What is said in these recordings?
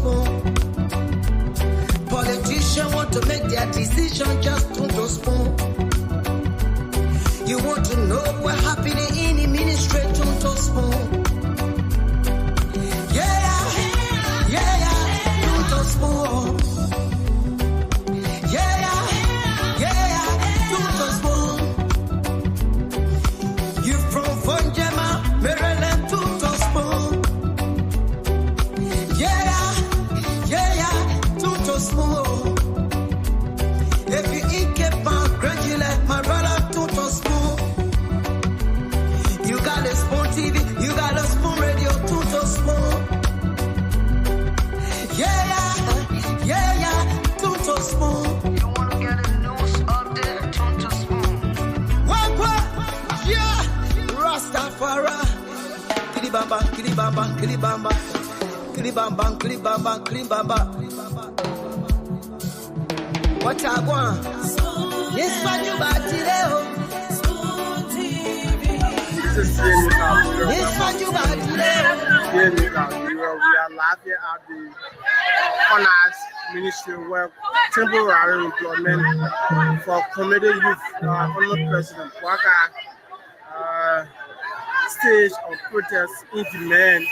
spoon. Politicians want to make their decision just to spoon. You want to know what happening in the ministry to spoon. Yeah, to spoon. Yeah, to spoon. You from Fonjema, Maryland to spoon. Yeah, to spoon. If you eat kepan, graduate, my brother to spoon. You got a spoon TV, you got a spoon radio to spoon. Yeah, to spoon. You wanna get a news update to spoon. What? Yeah, Rastafari. Kilibamba, kilibamba, kilibamba. Kilibamba, kilibamba, kilibamba. What I want? Yes, what you about today? Yes, what you about today? We are laughing at the honors ministry work temporary employment for committed youth. Honored President Waka stage of protest in demand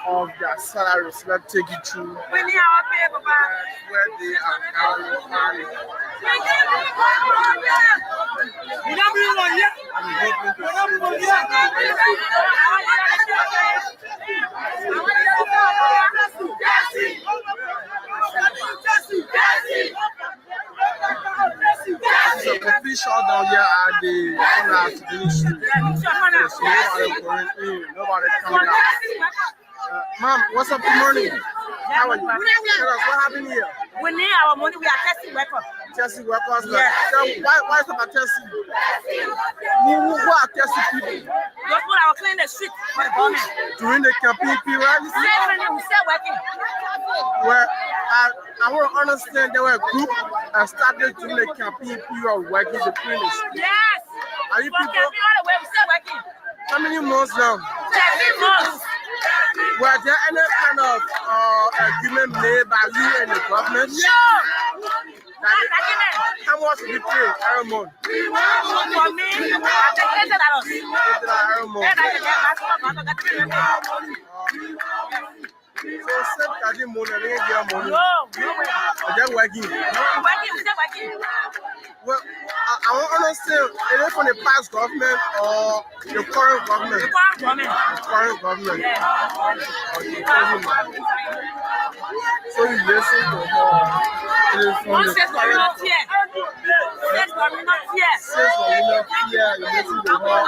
of their salaries. Let's take you through where they are currently. So complete shutdown here at the honors ministry. Nobody coming out. Ma'am, what's up? Good morning. How are you? Tell us what happened here. We need our money. We are testing workers. Testing workers. Yeah. So why is it about testing? Who are testing people? Those people are cleaning the street for the government. During the campaign period? We still working. Well, I want to understand there were a group that started during the campaign period working the cleaners. Yes. Are you people? All the way. We still working. How many months now? 13 months. Were there any kind of agreement made by you and the government? No. How much did you pay every month? For me, $8 every month. So, money, money. No. They're working. Working. Well, I want to understand, is it from the past government or the current government? The current government. Yeah. Okay, so you listen to her. It is from the current government. Says government here. You listen to her.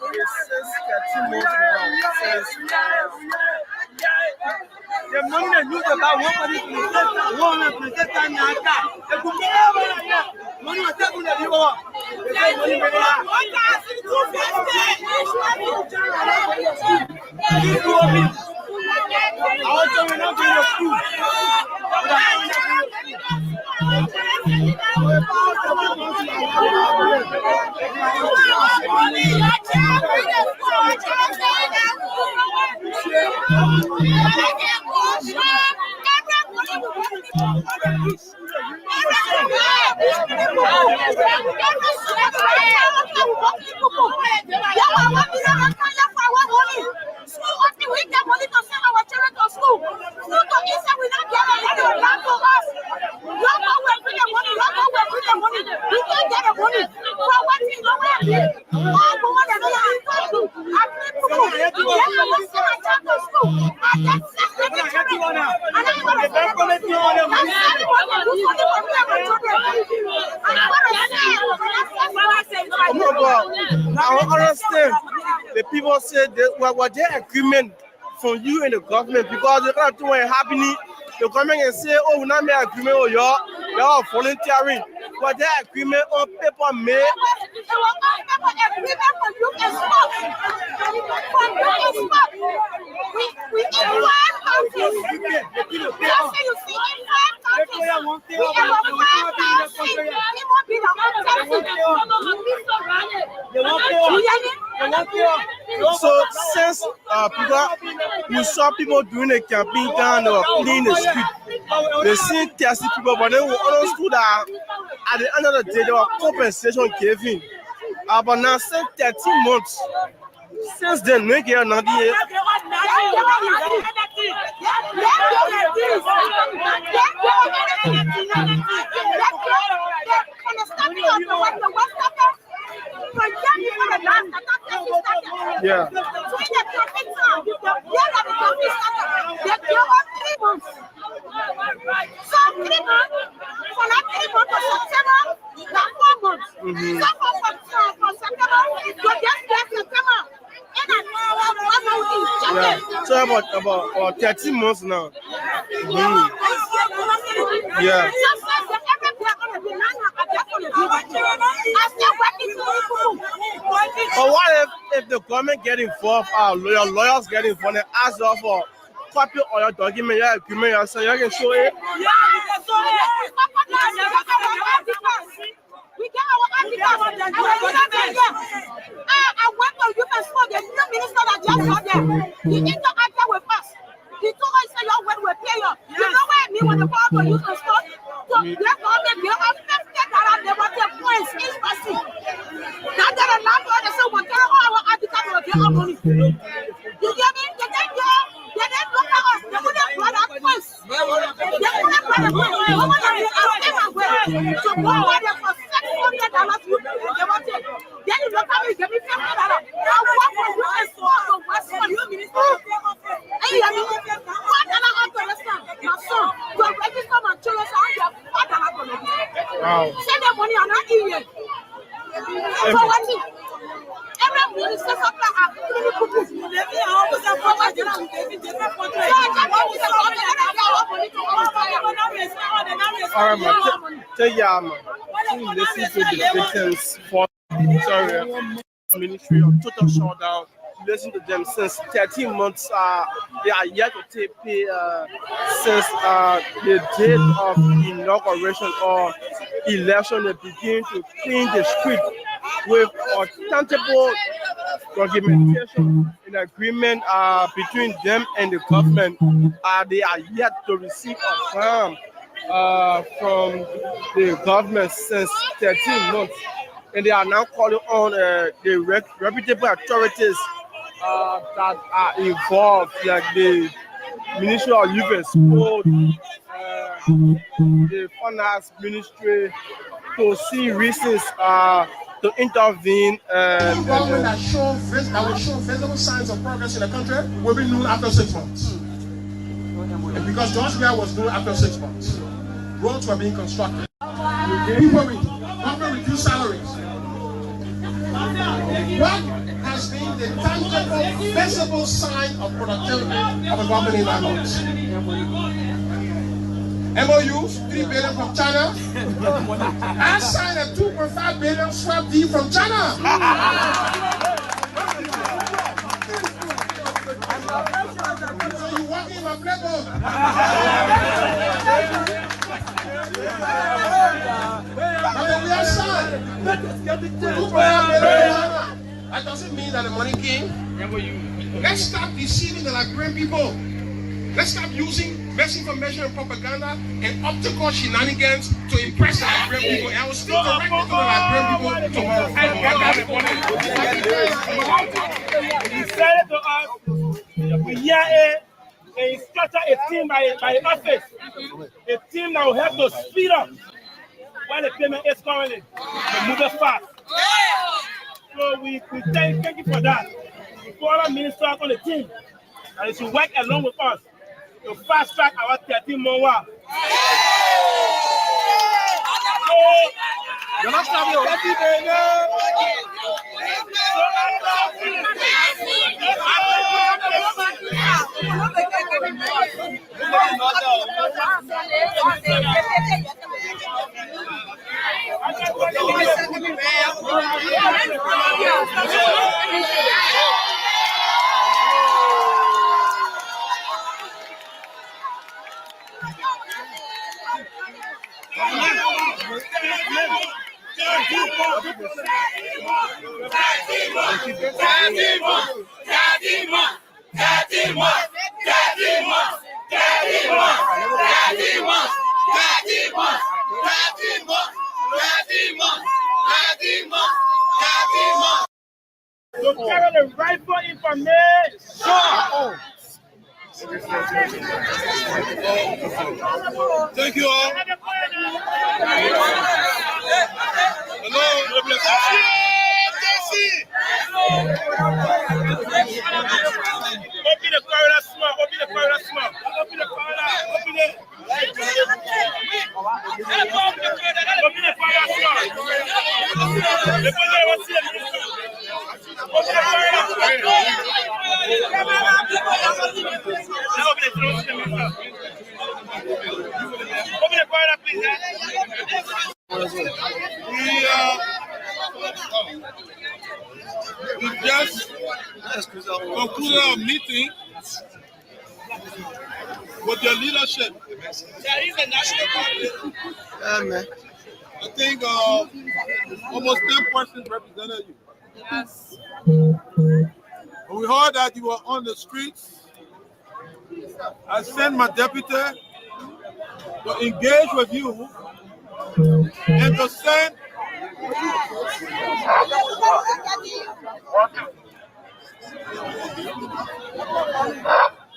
It says 13 months now. It says the money they use about 1% money was taken to the war. I want to not be your school. I understand. The people said that was there agreement from you and the government because the kind of thing was happening. The government can say, "Oh, we not make agreement with y'all. Y'all volunteering." Was there agreement on paper made? It was on paper agreement for you and sport. For you and sport. We in 5 countries. Just say you see in 5 countries. We have a 5,000 people be the So since you saw people doing a campaign down or cleaning the street, they see thirsty people, but then we understood that at the end of the day, there was compensation given. But now, since 13 months, since then, we get another year. Yeah. Yeah. So about 13 months now. Yeah. But what if the government get involved, lawyers get involved, and ask us for copy of your document, your agreement, so you can show it? We get our articles and I went to youth and sport, the new minister that just got there. He interacted with us. He told us, say, y'all, when we pay you. You know what I mean when the power for youth and sport? So their government, they are $50, they want their points each person. Now they're allowed to say, well, get our articles or get our money. You get me? They didn't look at us. They wouldn't blood our points. They wouldn't blood our points. They wouldn't so go over there for $600 you want it. Then you look at me, give me $50. I work for you and sport for West Point. And you hear me? $4 out to restaurant. My son, to register my children, so I have $4 to register. Wow. Send them money on that email. For what? Every minister supply are cleaning cookies. All right, man. Tell you, man. Listen to the victims for ministry of total shutdown. Listen to them since 13 months. They are yet to take pay since the date of inauguration or election. They begin to clean the street with tangible documentation in agreement between them and the government. They are yet to receive a farm from the government since 13 months. And they are now calling on the reputable authorities that are involved, like the Ministry of Youth and Sport, the Finance Ministry, to see reasons to intervene. Government that will show visible signs of progress in the country will be known after 6 months. And because Georgia was known after 6 months, roads were being constructed. Government reduced salaries. What has been the tangible, visible sign of productivity of a government in that months? MOUs, $3 billion from China. I signed a $2.5 billion swap deal from China. So you walk in my playbook. We are signed. That doesn't mean that the money came. Let's stop deceiving the Liberian people. Let's stop using misinformation and propaganda and optical shenanigans to impress the Liberian people. And I will speak directly to the Liberian people tomorrow. He said it to us. We hear it. And he structured a team by office. A team that will help to speed up where the payment is currently. To move it fast. So we thank you for that. We call our minister on the team. And they should work along with us to fast track our 13-month war. You're not stopping your happy baby. To carry the rightful information. Thank you all. Hello. Open the corridor small. Open the corridor small. Open the corridor. Open it. Open the corridor small. The corridor was here. Open the corridor. Now open the door to the minister. Open the corridor, please. We just concluded our meeting with your leadership. There is a national party. Amen. I think almost 10 persons represented you. Yes. When we heard that you were on the streets, I sent my deputy to engage with you and to send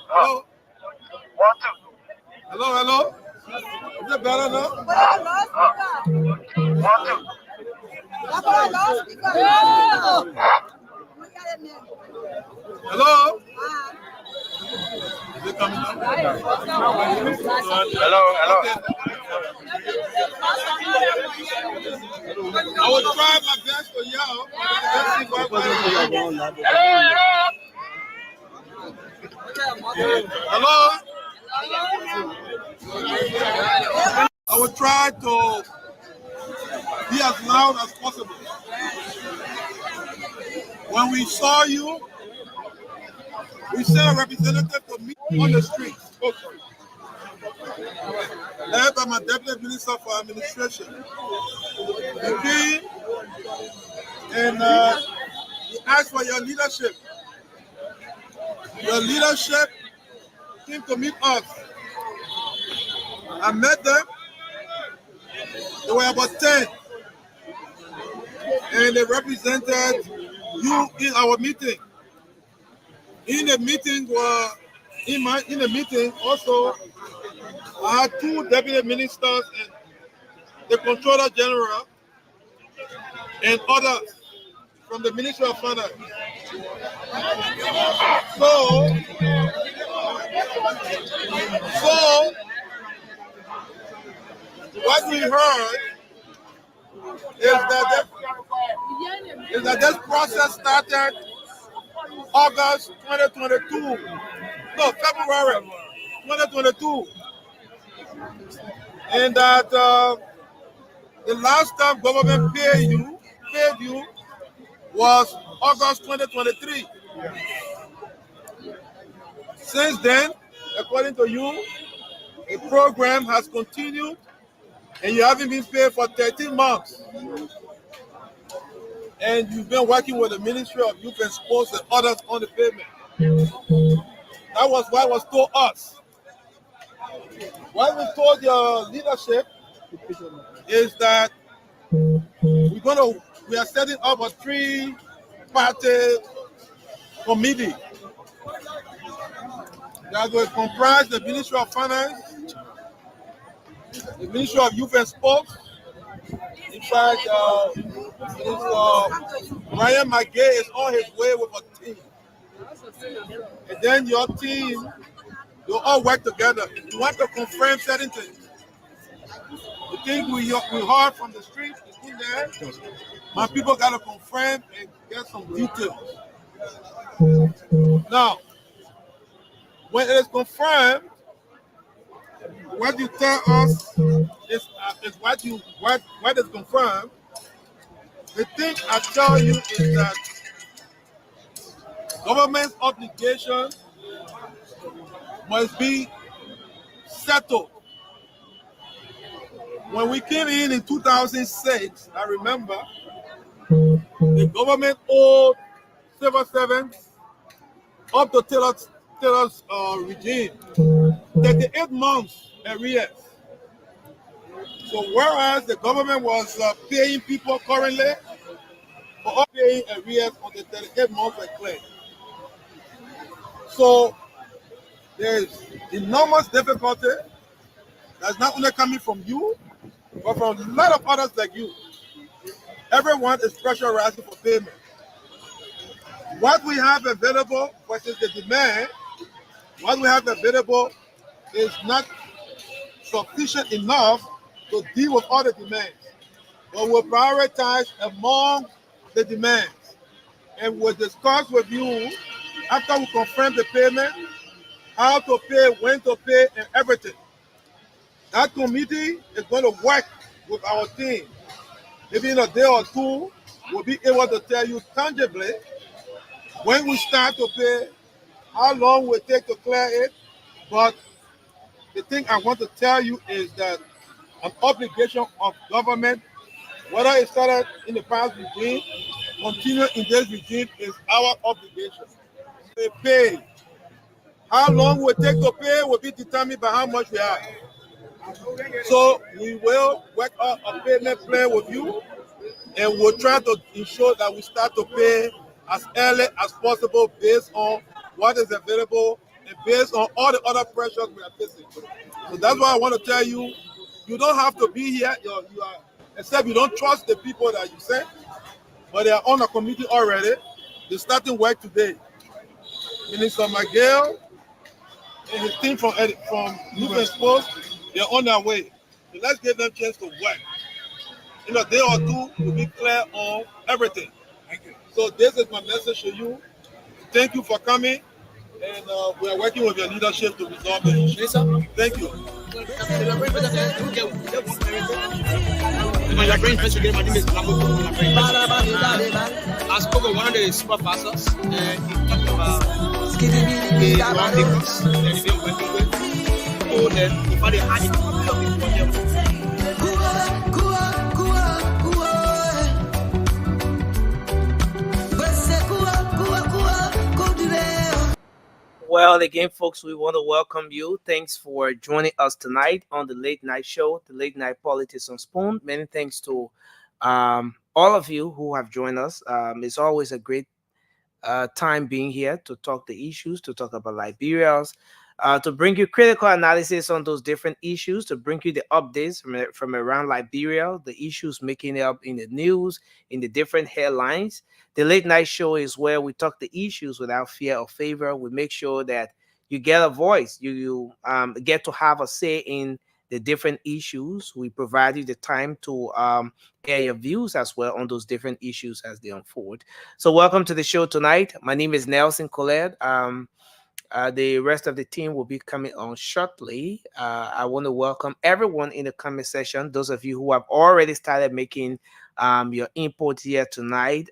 hello? Hello? Is it better now? Hello? Is it coming now? Hello. Okay. I will try my best for y'all. Hello? I will try to be as loud as possible. When we saw you, we sent a representative to meet on the streets. Led by my Deputy Minister for Administration. He came and he asked for your leadership. Your leadership came to meet us. I met them. There were about 10. And they represented you in our meeting. In the meeting also I had 2 deputy ministers and the Controller General and others from the Ministry of Finance. So what we heard is that this process started August 2022. No, February 2022. And that the last time government paid you was August 2023. Since then, according to you, the program has continued and you haven't been paid for 13 months. And you've been working with the Ministry of Youth and Sports and others on the payment. That was what was told us. What we told your leadership is that we are setting up a 3-party committee that will comprise the Ministry of Finance, the Ministry of Youth and Sports. In fact, Ryan McGay is on his way with a team. And then your team, you all work together. You want to confirm certain things. The things we heard from the street in there, my people got to confirm and get some details. Now, when it is confirmed, what you tell us is what is confirmed. The thing I tell you is that government's obligation must be settled. When we came in 2006, I remember the government owed civil servants up to Taylor's regime 38 months arrears. So whereas the government was paying people currently for all paying arrears on the 38 months were clear. So there's enormous difficulty that's not only coming from you, but from a lot of others like you. Everyone is pressurizing for payment. What we have available versus the demand, what we have available is not sufficient enough to deal with all the demands. But we'll prioritize among the demands. And we'll discuss with you after we confirm the payment, how to pay, when to pay, and everything. That committee is going to work with our team. Maybe in a day or two, we'll be able to tell you tangibly when we start to pay, how long will it take to clear it. But the thing I want to tell you is that an obligation of government, whether it started in the past regime, continue in this regime, is our obligation. They pay. How long will it take to pay will be determined by how much we have. So we will work out a payment plan with you, and we'll try to ensure that we start to pay as early as possible based on what is available and based on all the other pressures we are facing. So that's why I want to tell you, you don't have to be here, you are, except you don't trust the people that you sent, but they are on a committee already. They're starting work today. Minister Miguel and his team from Movement Post, they're on their way. So let's give them a chance to work. In a day or two, we'll be clear on everything. Thank you. So this is my message to you. Thank you for coming, and we are working with your leadership to resolve the issue. Thank you. My brain first again, my name is Blanco. I spoke with one of the supervisors and he talked about the lawmakers that they've been working with. Oh, then if I had it, Well, again, folks, we want to welcome you. Thanks for joining us tonight on the Late Night Show, the Late Night Politics on Spoon. Many thanks to all of you who have joined us. It's always a great time being here to talk the issues, to talk about Liberians, to bring you critical analysis on those different issues, to bring you the updates from around Liberia, the issues making it up in the news, in the different headlines. The Late Night Show is where we talk the issues without fear or favor. We make sure that you get a voice, you get to have a say in the different issues. We provide you the time to air your views as well on those different issues as they unfold. So welcome to the show tonight. My name is Nelson Colette. The rest of the team will be coming on shortly. I want to welcome everyone in the comment section. Those of you who have already started making your input here tonight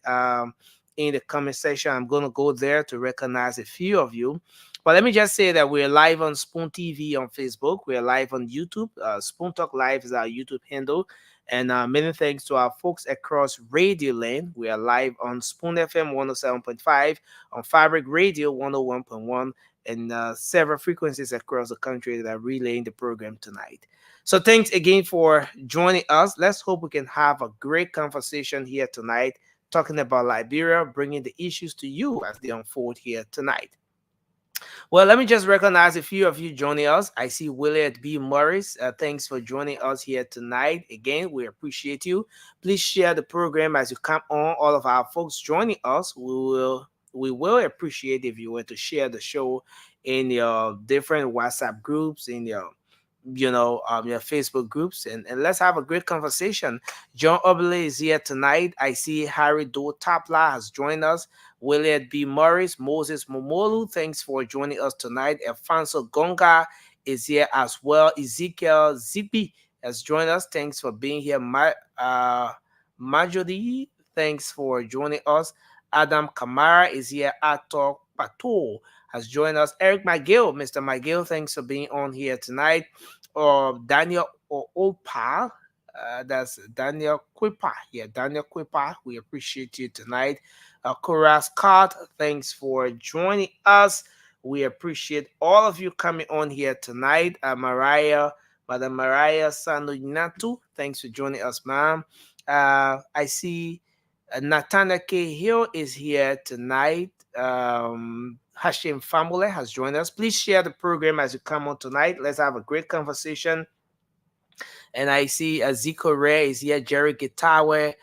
in the comment section, I'm going to go there to recognize a few of you. But let me just say that we're live on Spoon TV on Facebook. We're live on YouTube. Spoon Talk Live is our YouTube handle. And many thanks to our folks across Radio Land. We are live on Spoon FM 107.5, on Fabric Radio 101.1, and several frequencies across the country that are relaying the program tonight. So thanks again for joining us. Let's hope we can have a great conversation here tonight, talking about Liberia, bringing the issues to you as they unfold here tonight. Well, let me just recognize a few of you joining us. I see Williard B. Morris. Thanks for joining us here tonight. Again, we appreciate you. Please share the program as you come on. All of our folks joining us, we will appreciate if you were to share the show in your different WhatsApp groups, in your Facebook groups, and let's have a great conversation. John Obele is here tonight. I see Harry Do Tapla has joined us. Williard B. Morris, Moses Momolu, thanks for joining us tonight. Alfonso Gonga is here as well. Ezekiel Zipi has joined us. Thanks for being here. Majodi, thanks for joining us. Adam Kamara is here. Ato Pato has joined us. Eric McGill, Mr. McGill, thanks for being on here tonight. Daniel Olpa, that's Daniel Quipa. Yeah, Daniel Quipa, we appreciate you tonight. Cora Scott, thanks for joining us. We appreciate all of you coming on here tonight. Madam Mariah Sanuyinatu, thanks for joining us, ma'am. I see Nathana K. Hill is here tonight. Hashim Famule has joined us. Please share the program as you come on tonight. Let's have a great conversation. And I see Zico Ray is here, Jerry Gitawe,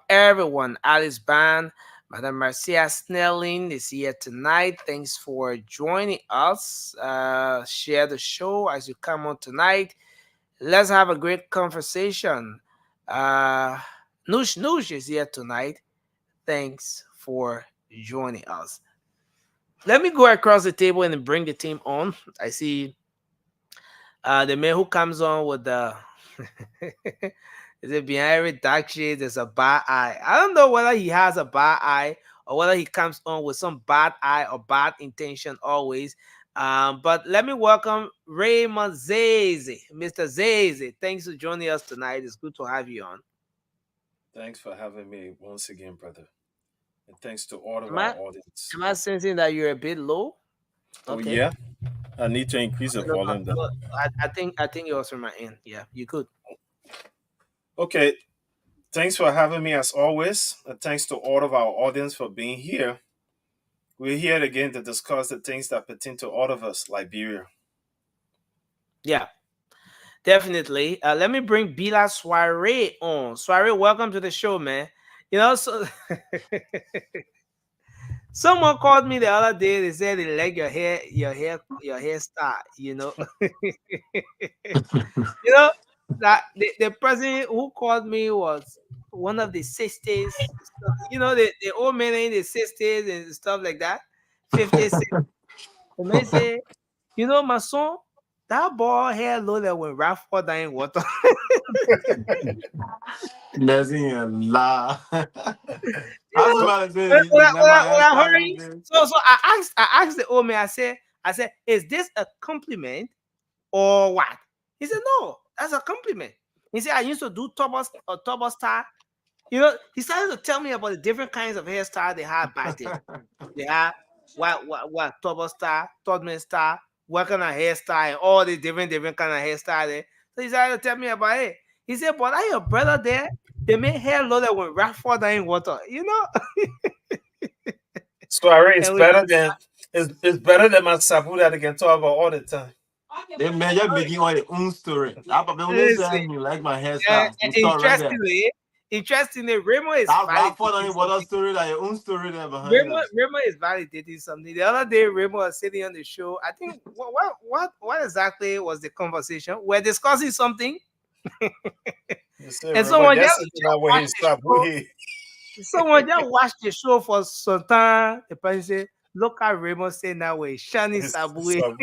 everyone, Alice Ban, Madam Marcia Snelling is here tonight. Thanks for joining us. Share the show as you come on tonight. Let's have a great conversation. Noosh is here tonight. Thanks for joining us. Let me go across the table and bring the team on. I see the man who comes on with the is it behind every dark shade there's a bad eye. I don't know whether he has a bad eye or whether he comes on with some bad eye or bad intention always. But let me welcome Raymond Zaze. Mr. Zaze, thanks for joining us tonight. It's good to have you on. Thanks for having me once again, brother. And thanks to all of Am our I, audience. am I sensing that you're a bit low? Oh, Okay. yeah? I need to increase the volume then. I think it was from my end. Yeah, you could. Okay. Thanks for having me as always. And thanks to all of our audience for being here. We're here again to discuss the things that pertain to all of us, Liberia. Yeah, definitely. Let me bring Bila Soiree on. Soiree, welcome to the show, man. You know, so someone called me the other day. They said they like your hairstyle. You know, you know that the person who called me was one of the sisters. You know, the old men in the sisters and stuff like that. 50s. And they say, you know, my son, that ball hair loaded when Ralph fall down in water. La. You How's know, somebody say when I heard you, this? so I asked the old man. I said, is this a compliment or what? He said, no, that's a compliment. He said, I used to do turbo star. You know, he started to tell me about the different kinds of hairstyle they had back then. They had what turbo star, Todman star, what kind of hairstyle, and all the different kind of hairstyle there. So he started to tell me about it. He said, but are your brother there? They make hair loaded when rock fall down in water, you know? Soiree is And we, better than it's better than my sabu that I can talk about all the time. They man, you're making all your own story. That probably only listen, saying you like my hairstyle. You start right there. interestingly, Raymond is That right for validating what a something. story, like your own story there behind us. Raymond is validating something. The other day, Raymond was sitting on the show. I think what exactly was the conversation? We're discussing something, and someone just watched the show. Someone just watched the show for some time. The person said, "Look at Raymond say now we're Shani Sabue."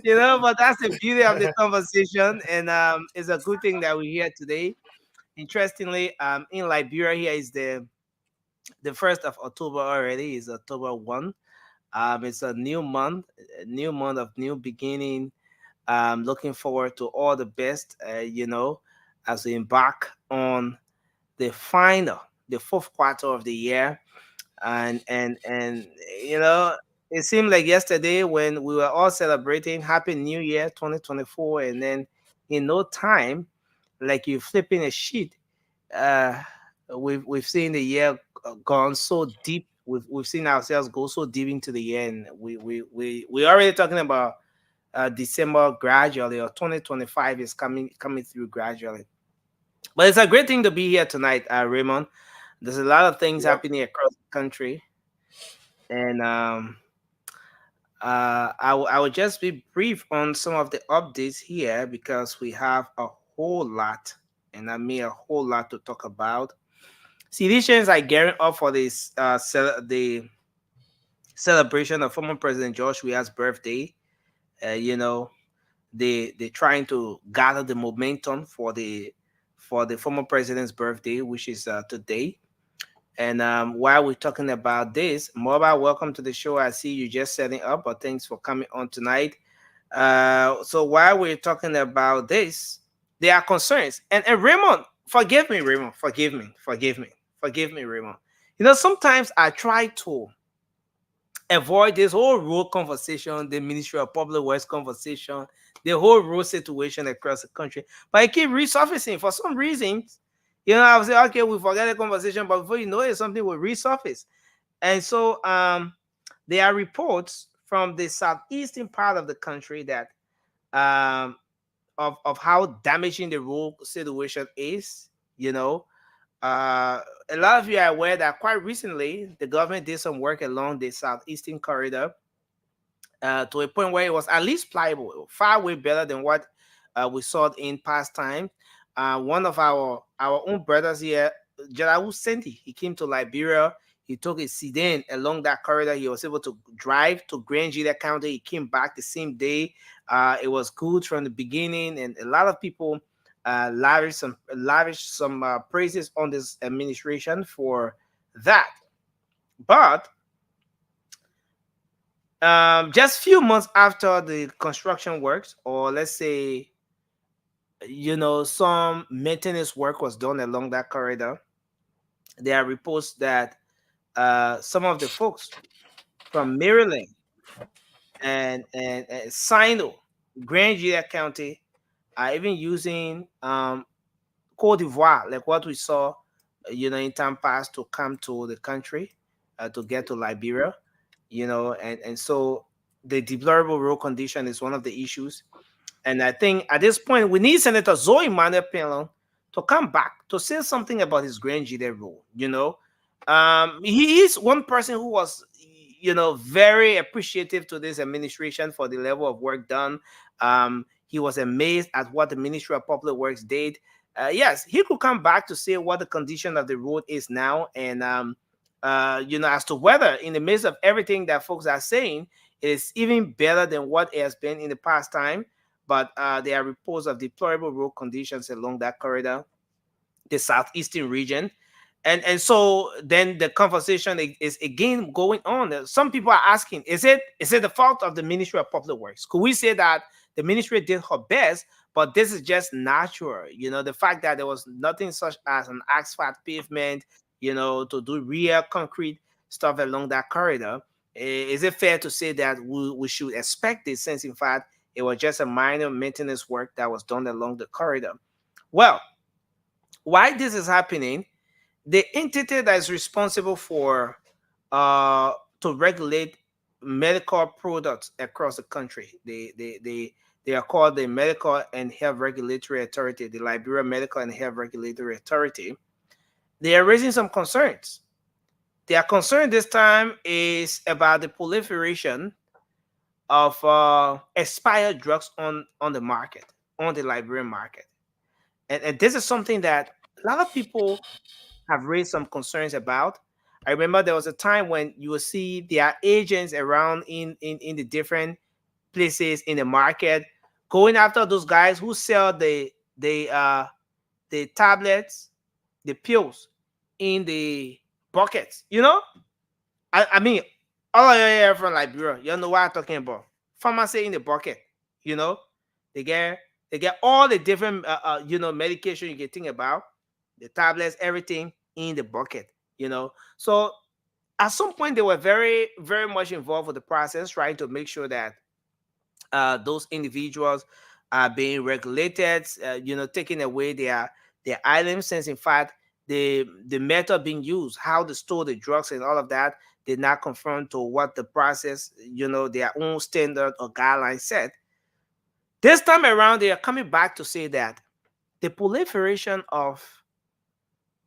You know, but that's the beauty of the conversation, and it's a good thing that we're here today. Interestingly, in Liberia, here is the 1st of October already. Is October 1. It's a new month of new beginning. Looking forward to all the best, you know, as we embark on the fourth quarter of the year. And you know, it seemed like yesterday when we were all celebrating Happy New Year 2024, and then in no time, like you flipping a sheet, uh, we've seen the year gone so deep. We've seen ourselves go so deep into the year, and we already talking about December gradually, or 2025 is coming through gradually. But it's a great thing to be here tonight, Raymond. There's a lot of things happening across the country, and I will just be brief on some of the updates here because we have a whole lot, and I mean a whole lot to talk about. Citizens are gearing up for this the celebration of former President George Weah's birthday. You know, they're trying to gather the momentum for the former president's birthday, which is today. And while we're talking about this, Mobile, welcome to the show. I see you just setting up, but thanks for coming on tonight. So while we're talking about this, there are concerns. And Raymond, forgive me, Raymond, forgive me, Raymond. You know, sometimes I try to avoid this whole road conversation, the Ministry of Public Works conversation, the whole road situation across the country. But I keep resurfacing for some reasons. You know, I was say, okay, we forget the conversation, but before you know it, something will resurface. And so there are reports from the southeastern part of the country that um, of how damaging the road situation is. You know, a lot of you are aware that quite recently the government did some work along the southeastern corridor to a point where it was at least pliable, far way better than what we saw in past times. One of our own brothers here, Jarahu Sendi, he came to Liberia. He took a sedan along that corridor. He was able to drive to Grand Gila County. He came back the same day. It was good from the beginning, and a lot of people lavish some praises on this administration for that. But just few months after the construction works, or let's say, you know, some maintenance work was done along that corridor, there are reports that some of the folks from Maryland and Sino, Grand Gila County, are even using Cote d'Ivoire, like what we saw, you know, in time past, to come to the country, to get to Liberia, you know, and so the deplorable road condition is one of the issues. And I think at this point, we need Senator Zoe Manuel Pelon to come back to say something about his Grand Gila role. You know, he is one person who was, you know, very appreciative to this administration for the level of work done. He was amazed at what the Ministry of Public Works did. Yes, he could come back to say what the condition of the road is now, and you know, as to whether in the midst of everything that folks are saying, it is even better than what it has been in the past time. But there are reports of deplorable road conditions along that corridor, the southeastern region. And so then the conversation is again going on. Some people are asking, is it the fault of the Ministry of Public Works? Could we say that the ministry did her best, but this is just natural? You know, the fact that there was nothing such as an asphalt pavement, you know, to do real concrete stuff along that corridor. Is it fair to say that we should expect this, since in fact it was just a minor maintenance work that was done along the corridor? Well, why this is happening, the entity that is responsible for to regulate medical products across the country, they are called the Medical and Health Regulatory Authority, the Liberia Medical and Health Regulatory Authority. They are raising some concerns. Their concern this time is about the proliferation of expired drugs on the market, on the Liberian market. And this is something that a lot of people have raised some concerns about. I remember there was a time when you will see there are agents around in the different places in the market going after those guys who sell the tablets, the pills in the buckets. You know, I mean, all of you here from Liberia, you know what I'm talking about. Pharmacy in the bucket. You know, they get all the different you know, medication you can think about, the tablets, everything in the bucket. You know, so at some point they were very very much involved with the process, trying to make sure that those individuals are being regulated, you know, taking away their items, since in fact the method being used, how to store the drugs and all of that, did not conform to what the process, you know, their own standard or guidelines said. This time around, they are coming back to say that the proliferation of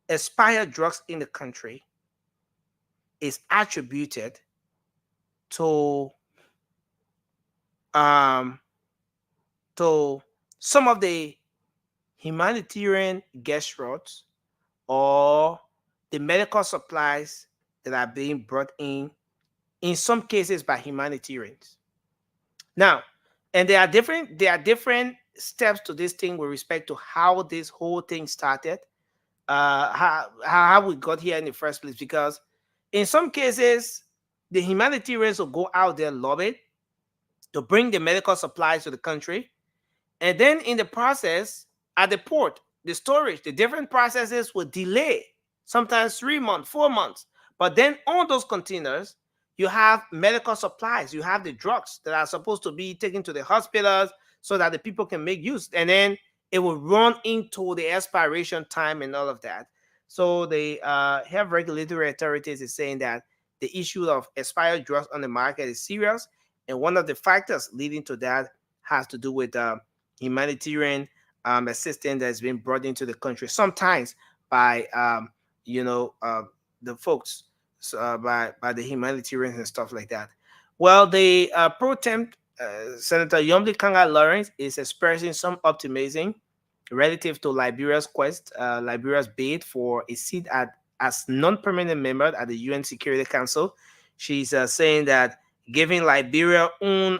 expired drugs in the country is attributed to um to some of the humanitarian guest routes, or the medical supplies that are being brought in some cases by humanitarians. Now, and there are different steps to this thing with respect to how this whole thing started. how we got here in the first place. Because in some cases, the humanitarians will go out there lobby to bring the medical supplies to the country, and then in the process, at the port, the storage, the different processes will delay, sometimes 3 months, 4 months. But then on those containers, you have medical supplies, you have the drugs that are supposed to be taken to the hospitals so that the people can make use. And then it will run into the expiration time and all of that. So the health regulatory authorities is saying that the issue of expired drugs on the market is serious. And one of the factors leading to that has to do with humanitarian assistance that's been brought into the country, sometimes by you know the folks, by the humanitarians and stuff like that. Well, the pro temp Senator Yomli Kanga Lawrence is expressing some optimism relative to Liberia's bid for a seat as non-permanent member at the UN Security Council. She's saying that giving Liberia own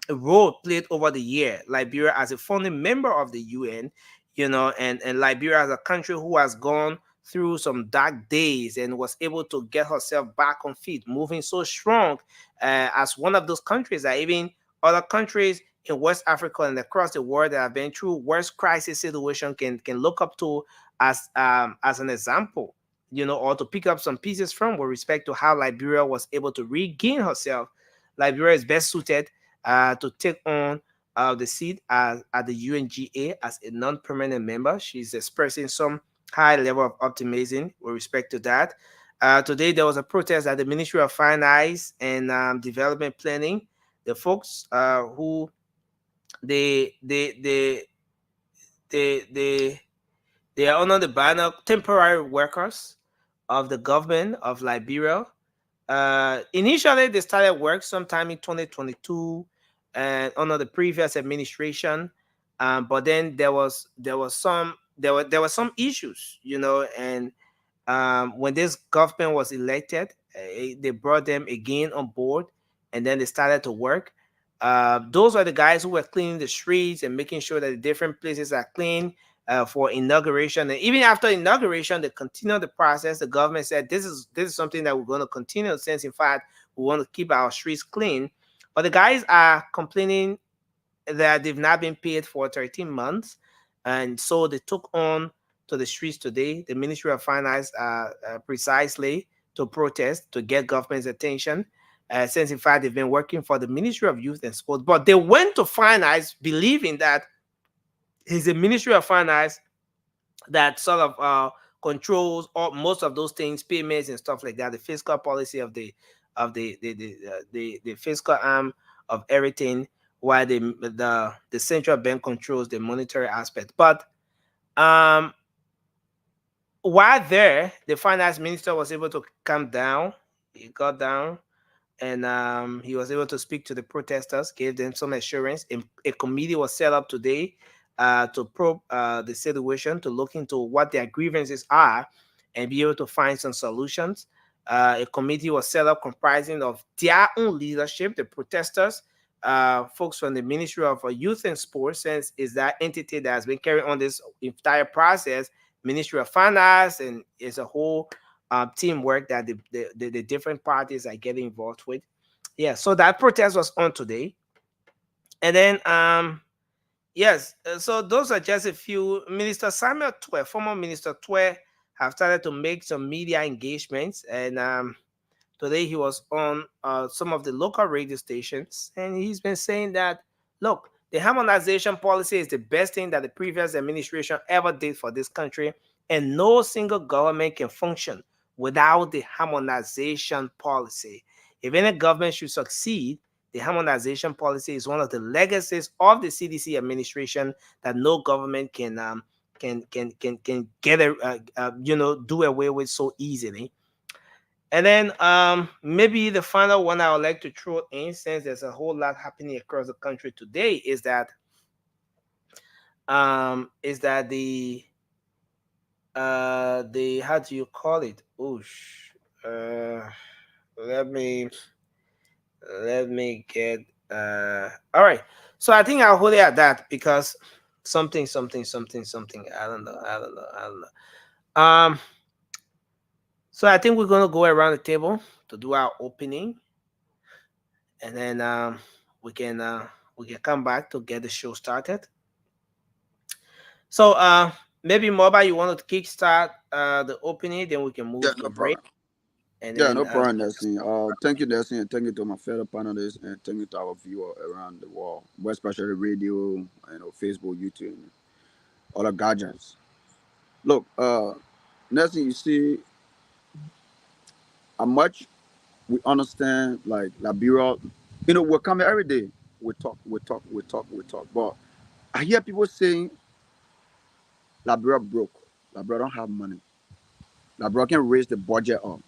role played over the year. Liberia as a founding member of the UN, and Liberia as a country who has gone through some dark days and was able to get herself back on feet, moving so strong as one of those countries that even other countries in West Africa and across the world that have been through worst crisis situation can look up to as an example, or to pick up some pieces from with respect to how Liberia was able to regain herself. Liberia is best suited to take on the seat at the UNGA as a non-permanent member. She's expressing some high level of optimism with respect to that. Today, there was a protest at the Ministry of Finance and Development Planning. The folks who they are under the banner temporary workers of the government of Liberia. Initially, they started work sometime in 2022 and under the previous administration, but then there were some issues, and when this government was elected, they brought them again on board, and then they started to work. Those are the guys who were cleaning the streets and making sure that the different places are clean for inauguration. And even after inauguration, they continued the process. The government said this is something that we're going to continue, since in fact we want to keep our streets clean. But the guys are complaining that they've not been paid for 13 months, and so they took on to the streets today, the Ministry of Finance, precisely to protest, to get government's attention. Since in fact they've been working for the Ministry of Youth and Sport, but they went to finance believing that it's the Ministry of Finance that sort of controls all most of those things, payments and stuff like that, the fiscal policy of the fiscal arm of everything, while the central bank controls the monetary aspect. But while there, the finance minister was able to calm down. He got down, and he was able to speak to the protesters, gave them some assurance. A committee was set up today to probe the situation, to look into what their grievances are and be able to find some solutions. A committee was set up comprising of their own leadership, the protesters, folks from the Ministry of Youth and Sports, since is that entity that has been carrying on this entire process, Ministry of Finance, and it's a whole teamwork that the different parties are getting involved with. Yeah, so that protest was on today. And then yes, so those are just a few. Minister Samuel Twe, former Minister Twe, have started to make some media engagements, and today he was on some of the local radio stations, and he's been saying that, look, the harmonization policy is the best thing that the previous administration ever did for this country, and no single government can function without the harmonization policy. If any government should succeed, the harmonization policy is one of the legacies of the CDC administration that no government can get do away with so easily. And then maybe the final one I would like to throw in, since there's a whole lot happening across the country today, is that the how do you call it? Oosh. Let me get all right. So I think I'll hold it at that, because something, something, something, something. I don't know. I don't know. I don't know. So I think we're gonna go around the table to do our opening, and then we can uh, we can come back to get the show started. So maybe Mobile, you want to kickstart the opening, then we can Yeah, move to no break, problem. and Yeah, then no problem, Destiny. Thank you, Destiny, and thank you to my fellow panelists, and thank you to our viewer around the world, but especially radio, Facebook, YouTube, and all the gadgets. Look, Destiny, you see how much we understand, like Liberia. We're coming every day. We talk, we talk, we talk, we talk. But I hear people saying Liberia broke. Liberia don't have money. Liberia can raise the budget up.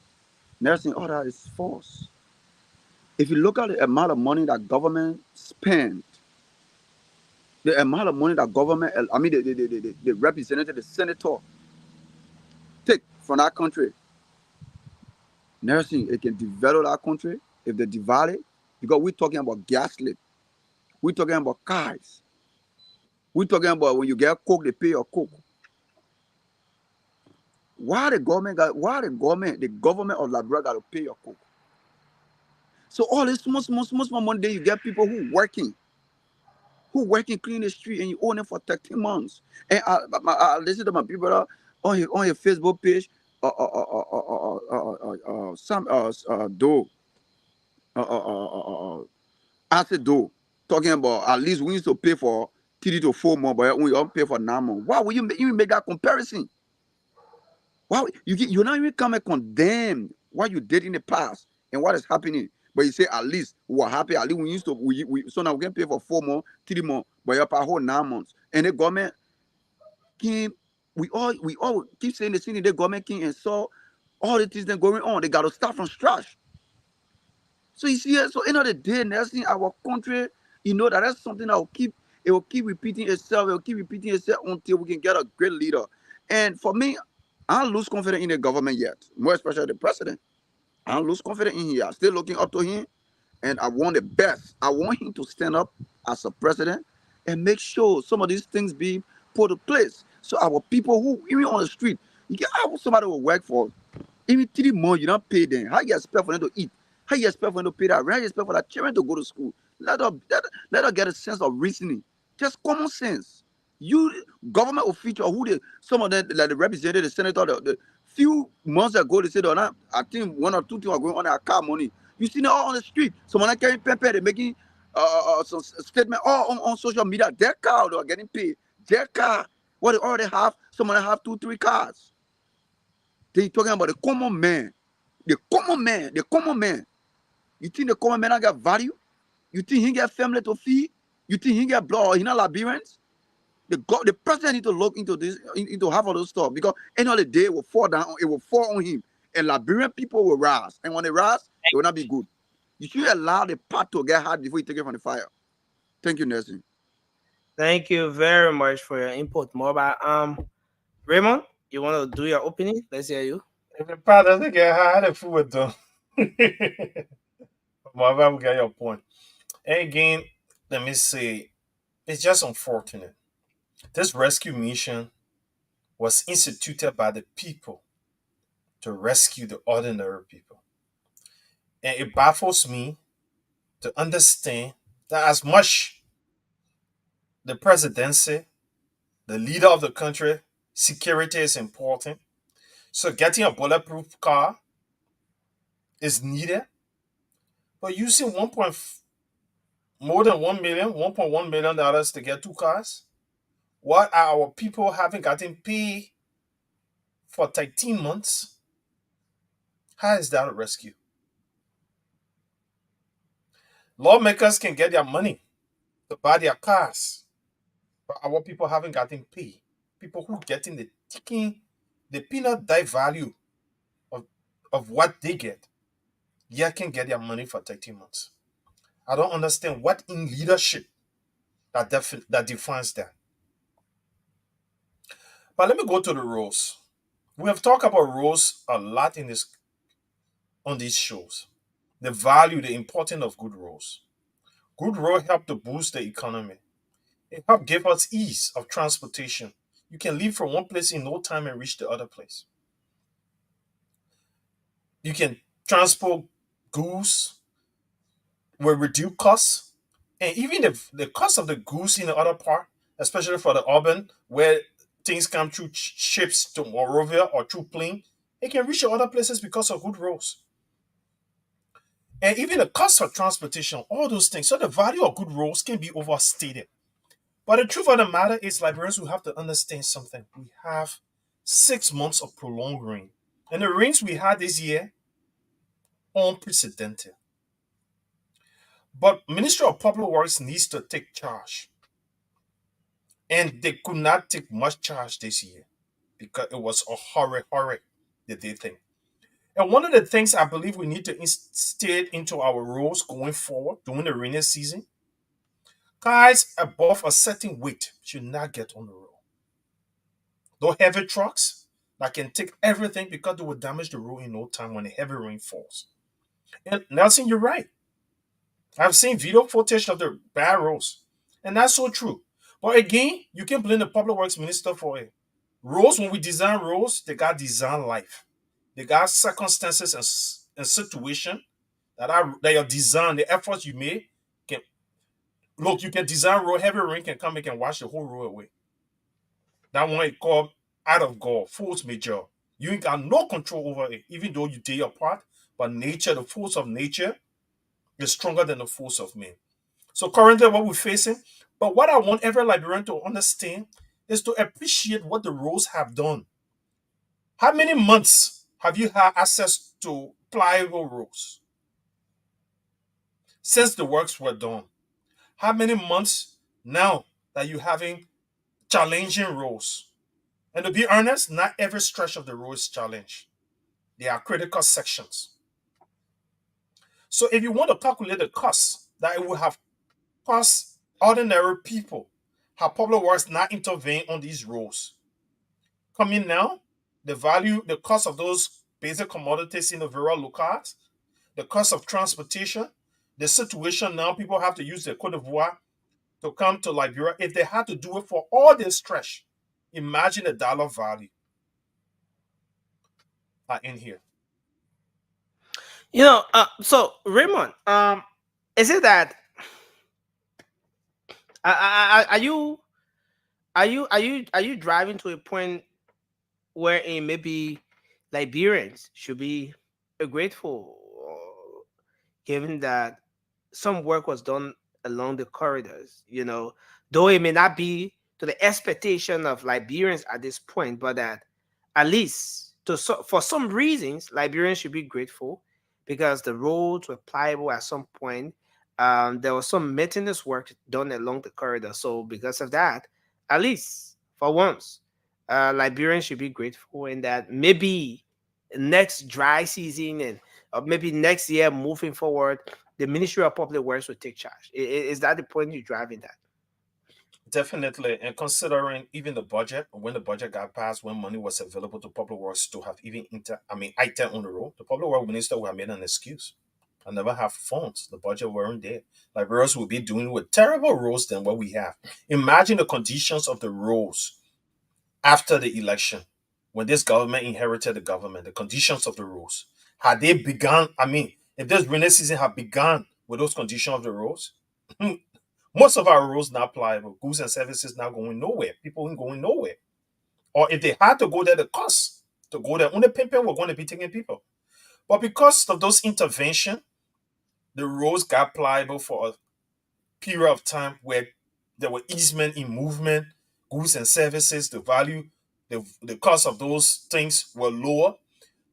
Nursing, all that is false. If you look at the amount of money that government spend, the amount of money that government, I mean, the representative, the senator, take from that country, nursing, it can develop that country if they devalue it. Because we're talking about gas lit, we're talking about cars, we're talking about when you get coke, they pay your coke. The government of Liberia got to pay your coke? So all this small money, you get people who working clean the street, and you own it for 13 months. And I listen to my people on your Facebook page, some do acid do talking about at least we need to pay for 3 to 4 months, but we don't pay for 9 months. Why would you even make that comparison? Why you're not even come and condemn what you did in the past and what is happening? But you say at least we were happy. At least we used to so now we can pay for 4 months, 3 months, but you're for a whole 9 months. And the government came. We all keep saying the thing. The government came and saw all the things that going on. They got to start from scratch. So you see, so end of the day, next thing our country, that's something that will keep repeating itself. It will keep repeating itself until we can get a great leader. And for me, I don't lose confidence in the government yet, more especially the president. I don't lose confidence in him. I'm still looking up to him, and I want the best. I want him to stand up as a president and make sure some of these things be put in place. So our people who even on the street, you can have somebody who work for even 3 months, you don't pay them. How you expect for them to eat? How you expect for them to pay that rent? How you expect for that children to go to school? Let us get a sense of reasoning. Just common sense. You government official who some of them like the representative, the senator, the few months ago they said, oh, nah, I think 1 or 2 things are going on their car money. You see them all on the street. Someone carrying paper, they making some statement all on social media. Their car they are getting paid. Their car, what they already have, someone have 2, 3 cars. They talking about the common man. The common man. The common man. You think the common man not got value? You think he get family to feed? You think he get blood or he not Liberians? The president need to look into this, into half of those stuff, because any other day it will fall down, it will fall on him. And Liberian people will rise. And when they rise, it will not be good. You should allow the pot to get hot before you take it from the fire. Thank you, Nelson. Thank you very much for your input, Mobile. Raymond, you want to do your opening? Let's hear you. If the part doesn't get high, the food though. Whatever, we get your point. And again, let me say, it's just unfortunate. This rescue mission was instituted by the people to rescue the ordinary people. And it baffles me to understand that as much the presidency, the leader of the country, security is important. So getting a bulletproof car is needed. But using more than 1 million, $1.1 million to get 2 cars, what are our people having gotten paid for 13 months? How is that a rescue? Lawmakers can get their money to buy their cars, but our people haven't gotten paid. People who getting the peanut dye value of what they get, yet can get their money for 13 months. I don't understand what in leadership that defines that. But let me go to the rules. We have talked about rules a lot on these shows. The value, the importance of good rules. Good road help to boost the economy. It helped give us ease of transportation. You can leave from one place in no time and reach the other place. You can transport goods with reduced costs. And even the cost of the goods in the other part, especially for the urban, where things come through ships to Monrovia or through plane, it can reach the other places because of good roads. And even the cost of transportation, all those things. So the value of good roads can be overstated. But the truth of the matter is, Liberians, we have to understand something. We have 6 months of prolonged rain. And the rains we had this year, unprecedented. But Ministry of Public Works needs to take charge. And they could not take much charge this year because it was a hurry that they think. And one of the things I believe we need to instill into our roads going forward during the rainy season, cars above a certain weight should not get on the road. Those heavy trucks that can take everything because they will damage the road in no time when the heavy rain falls. And Nelson, you're right. I've seen video footage of the bad roads, and that's so true. But again, you can blame the public works minister for it. Roads, when we design roads, they got design life. They got circumstances and situation that are designed, the efforts you made can look, you can design road, heavy rain can come and can wash the whole road away. That one is called out of God, force majeure. You ain't got no control over it, even though you did your part. But nature, the force of nature, is stronger than the force of man. So currently, what we're facing, but what I want every Liberian to understand is to appreciate what the roads have done. How many months have you had access to pliable roads since the works were done? How many months now that you're having challenging roads? And to be honest, not every stretch of the road is challenged. There are critical sections. So if you want to calculate the cost that it will have cost ordinary people, how public works not intervene on these roads. Coming now, the cost of those basic commodities in the various locales, the cost of transportation, the situation now people have to use the Cote d'Ivoire to come to Liberia. If they had to do it for all this stretch, imagine the dollar value in here. So Raymond, is it that are you driving to a point wherein maybe Liberians should be grateful, given that some work was done along the corridors, though it may not be to the expectation of Liberians at this point, but that at least for some reasons, Liberians should be grateful because the roads were pliable at some point. There was some maintenance work done along the corridor. So because of that, at least for once, Liberians should be grateful in that maybe next dry season and maybe next year moving forward, the Ministry of Public Works will take charge. Is that the point you're driving at? Definitely. And considering even the budget, when the budget got passed, when money was available to public works to have even item on the road, the public works minister would have made an excuse. I never have funds. The budget weren't there. Liberians will be doing with terrible roads than what we have. Imagine the conditions of the roads after the election, when this government inherited the government, the conditions of the roads. Had they begun, if this rainy season had begun with those conditions of the roads, most of our roads not pliable. Goods and services not going nowhere. People ain't going nowhere. Or if they had to go there, the cost to go there, only people were going to be taking people. But because of those intervention, the roads got pliable for a period of time where there were easement in movement, goods and services, the value, the cost of those things were lower.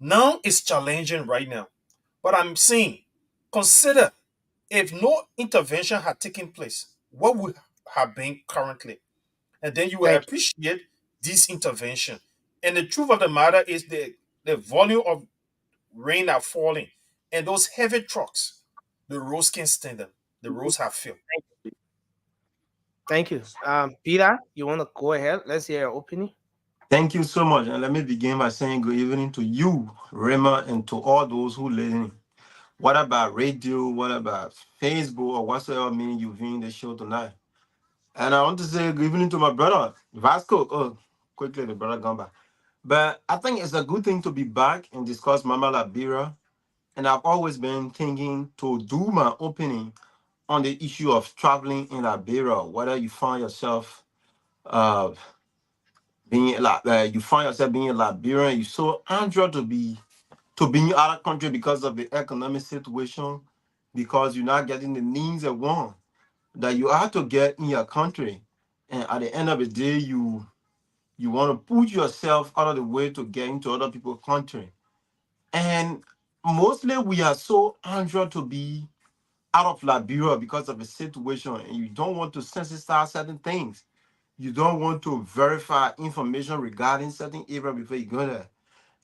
Now it's challenging right now. But I'm saying, consider if no intervention had taken place, what would have been currently? And then you will appreciate this intervention. And the truth of the matter is the volume of rain are falling. And those heavy trucks, the roads can't stand them. The roads have failed. Thank you. Peter, you want to go ahead? Let's hear your opinion. Thank you so much. And let me begin by saying good evening to you, Rema, and to all those who listening. What about radio? What about Facebook or whatsoever meaning you viewing the show tonight? And I want to say good evening to my brother, Vasco. Oh, quickly, the brother gone back. But I think it's a good thing to be back and discuss Mama Liberia. And I've always been thinking to do my opening on the issue of traveling in Liberia, whether you find yourself uh, being like you find yourself being in Liberia, and you're so anxious to be in other country because of the economic situation, because you're not getting the needs and want that you have to get in your country. And at the end of the day, you want to put yourself out of the way to get into other people's country. And mostly we are so anxious to be out of Liberia because of the situation, and you don't want to sensitize certain things. You don't want to verify information regarding certain area before you go there.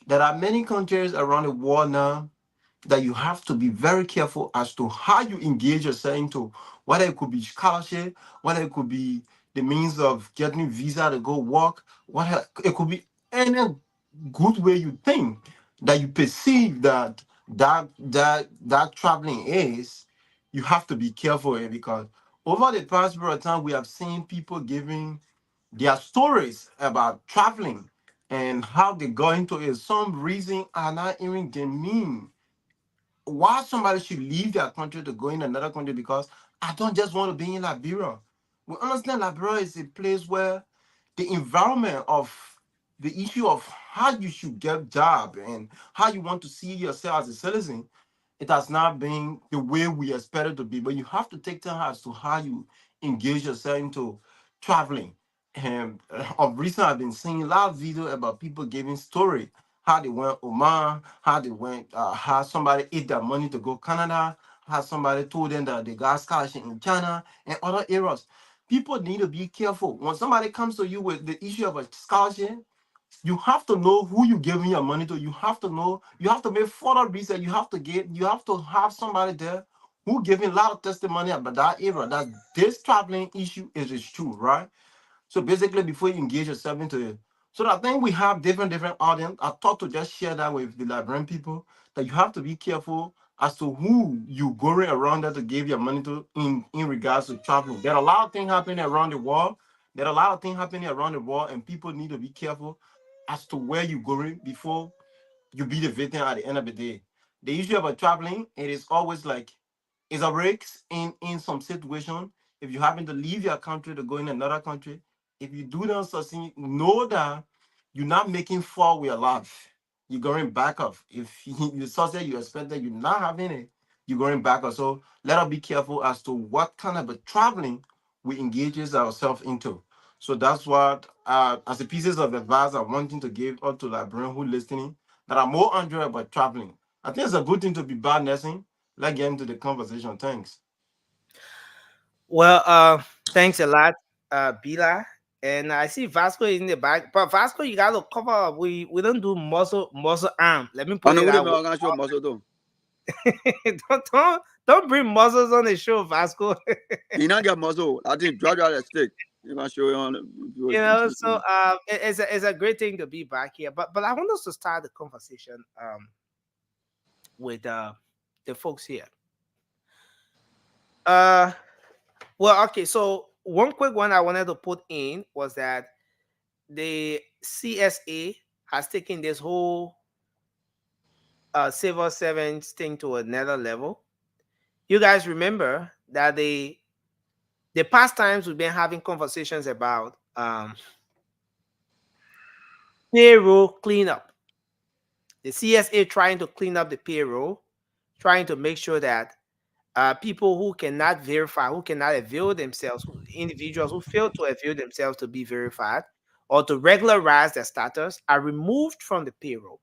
There are many countries around the world now that you have to be very careful as to how you engage yourself into, whether it could be scholarship, whether it could be the means of getting visa to go work, what it could be any good way you think that you perceive that traveling is. You have to be careful because over the past period of time we have seen people giving their stories about traveling and how they got into it. Some reason are not even genuine why somebody should leave their country to go in another country because I don't just want to be in Liberia. We understand Liberia is a place where the environment of the issue of how you should get job and how you want to see yourself as a citizen, it has not been the way we expect it to be. But you have to take time as to how you engage yourself into traveling. And of recent, I've been seeing a lot of videos about people giving story how they went Oman, how they went, how somebody ate their money to go Canada, how somebody told them that they got scholarship in China and other areas. People need to be careful. When somebody comes to you with the issue of a scholarship, you have to know who you're giving your money to. You have to know, you have to make further research. You have to have somebody there who giving a lot of testimony about that area, that this traveling issue is true, right? So basically, before you engage yourself into it, so I think we have different audience. I thought to just share that with the Liberian people that you have to be careful as to who you going around there to give your money to in regards to traveling. There are a lot of things happening around the world. There are a lot of things happening around the world, and people need to be careful as to where you're going before you be the victim at the end of the day. The issue about traveling, it is always like it's a risk in some situation. If you happen to leave your country to go in another country, if you do not succeed, know that you're not making fall with your life. You're going back off. If you success you expected, you're not having it, you're going back off. So let us be careful as to what kind of a traveling we engages ourselves into. So that's what, as a pieces of advice, I'm wanting to give out to Librarian who listening that are more enjoy about traveling. I think it's a good thing to be bad nursing. Let's get into the conversation. Thanks. Well, thanks a lot, Bila. And I see Vasco in the back, but Vasco, you gotta cover up. We don't do muscle arm. Let me I put know it what they that mean. way. I'm gonna show muscle though. Don't bring muscles on the show, Vasco. He not get muscle. I think drag out a stick. You gonna show you on. So it's a great thing to be back here. But I want us to start the conversation with the folks here. Well, okay, so one quick one I wanted to put in was that the CSA has taken this whole civil servants thing to another level. You guys remember that the past times we've been having conversations about payroll cleanup. The CSA trying to clean up the payroll, trying to make sure that people who cannot verify, who cannot avail themselves, individuals who fail to avail themselves to be verified or to regularize their status are removed from the payroll.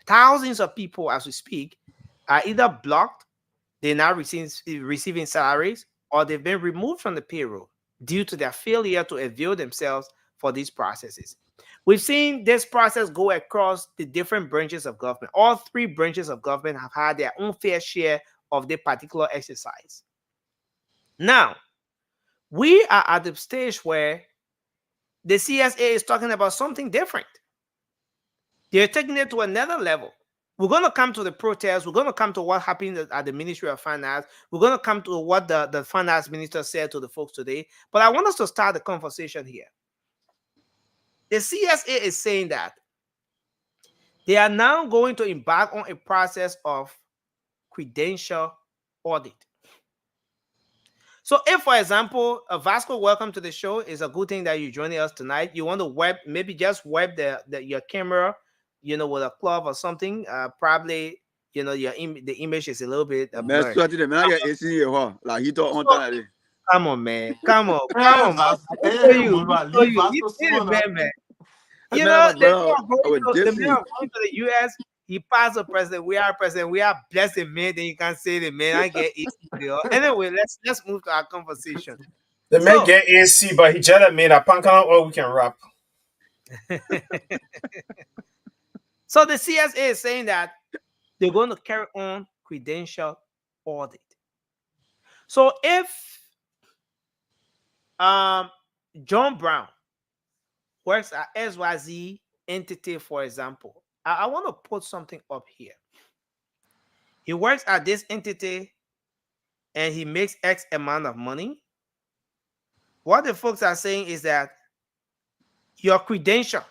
Thousands of people, as we speak, are either blocked, they're now receiving salaries, or they've been removed from the payroll due to their failure to avail themselves for these processes. We've seen this process go across the different branches of government. All three branches of government have had their own fair share of the particular exercise. Now, we are at the stage where the CSA is talking about something different. They're taking it to another level. We're going to come to the protest. We're going to come to what happened at the Ministry of Finance. We're going to come to what the finance minister said to the folks today. But I want us to start the conversation here. The CSA is saying that they are now going to embark on a process of credential audit. So if, for example, Vasco, welcome to the show. It's a good thing that you're joining us tonight. You want to maybe just wipe your camera, with a cloth or something. Probably, the image is a little bit blurred. Come on, man. Come on, man. Man. The man going to the US, he passed the president. We are president. We are blessed, man. Then you can say the man. I get it. Anyway, let's move to our conversation. The man get AC, but he just made a pancake or we can rap. So the CSA is saying that they're going to carry on credential audit. So if John Brown works at XYZ entity, for example, I want to put something up here. He works at this entity and he makes X amount of money. What the folks are saying is that your credential,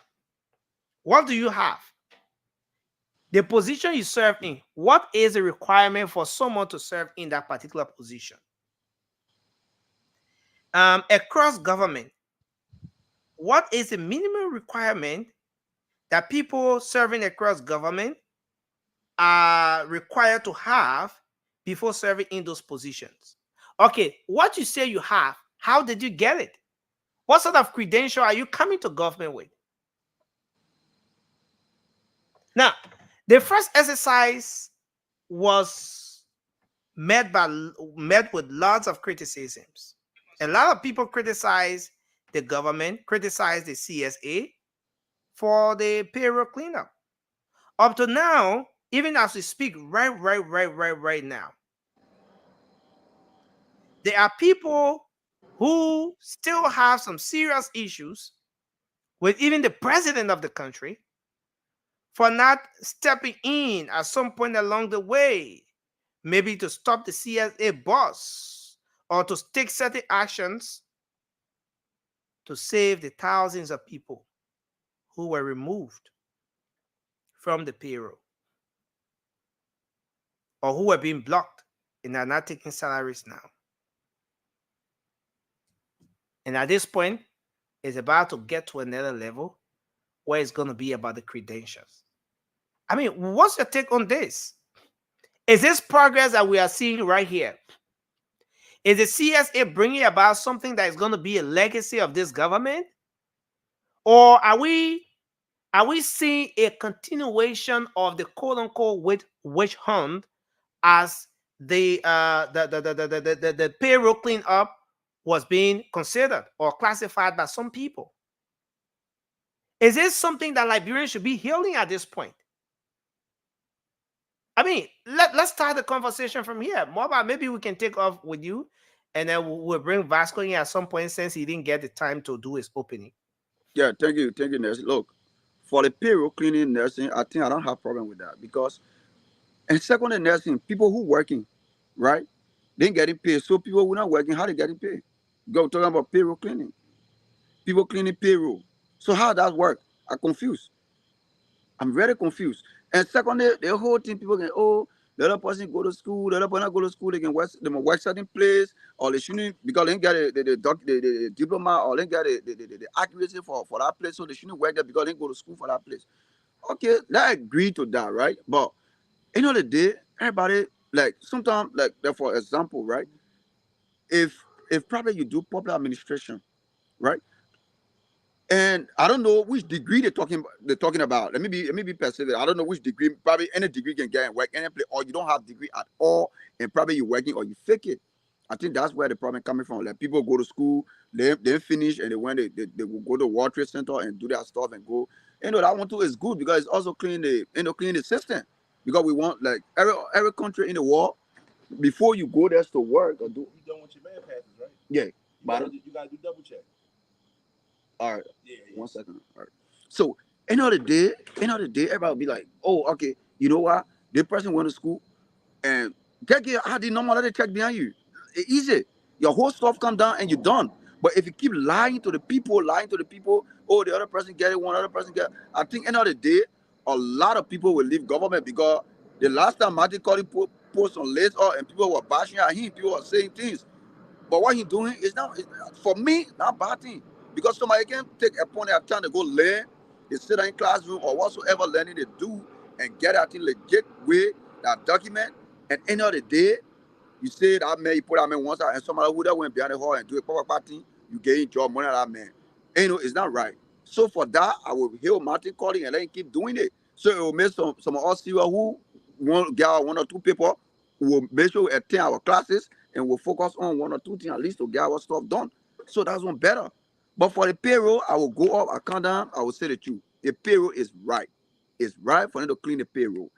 what do you have? The position you serve in, what is the requirement for someone to serve in that particular position? Across government, what is the minimum requirement that people serving across government are required to have before serving in those positions? Okay, what you say you have, how did you get it? What sort of credential are you coming to government with? Now, the first exercise was met with lots of criticisms. A lot of people criticize the government, criticize the CSA for the payroll cleanup. Up to now, even as we speak right now, there are people who still have some serious issues with even the president of the country for not stepping in at some point along the way, maybe to stop the CSA boss or to take certain actions to save the thousands of people who were removed from the payroll or who were being blocked and are not taking salaries now. And at this point, it's about to get to another level where it's going to be about the credentials. I mean, what's your take on this? Is this progress that we are seeing right here? Is the CSA bringing about something that is going to be a legacy of this government? Or are we seeing a continuation of the quote-unquote witch hunt as the payroll cleanup was being considered or classified by some people? Is this something that Liberians should be healing at this point? I mean, let's start the conversation from here. Moba, maybe we can take off with you, and then we'll bring Vasco in at some point since he didn't get the time to do his opening. Yeah, thank you, Nelson. Look, for the payroll cleaning nursing, I think I don't have problem with that because, and second in nursing, people who working, right, they getting paid. So people who not working, how they getting paid? Go talking about payroll cleaning, people cleaning payroll. So how that work? I'm confused. I'm very confused. And secondly, the whole thing, people can, oh, the other person go to school, the other person go to school, they can work, certain place, or they shouldn't, because they get the diploma, or they get the accuracy for that place, so they shouldn't work there because they go to school for that place. Okay, I agree to that, right? But end of the day, everybody, like, sometimes, like, for example, right, if probably you do public administration, right? And I don't know which degree they're talking about. Let me be specific. I don't know which degree. Probably any degree can get and work any place, or you don't have degree at all, and probably you're working or you fake it. I think that's where the problem coming from. Like people go to school, they finish, and they will go to World Trade Center and do their stuff and go. That one too is good because it's also clean the system. Because we want, like, every country in the world, before you go there to work or do. You done with your man passes, right? Yeah, You gotta do double check. All right. Yeah. 1 second. All right. So, end of the day, everybody will be like, oh, okay, You know what? The person went to school and take your ID number, let it check behind you. Easy. Your whole stuff come down and you're done. But if you keep lying to the people, oh, the other person get it, one other person get it. I think end of the day, a lot of people will leave government because the last time Martin Cotty post on list and people were bashing at him, people were saying things. But what he doing is not, for me, not bad thing. Because somebody can take a point of time to go learn, they sit in classroom or whatsoever learning they do and get out in legit way, that document. And end of the day, you say that man, you put that man once out and somebody who that went behind the hall and do a proper party, you gain job money that man. And you know, it's not right. So for that, I will hear Martin calling and let him keep doing it. So it will make some of us see who want get one or two people who will make sure we attend our classes and we'll focus on one or two things at least to get our stuff done. So that's one better. But for the payroll, I will go up, I come down, I will say the truth. The payroll is right. It's right for them to clean the payroll.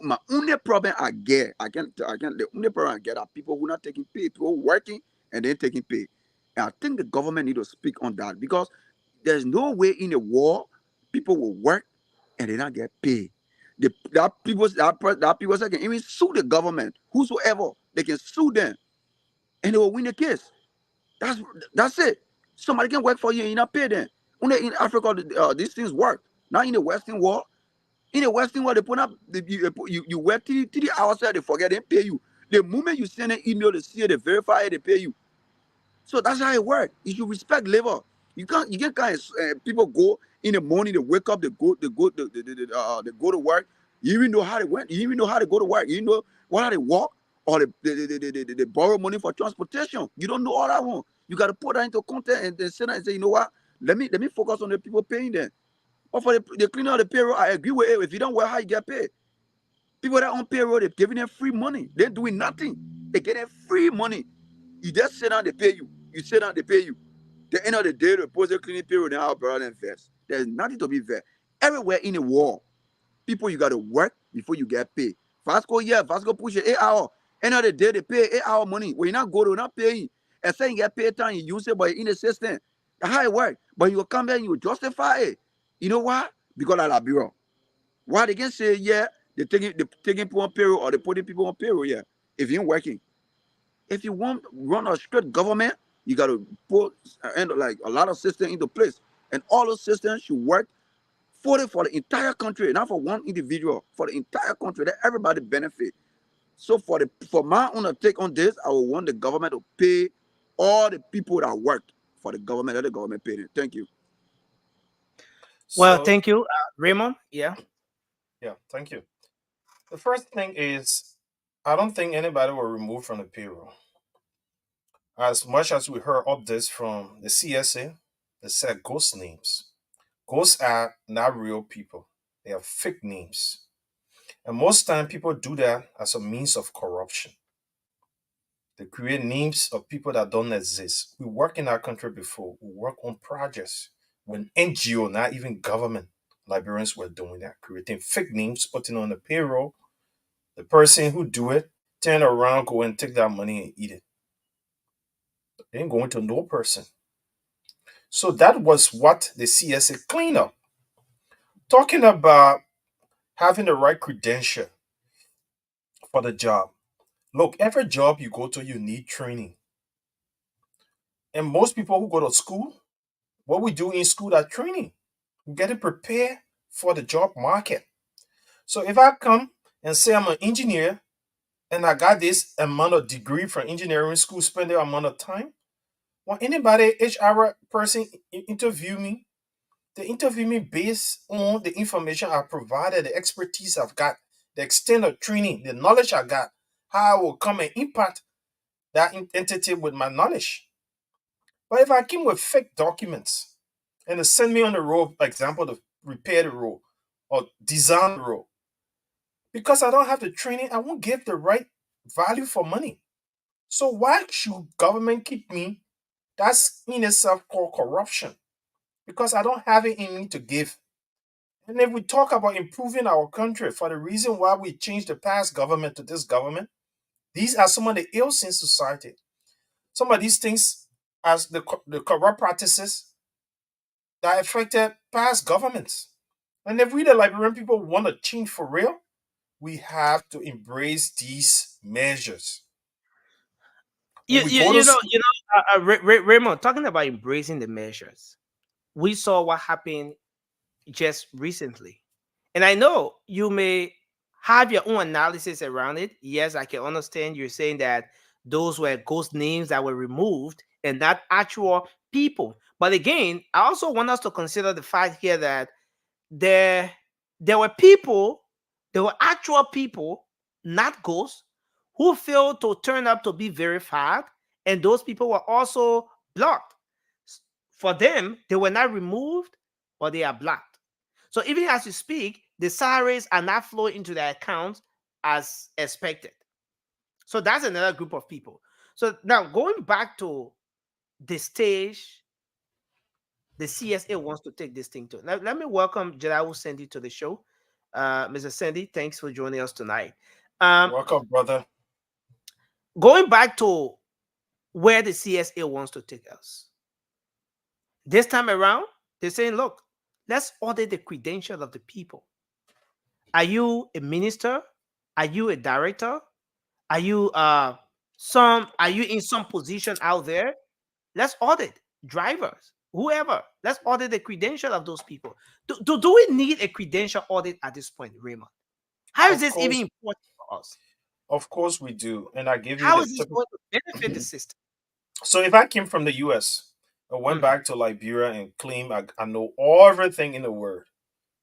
My only problem the only problem I get are people who not taking pay, people working and then taking pay. And I think the government need to speak on that because there's no way in the world people will work and they not get paid. That people can even sue the government, whosoever, they can sue them and they will win the case. That's it. Somebody can work for you and you not pay them. Only in Africa these things work. Not in the Western world. In the Western world, they put up you work 3 hours they forget they pay you. The moment you send an email to see it, they verify it, they pay you. So that's how it works. You should respect labor. You can't kind of people go in the morning, they wake up, they go to work. You even know how they went. You even know how to go to work. You know how they walk or they borrow money for transportation. You don't know all that one. You got to put that into content and then sit down and say, you know what? Let me focus on the people paying them. But for the cleaner of the payroll, I agree with it. If you don't work, how you get paid? People that on payroll, they're giving them free money. They're doing nothing. They're getting free money. You just sit down, they pay you. You sit down, they pay you. The end of the day, the post cleaning payroll, they have brother and vest. There's nothing to be fair. Everywhere in the world, people, you got to work before you get paid. Vasco push it 8 hours. End of the day, they pay 8 hour money. When you not go, they're not paying. And saying you get paid time, you use it, but in the system. That's how it works. But you will come back and you will justify it. You know why? Because of Liberia. Why they can say, yeah, they're taking people on payroll or they're putting people on payroll, yeah, if you ain't working. If you want to run a strict government, you got to put like a lot of systems into place. And all those systems should work for the entire country, not for one individual, for the entire country, that everybody benefit. So for my own take on this, I will want the government to pay all the people that worked for the government, let the government pay them. Thank you. Well, So, thank you, Raymond. Yeah. yeah, thank you. The first thing is, I don't think anybody will remove from the payroll. As much as we heard of this from the CSA, they said ghost names. Ghosts are not real people. They are fake names. And most time people do that as a means of corruption. They create names of people that don't exist. We work in our country before. We work on projects when NGO, not even government, Liberians were doing that, creating fake names, putting on the payroll. The person who do it, turn around, go and take that money and eat it. They ain't going to no person. So that was what the CSA cleaned up. Talking about having the right credential for the job. Look, every job you go to, you need training. And most people who go to school, what we do in school are training. We get it prepared for the job market. So if I come and say I'm an engineer and I got this amount of degree from engineering school, spend that amount of time, when anybody, HR person interview me, they interview me based on the information I provided, the expertise I've got, the extent of training, the knowledge I got, how I will come and impact that entity with my knowledge. But if I came with fake documents and they send me on the road, for example, to repair the road or design the road, because I don't have the training, I won't get the right value for money. So why should government keep me? That's in itself called corruption because I don't have it in me to give. And if we talk about improving our country for the reason why we changed the past government to this government, these are some of the ills in society. Some of these things as the corrupt practices that affected past governments. And if we, the Liberian people, want to change for real, we have to embrace these measures. You, When we you, go to you know, school, Raymond, talking about embracing the measures, we saw what happened just recently. And I know you may have your own analysis around it. Yes, I can understand you're saying that those were ghost names that were removed and not actual people. But again, I also want us to consider the fact here that there there were people, there were actual people, not ghosts, who failed to turn up to be verified, and those people were also blocked. For them, they were not removed, but they are blocked. So even as you speak, the salaries are not flowing into their accounts as expected. So that's another group of people. So now going back to the stage the CSA wants to take this thing to. Let me welcome Jadawu Sandy to the show. Mr. Sandy, thanks for joining us tonight. welcome, brother. Going back to where the CSA wants to take us. This time around, they're saying, look, let's audit the credentials of the people. Are you a minister? Are you a director? Are you are you in some position out there? Let's audit drivers, whoever. Let's audit the credential of those people. Do we need a credential audit at this point, Raymond? How is Of this even course, important for us? of course we do. And I give you How the is this typical. going to benefit the system? So if I came from the US, I went Mhm. back to Liberia and claimed I know everything in the world,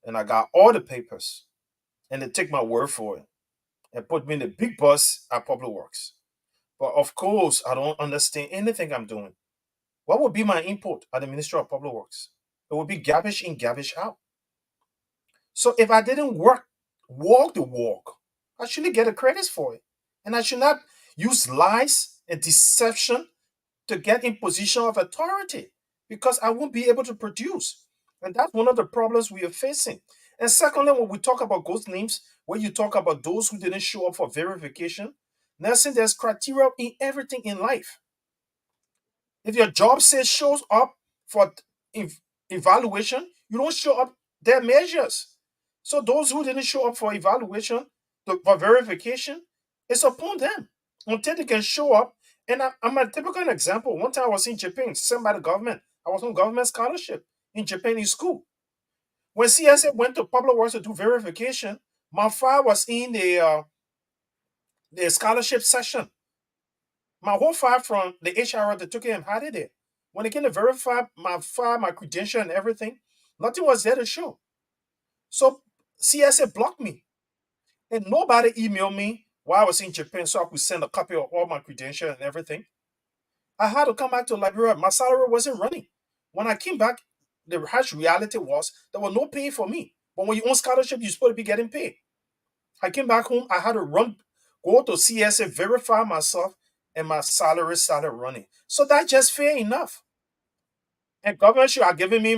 and I got all the papers, and they take my word for it and put me in the big bus at Public Works. But of course, I don't understand anything I'm doing. What would be my input at the Ministry of Public Works? It would be garbage in, garbage out. So if I didn't walk the walk, I shouldn't get a credit for it. And I should not use lies and deception to get in position of authority because I won't be able to produce. And that's one of the problems we are facing. And secondly, when we talk about ghost names, when you talk about those who didn't show up for verification, Nelson, there's criteria in everything in life. If your job says shows up for evaluation, you don't show up, there are measures. So those who didn't show up for evaluation, for verification, it's upon them until they can show up. And I'm a typical example. One time I was in Japan, sent by the government. I was on government scholarship in Japanese school. When CSA went to Public Works to do verification, my file was in the scholarship session. My whole file from the HR that took it and had it there. When they came to verify my file, my credential, and everything, nothing was there to show. So CSA blocked me. And nobody emailed me while I was in Japan so I could send a copy of all my credential and everything. I had to come back to Liberia. My salary wasn't running. When I came back, the harsh reality was there was no pay for me. But when you own scholarship, you're supposed to be getting paid. I came back home, I had to go to CSA, verify myself, and my salary started running. So that's just fair enough. And government should have given me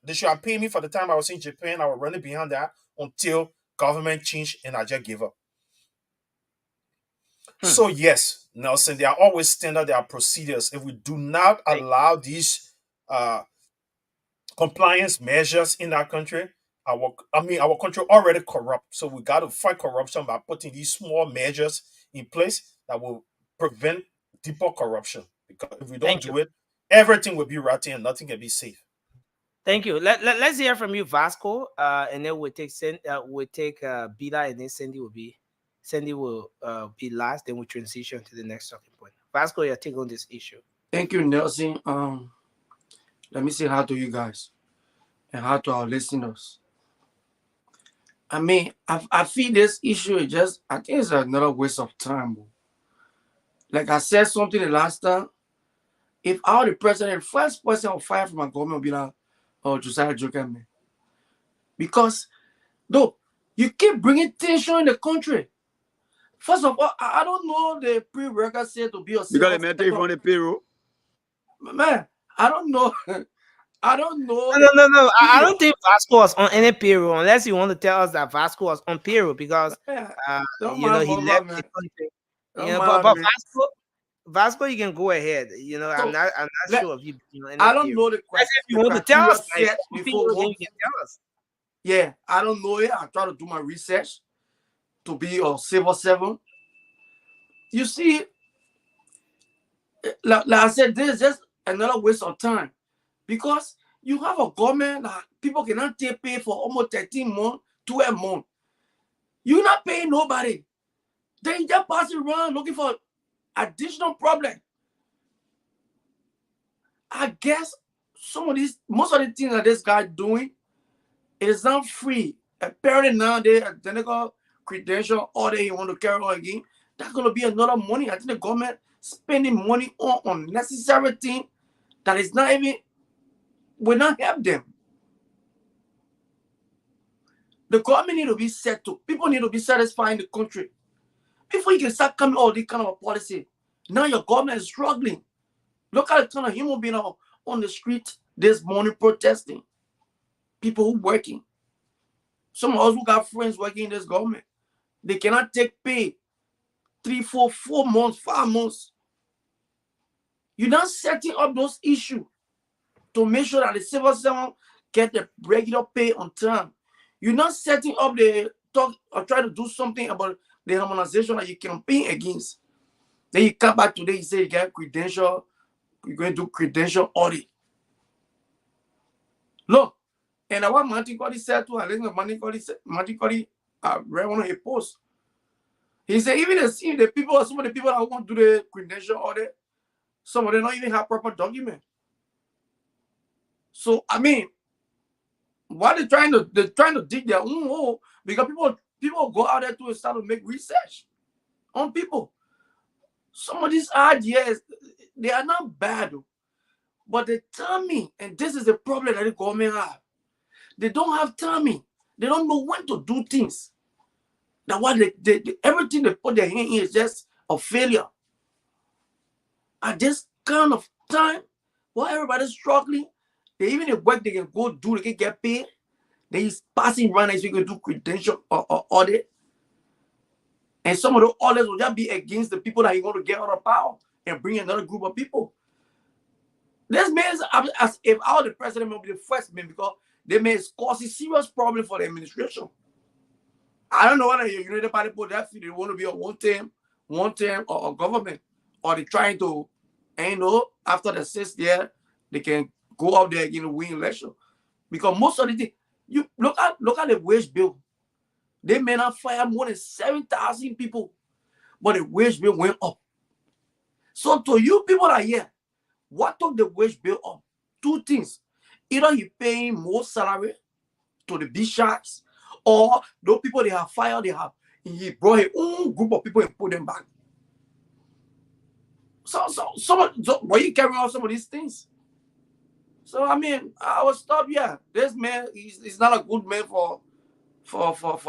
they should have paid me for the time I was in Japan. I was running behind that until government changed and I just gave up. So yes, Nelson, there are always standard, there are procedures. If we do not allow these uh, compliance measures in our country, our country already corrupt. So we got to fight corruption by putting these small measures in place that will prevent deeper corruption. Because if we don't Thank you. do it, everything will be rotten and nothing can be safe. Thank you. Let's hear from you, Vasco, and then we'll take Bila, and then Sandy will be last. Then we transition to the next talking point. Vasco, your take on this issue. Thank you, Nelson. Let me say hi to you guys and hi to our listeners. I mean, I feel this issue is just, I think it's another waste of time. Like I said something the last time, if I were the president, the first person I'll fire from my government will be like, oh, Josiah Joker, man. Because, though, you keep bringing tension in the country. First of all, I don't know the prerequisite to be a Because they met you on the payroll. Man, I don't know. I don't know. No. I don't think Vasco was on any payroll unless you want to tell us that Vasco was on payroll because Don't he left man. the country. Don't But man. Vasco, you can go ahead. So, I'm not sure if you on any I don't payroll. know the Unless if you the want to tell criteria us like set something, before then work. you can tell us. Yeah, I don't know it. I try to do my research. to be a civil servant. You see, like I said, this is just another waste of time because you have a government that people cannot take pay for almost 13 months, 12 months. You're not paying nobody. Then you just pass it around looking for additional problem. I guess most of the things that this guy doing is not free. Apparently nowadays, identical credential order you want to carry on again, that's going to be another money. I think the government spending money on unnecessary things that is not even, will not help them. The government need to be settled. People need to be satisfied in the country. Before you can start coming all this kind of a policy, now your government is struggling. Look at the kind of human being on the street this morning protesting. People who working. Some of us who got friends working in this government, they cannot take pay 3, 4 months, 5 months. You're not setting up those issues to make sure that the civil servant get the regular pay on time. You're not setting up the talk or try to do something about the harmonization that you campaign against. Then you come back today, you say you get credential, you're going to do credential audit. Look, and what Martin Cody said to her, Martin Cody read one of his posts. He said, even the people, some of the people that want to do the credential audit, some of them don't even have proper document. So I mean, what they're trying to dig their own hole because people go out there to start to make research on people. Some of these ideas, they are not bad, but the timing, and this is the problem that the government have. They don't have timing. They don't know when to do things. That what everything they put their hand in is just a failure. At this kind of time, while everybody's struggling, even the work they can go do, they can get paid. They is passing around as you can do credential or audit. And some of the audits will just be against the people that you want to get out of power and bring another group of people. This means as if our the president will be the first man because they may cause a serious problem for the administration. I don't know whether you United Party put that they want to be a one term or government, or they trying to, and after the 6th year they can go out there again and win election. Because most of the thing, you look at the wage bill. They may not fire more than 7,000 people, but the wage bill went up. So to you people that are here, what took the wage bill up? 2 things. Either you paying more salary to the big shots, or those people they have fired, he brought his own group of people and put them back. So why you carry on some of these things? So I mean, I will stop here. This man is not a good man for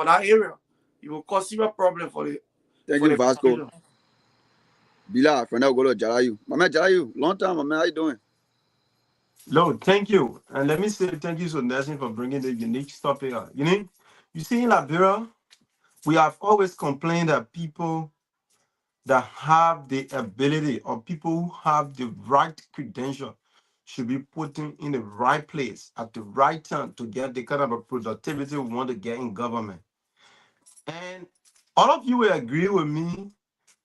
that area. It will cause serious problem for the. Thank you, Vasco. Bila, friend, I'll go to Jalayu. My man, Jalayu, long time, my man. How you doing? Lord, thank you. And let me say thank you so Nelson for bringing the unique topic out. You see in Liberia, we have always complained that people that have the ability or people who have the right credential should be put in the right place at the right time to get the kind of a productivity we want to get in government. And all of you will agree with me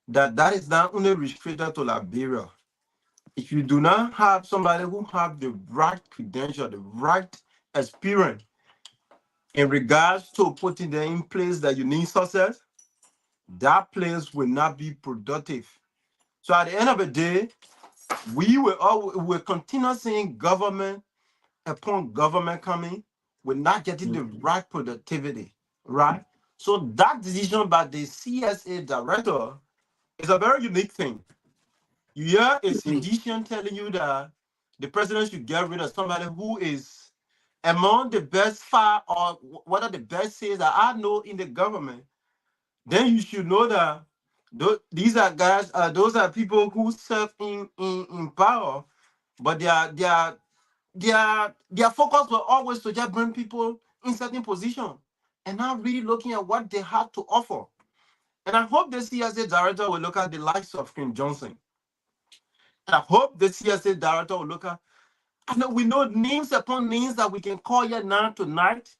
that is not only restricted to Liberia. If you do not have somebody who have the right credential, the right experience in regards to putting them in place that you need success, that place will not be productive. So at the end of the day, we will continue seeing government upon government coming, we're not getting the right productivity, right? So that decision by the CSA director is a very unique thing. You hear a sedition telling you that the president should get rid of somebody who is among the best 5 or one of the best says that I know in the government. Then you should know that these are guys, those are people who serve in power, but their focus will always to just bring people in certain positions and not really looking at what they have to offer. And I hope the CSA director will look at the likes of King Johnson. And I hope the CSA director will look at, I know we know names upon names that we can call here now tonight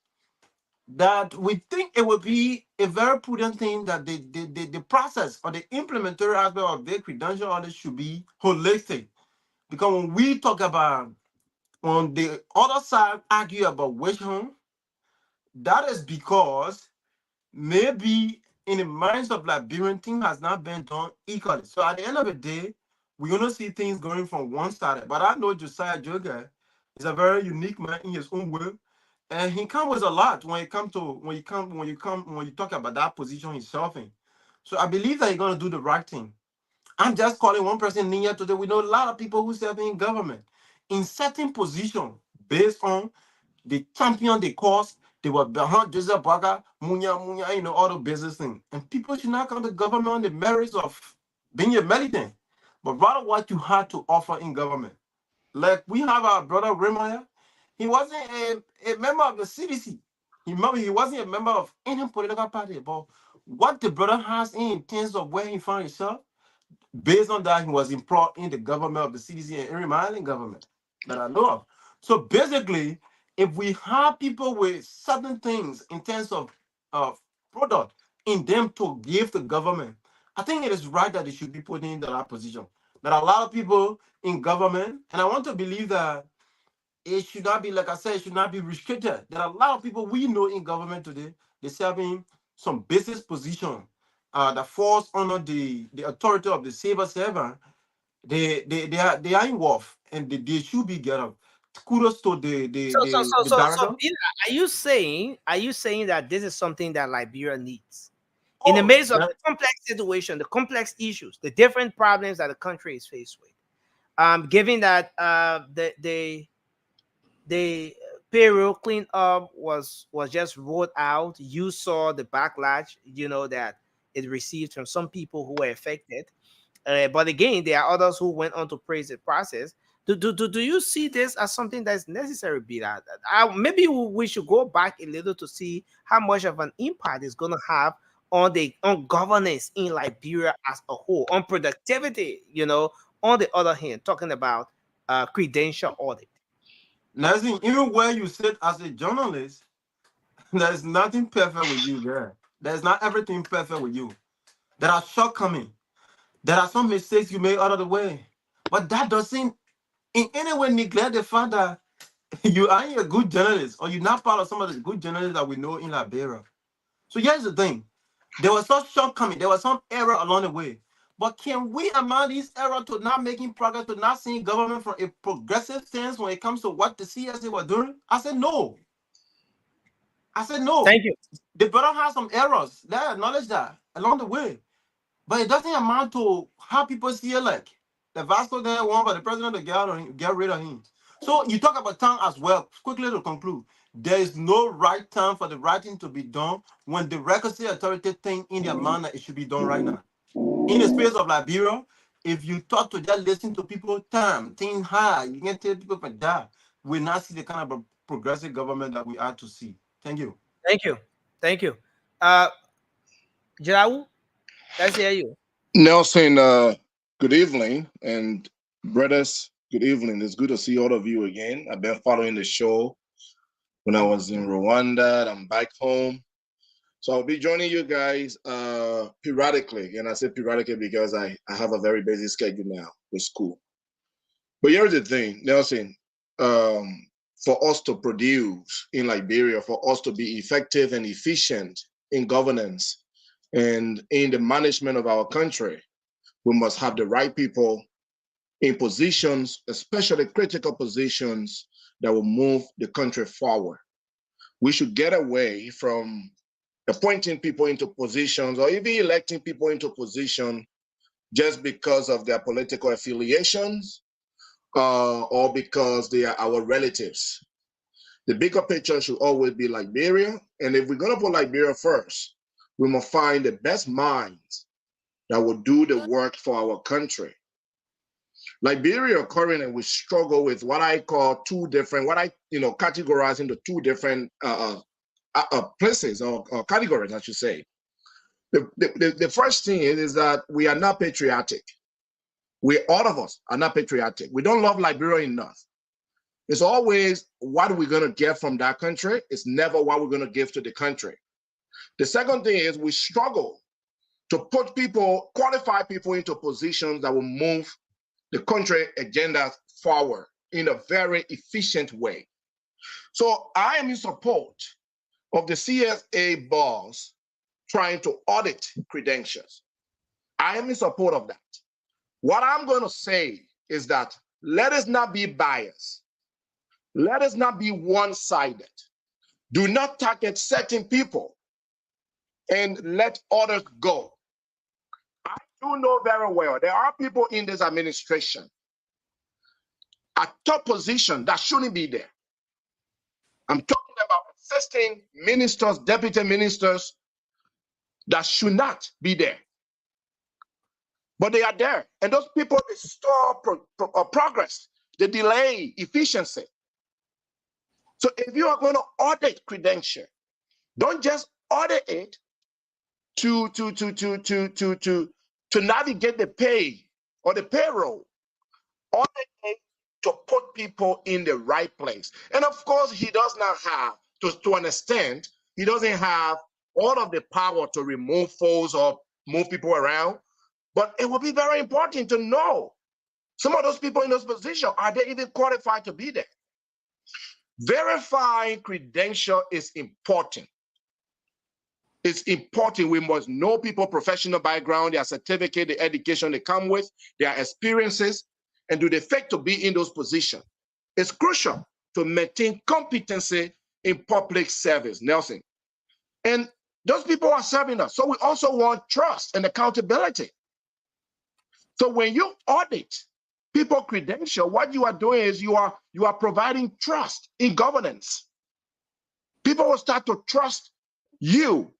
that we think it would be a very prudent thing that the process or the implementary aspect of the credential audit should be holistic. Because when we talk about, on the other side, argue about wage home, that is because maybe in the minds of Liberian, things has not been done equally. So at the end of the day, we're gonna see things going from one side. But I know Josiah Joga is a very unique man in his own way, and he comes with a lot when it comes to when you talk about that position himself in. So I believe that he's gonna do the right thing. I'm just calling one person in here today. We know a lot of people who serve in government in certain position based on the champion the cause. They were behind Joseph Baga, Munya, all the business thing. And people should not come to government on the merits of being a militant, but rather what you had to offer in government. Like we have our brother Raymond, he wasn't a member of the CDC. He wasn't a member of any political party, but what the brother has in terms of where he found himself, based on that, he was employed in the government of the CDC and Erie Island government that I know of. So basically, if we have people with certain things in terms of product in them to give to government, I think it is right that they should be put in that position. There are a lot of people in government, and I want to believe that it should not be, like I said, it should not be restricted. There are a lot of people we know in government today, they're serving some business position that falls under the authority of the civil servant. They are involved and they should be get up. Kudos to the So, director. Bila, are you saying that this is something that Liberia needs in the midst of the complex situation, the complex issues, the different problems that the country is faced with? Given that the payroll cleanup was just rolled out, you saw the backlash, that it received from some people who were affected. But again, there are others who went on to praise the process. Do you see this as something that's necessary? Be that maybe we should go back a little to see how much of an impact it's going to have on governance in Liberia as a whole, on productivity. On the other hand, talking about credential audit. Nothing, even where you sit as a journalist, there's nothing perfect with you there. There's not everything perfect with you. There are shortcomings. There are some mistakes you made out of the way. But that doesn't in any way neglect the fact that you are a good journalist or you're not part of some of the good journalists that we know in Liberia. So here's the thing. There was some shortcoming. There was some error along the way. But can we amount this error to not making progress, to not seeing government from a progressive stance when it comes to what the CSA were doing? I said no. Thank you. The brother has some errors. They acknowledge that along the way. But it doesn't amount to how people see it like the Vasco there one for the president to get rid of him. So you talk about time as well. Quickly to conclude, there is no right time for the right thing to be done when the requisite authority think in their mind that it should be done right now. In the space of Liberia, if you talk to just listen to people, time, think high, you can tell people for that. We not see the kind of a progressive government that we are to see. Thank you. Thank you. Jirau, let's hear you. Nelson, good evening, and brothers, good evening. It's good to see all of you again. I've been following the show when I was in Rwanda. I'm back home. So I'll be joining you guys periodically. And I say periodically because I have a very busy schedule now with school. But here's the thing, Nelson, for us to produce in Liberia, for us to be effective and efficient in governance and in the management of our country, we must have the right people in positions, especially critical positions that will move the country forward. We should get away from appointing people into positions or even electing people into position just because of their political affiliations or because they are our relatives. The bigger picture should always be Liberia. And if we're going to put Liberia first, we must find the best minds that will do the work for our country. Liberia currently we struggle with what I call categorize into two different places or categories, I should say. The first thing is that we are not patriotic. All of us are not patriotic. We don't love Liberia enough. It's always what we're going to get from that country. It's never what we're going to give to the country. The second thing is we struggle to put people, qualify people into positions that will move the country agenda forward in a very efficient way. So I am in support of the CSA boss trying to audit credentials. I am in support of that. What I'm going to say is that let us not be biased. Let us not be one-sided. Do not target certain people and let others go. I do know very well there are people in this administration at top position that shouldn't be there. I'm talking about assisting ministers, deputy ministers that should not be there. But they are there. And those people, they stop progress. They delay efficiency. So if you are going to audit credential, don't just audit it to navigate the pay or the payroll. Audit it to put people in the right place. And of course, he does not have, to an extent, he doesn't have all of the power to remove foes or move people around. But it will be very important to know some of those people in those positions, are they even qualified to be there? Verifying credential is important. It's important. We must know people, professional background, their certificate, the education they come with, their experiences, and do they fit to be in those positions. It's crucial to maintain competency in public service, Nelson. And those people are serving us. So we also want trust and accountability. So when you audit people credential, what you are doing is you are providing trust in governance. People will start to trust you.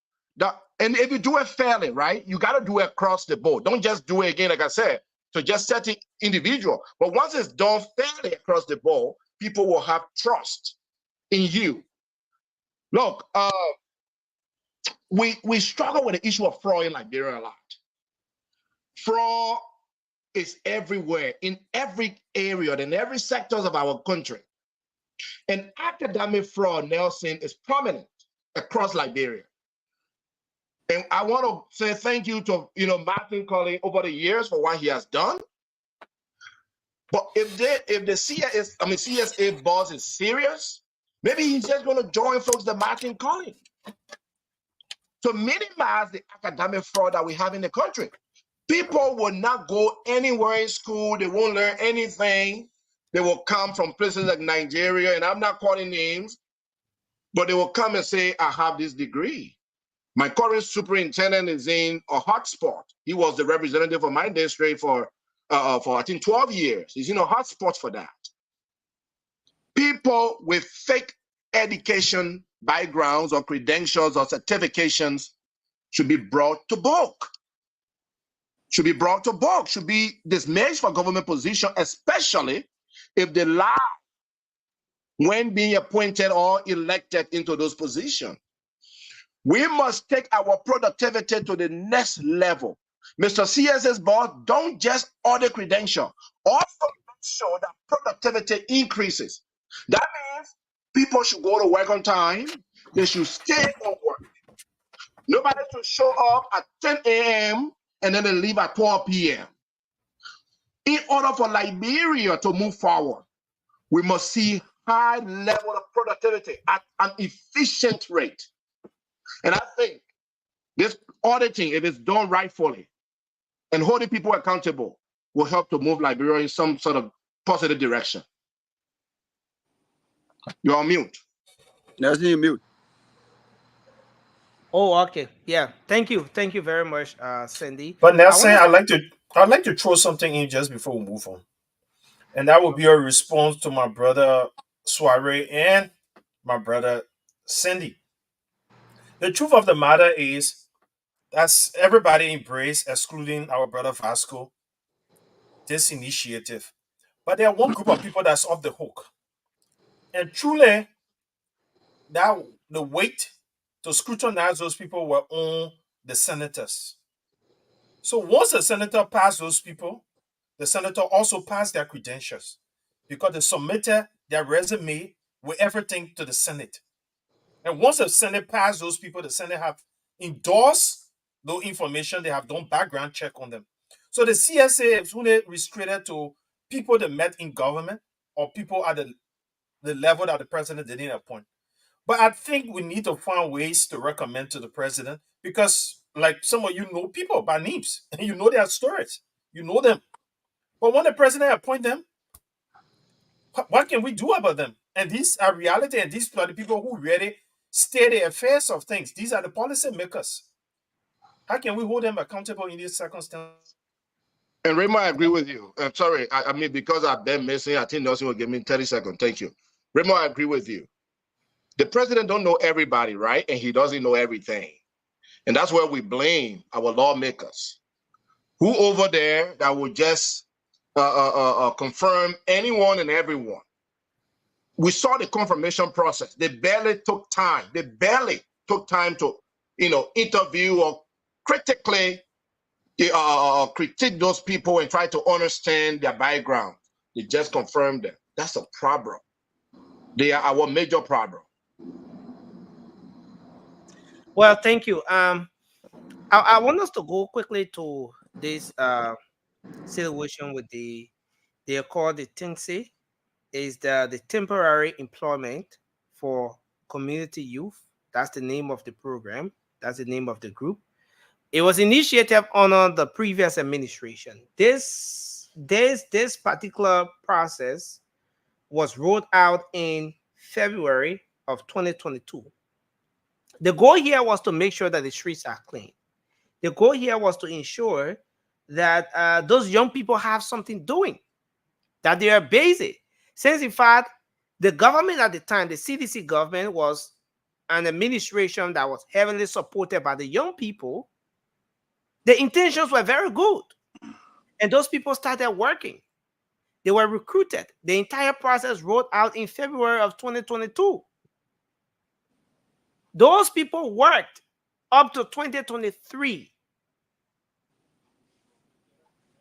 And if you do it fairly, right, you got to do it across the board. Don't just do it again, like I said, to just certain individual. But once it's done fairly across the board, people will have trust in you. Look, we struggle with the issue of fraud in Liberia a lot. Fraud is everywhere, in every area, in every sectors of our country. And academic fraud, Nelson, is prominent across Liberia. And I want to say thank you to Martin Colley over the years for what he has done. But if the CSA boss is serious, maybe he's just going to join folks that Martin Colley to minimize the academic fraud that we have in the country. People will not go anywhere in school. They won't learn anything. They will come from places like Nigeria, and I'm not calling names, but they will come and say, I have this degree. My current superintendent is in a hotspot. He was the representative of my district for I think 12 years. He's in a hotspot for that. People with fake education backgrounds or credentials or certifications should be brought to book. Should be dismissed for government position, especially if they lie when being appointed or elected into those positions. We must take our productivity to the next level. Mr. CSS boss, don't just audit credential. Also make sure that productivity increases. That means people should go to work on time. They should stay on work. Nobody should show up at 10 a.m. and then they leave at 12 p.m. In order for Liberia to move forward, we must see high level of productivity at an efficient rate. And I think this auditing, if it's done rightfully and holding people accountable, will help to move Liberia in some sort of positive direction. You're on mute. Nelson, you're mute. Oh, okay. Yeah. Thank you very much, Cindy. But Nelson, I'd like to throw something in just before we move on. And that would be a response to my brother Soiree and my brother Cindy. The truth of the matter is that's everybody embraced, excluding our brother Vasco, this initiative. But there are one group of people that's off the hook. And truly, that the weight to scrutinize those people were on the senators. So once the senator passed those people, the senator also passed their credentials because they submitted their resume with everything to the Senate. And once the Senate passed those people, the Senate have endorsed the information, they have done background check on them. So the CSA is only restricted to people that met in government or people at the level that the president didn't appoint. But I think we need to find ways to recommend to the president because, like, some of you know people by names and you know their stories, you know them. But when the president appoint them, what can we do about them? And these are reality, and these are the people who really steer the affairs of things. These are the policy makers. How can we hold them accountable in these circumstances? And Raymond, I agree with you. I'm sorry. I mean, because I've been missing, I think Nelson will give me 30 seconds. Thank you. Raymond, I agree with you. The president don't know everybody, right? And he doesn't know everything. And that's where we blame our lawmakers. Who over there that will just confirm anyone and everyone? We saw the confirmation process. They barely took time. They barely took time to, interview or critically critique those people and try to understand their background. They just confirmed them. That's a problem. They are our major problem. Well, thank you. I want us to go quickly to this situation with they are called the TINSE, is the temporary employment for community youth. That's the name of the program. That's the name of the group. It was initiated under the previous administration. This particular process was rolled out in February of 2022. The goal here was to make sure that the streets are clean. The goal here was to ensure that those young people have something doing, that they are busy. Since, in fact, the government at the time, the CDC government, was an administration that was heavily supported by the young people, the intentions were very good. And those people started working. They were recruited. The entire process rolled out in February of 2022. Those people worked up to 2023.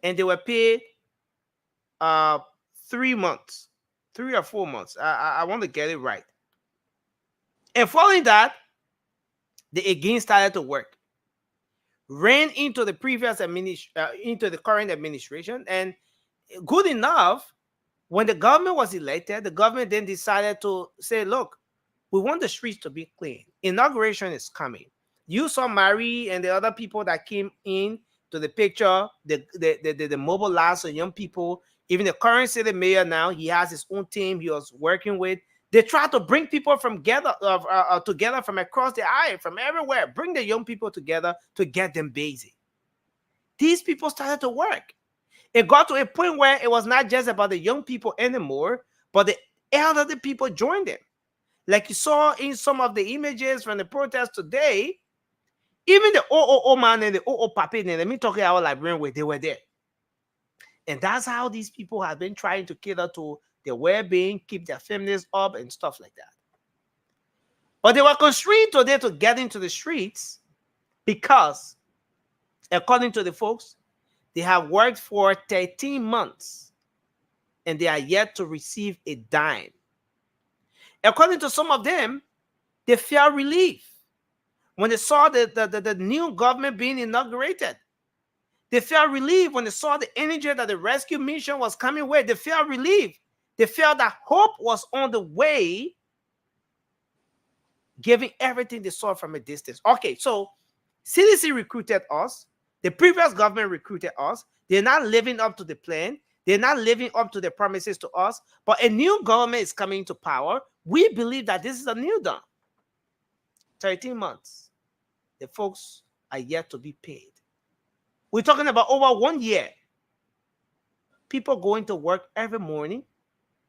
And they were paid 3 months, 3 or 4 months. I want to get it right. And following that, they again started to work. Ran into the previous into the current administration, and good enough, when the government was elected, the government then decided to say, look, we want the streets to be clean. Inauguration is coming. You saw Marie and the other people that came in to the picture, the mobilized young people. Even the current city mayor now, he has his own team he was working with. They try to bring people from together from across the aisle, from everywhere. Bring the young people together to get them busy. These people started to work. It got to a point where it was not just about the young people anymore, but the elderly people joined them. Like you saw in some of the images from the protest today, even the OOO man and the OO papi, and let me talk about Liberian way, they were there. And that's how these people have been trying to cater to their well-being, keep their families up and stuff like that. But they were constrained today to get into the streets because, according to the folks, they have worked for 13 months and they are yet to receive a dime. According to some of them, they felt relief when they saw the new government being inaugurated. They felt relief when they saw the energy that the rescue mission was coming with. They felt relief. They felt that hope was on the way, giving everything they saw from a distance. Okay, so CDC recruited us. The previous government recruited us. They're not living up to the plan. They're not living up to the promises to us. But a new government is coming to power. We believe that this is a new dawn. 13 months. The folks are yet to be paid. We're talking about over 1 year. People going to work every morning,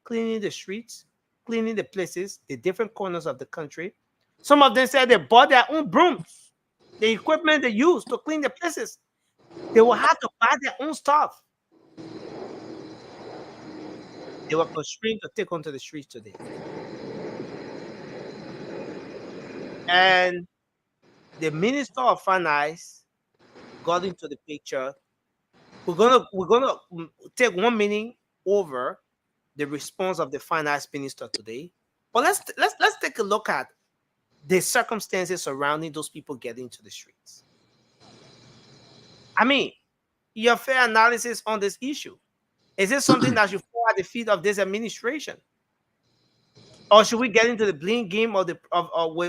cleaning the streets, cleaning the places, the different corners of the country. Some of them said they bought their own brooms, the equipment they use to clean the places. They will have to buy their own stuff. They were constrained to take onto the streets today. And the Minister of Finance got into the picture. We're gonna take 1 minute over the response of the finance minister today. But let's take a look at the circumstances surrounding those people getting to the streets. I mean, your fair analysis on this issue. Is it something that should fall at the feet of this administration? Or should we get into the blame game with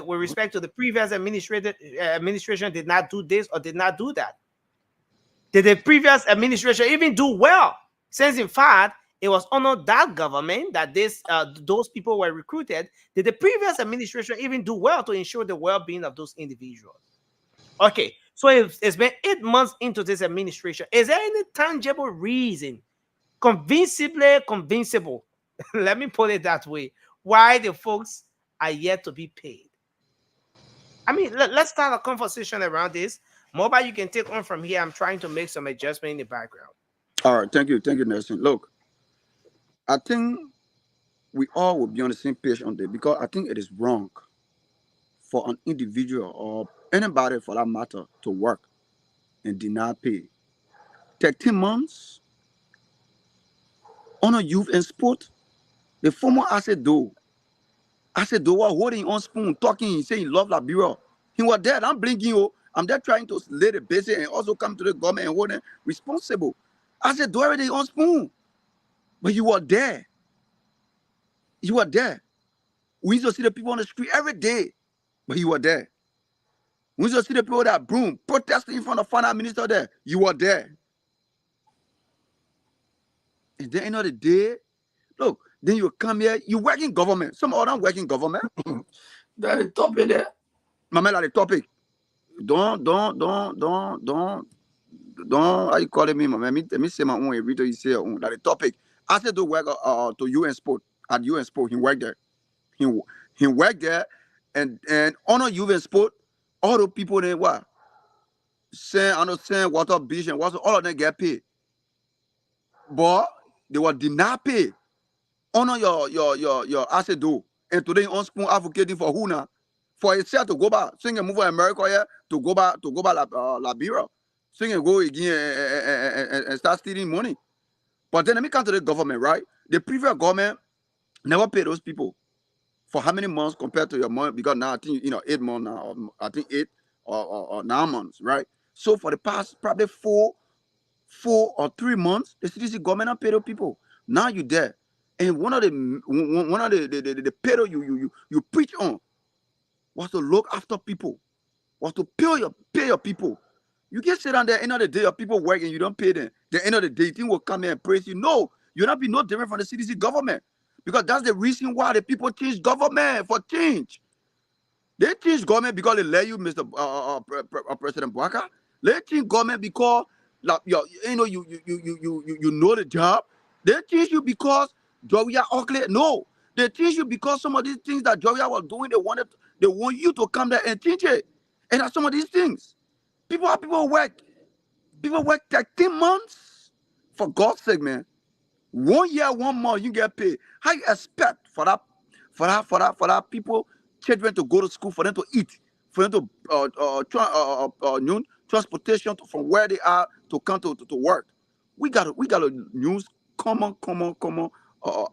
respect to the previous administration did not do this or did not do that? Did the previous administration even do well? Since in fact it was under that government that those people were recruited. Did the previous administration even do well to ensure the well-being of those individuals? Okay, so it's been 8 months into this administration. Is there any tangible reason, convincible, let me put it that way, why the folks are yet to be paid? I mean, let's start a conversation around this. Mobile, you can take on from here. I'm trying to make some adjustment in the background. All right, thank you, Nelson. Look, I think we all will be on the same page on this because I think it is wrong for an individual or anybody for that matter to work and deny pay. 13 months on a youth and sport. The former Asedo was holding on spoon, talking, he said he loved Liberia. He was there. I'm blinking you. I'm there trying to lay the basis and also come to the government and hold them responsible. Asedo already on spoon. But you were there. You were there. We used to see the people on the street every day. But you were there. We used to see the people that broom protesting in front of the finance minister there. You were there. And then end of the day, look, then you come here, you work in government. Some of them work in government. That's the topic there. Mama, that's the topic. Don't, how you calling me, mama? Let me say my own, every time you say your own. That's the topic. I said to work to UN Sport. At UN Sport, he worked there. He worked there and on UN Sport, all the people there, what? Sand, water, beach, and water, all of them get paid. But they were denied pay. Honor your asset do. And today on spoon advocating for who now? For itself to go back, swing and move for America here to go back Liberia. Swing and go again and start stealing money. But then let me come to the government, right? The previous government never paid those people for how many months compared to your money? Because now I think 8 months now, or I think 8 or 9 months, right? So for the past probably 4 or 3 months, the CDC government not paid those people. Now you there. And one of the pedal you preach on was to look after people, was to pay your people. You can sit down there, end of the day, your people work and you don't pay them. The end of the day, you think will come here and praise you. No, you'll not be no different from the CDC government. Because that's the reason why the people change government for change. They change government because they let you, Mr. President Bwaka. They change government because you know the job. They change you because Georgia ugly. No, they teach you because some of these things that Georgia was doing, they want you to come there and teach it. And that's some of these things. People work 13 months. For God's sake, man. 1 year, 1 month, you get paid. How you expect for that people, children to go to school, for them to eat, for them to transportation from where they are to come to work? We got to use common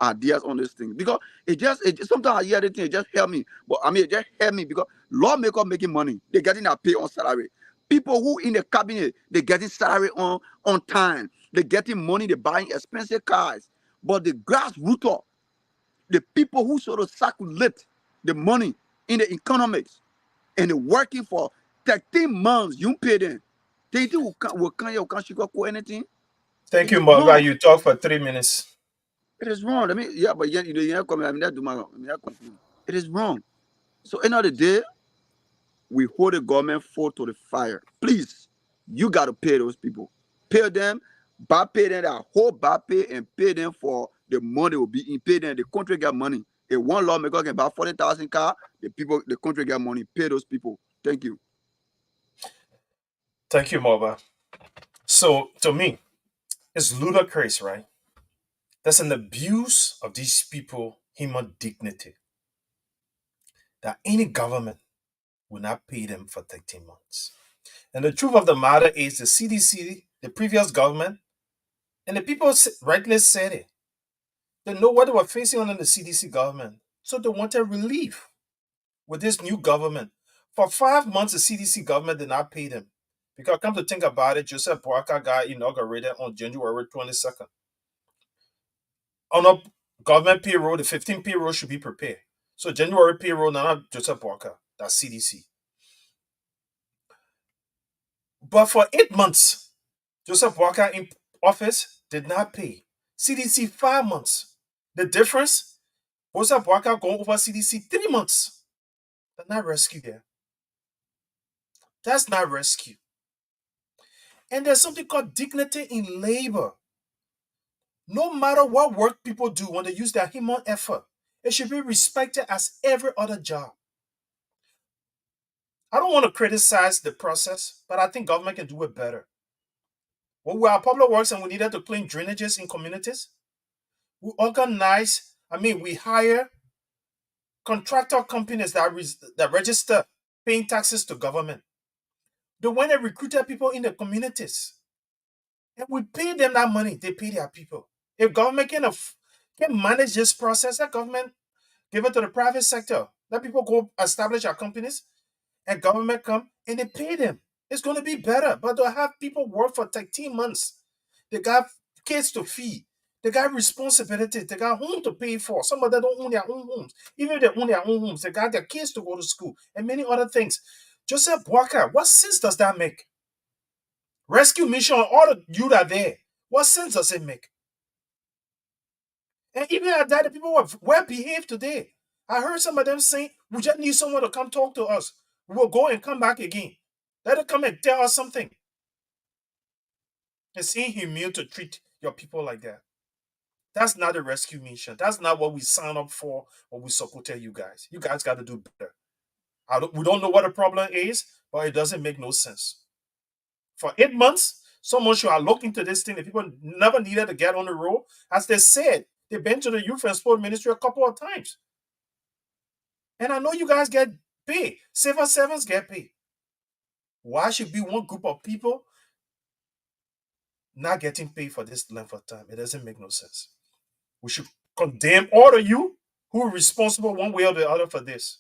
ideas on this thing, because it just sometimes I hear the thing, it just help me. But I mean, it just help me because lawmakers making money, they getting their pay on salary. People who in the cabinet, they getting salary on time. They getting money, they buying expensive cars. But the grassroots, the people who sort of circulate the money in the economics and they're working for 13 months, you pay them. They think we can't sugarcoat anything. Thank you, Morgan. You talk for 3 minutes. It is wrong. But you come. I mean, that do my. It is wrong. So end of the day, we hold the government foot to the fire. Please, you got to pay those people. Pay them, pay them that whole pay, and pay them for the money will be in. Pay them. The country get money. If one lawmaker can buy 40,000 cars, the country get money. Pay those people. Thank you. Thank you, Moba. So to me, it's ludicrous, right? That's an abuse of these people, human dignity, that any government will not pay them for 13 months. And the truth of the matter is the CDC, the previous government, and the people rightly said it. They know what they were facing under the CDC government. So they wanted relief with this new government. For 5 months, the CDC government did not pay them. Because come to think about it, Joseph Boakai got inaugurated on January 22nd. On a government payroll, the 15th payroll should be prepared. So January payroll, not Joseph Boakai, that's CDC. But for 8 months, Joseph Boakai in office did not pay. CDC 5 months. The difference, Joseph Boakai going over CDC 3 months. That's not rescue there. That's not rescue. And there's something called dignity in labor. No matter what work people do when they use their human effort, it should be respected as every other job. I don't want to criticize the process, but I think government can do it better. When we are public works and we needed to clean drainages in communities, we we hire contractor companies that register paying taxes to government. They went and recruited people in the communities. And we pay them that money, they pay their people. If government can manage this process, that government give it to the private sector. Let people go establish our companies and government come and they pay them. It's going to be better. But to have people work for 13 months, they got kids to feed. They got responsibilities. They got home to pay for. Some of them don't own their own homes. Even if they own their own homes, they got their kids to go to school and many other things. Joseph Boakai, what sense does that make? Rescue mission, all of you that are there, what sense does it make? And even at that, the people were well behaved today. I heard some of them saying, we just need someone to come talk to us. We will go and come back again. Let them come and tell us something. It's inhumane to treat your people like that. That's not a rescue mission. That's not what we signed up for when we supported you guys. You guys got to do better. We don't know what the problem is, but it doesn't make no sense. For 8 months, someone should have looked into this thing. The people never needed to get on the road. As they said, they've been to the Youth and Sport Ministry a couple of times. And I know you guys get paid. Civil servants get paid. Why should be one group of people not getting paid for this length of time? It doesn't make no sense. We should condemn all of you who are responsible one way or the other for this.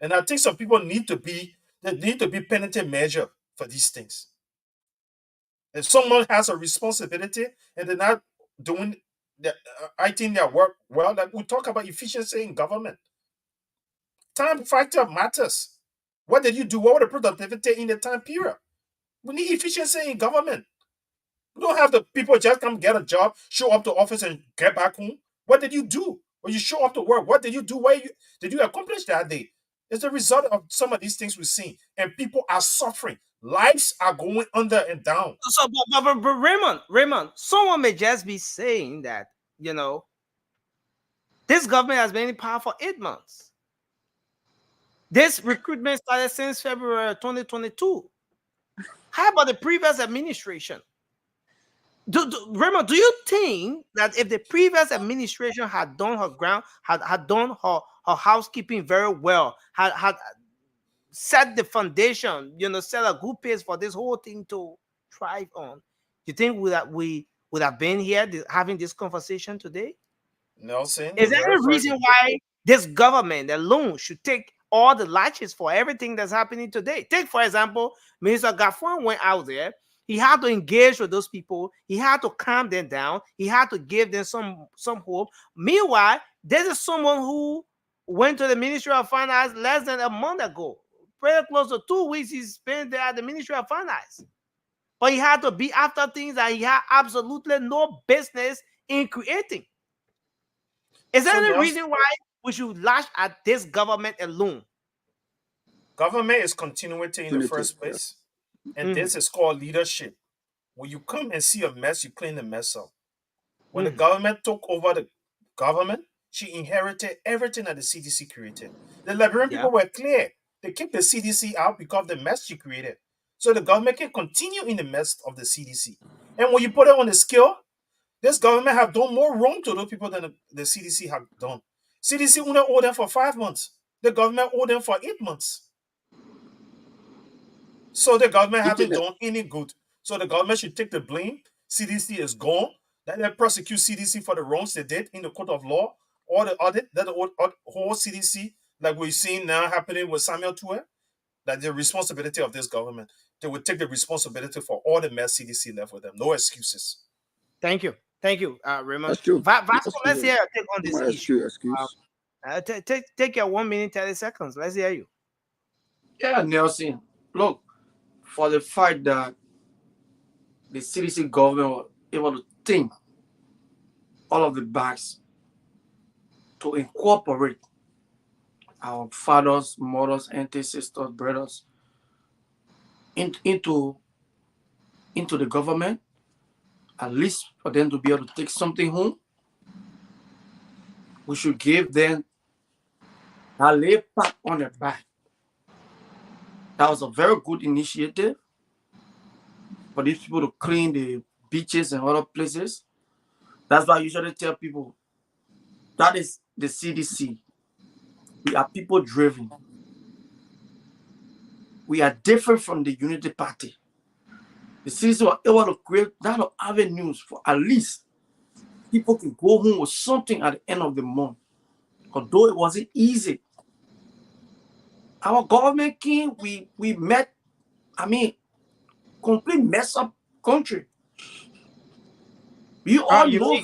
And I think some people need to be penitent measure for these things. If someone has a responsibility and they're not doing I think their work well, like we talk about efficiency in government. Time factor matters. What did you do? What was the productivity in the time period? We need efficiency in government. We don't have the people just come get a job, show up to office and get back home. What did you do? When you show up to work, what did you do? What did you accomplish that day? It's the result of some of these things we've seen. And people are suffering. Lives are going under and down. So, but Raymond, someone may just be saying that, this government has been in power for 8 months. This recruitment started since February 2022. How about the previous administration? Raymond, do you think that if the previous administration had done her had done her housekeeping very well, had set the foundation, set a good pace for this whole thing to thrive on, you think we would have been here having this conversation today? Nelson, is there a reason why this government alone should take all the latches for everything that's happening today? Take, for example, Minister Gaffron went out there. He had to engage with those people. He had to calm them down. He had to give them some hope. Meanwhile, there is someone who went to the Ministry of Finance less than a month ago. Pretty close to 2 weeks he spent there at the Ministry of Finance. But he had to be after things that he had absolutely no business in creating. Is there any reason why we should lash at this government alone? Government is continuity in the first place. And this is called leadership. When you come and see a mess, you clean the mess up. When the government took over the government, she inherited everything that the CDC created. The Liberian people were clear. They kicked the CDC out because of the mess she created. So the government can continue in the mess of the CDC. And when you put it on the scale, this government have done more wrong to those people than the CDC have done. CDC only owed them for 5 months. The government owed them for 8 months. So the government haven't done any good. So the government should take the blame. CDC is gone. that they prosecute CDC for the wrongs they did in the court of law, or the audit that the whole CDC, like we're seeing now happening with Samuel Toure, that the responsibility of this government, they would take the responsibility for all the mess CDC left with them. No excuses. Thank you. Thank you, Raymond. That's true. Vasco, That's let's true. hear your take on No this more issue. excuse. Take your 1 minute, 30 seconds. Let's hear you. Yeah, Nelson. Look, for the fact that the CDC government was able to think all of the bags to incorporate our fathers, mothers, aunties, sisters, brothers into the government, at least for them to be able to take something home, we should give them a lay pat on their back. That was a very good initiative for these people to clean the beaches and other places. That's why I usually tell people that is the CDC. We are people driven. We are different from the Unity Party. The CDC were able to create that avenues for at least people can go home with something at the end of the month. Although it wasn't easy. Our government king, we met, complete mess up country. You all You know mean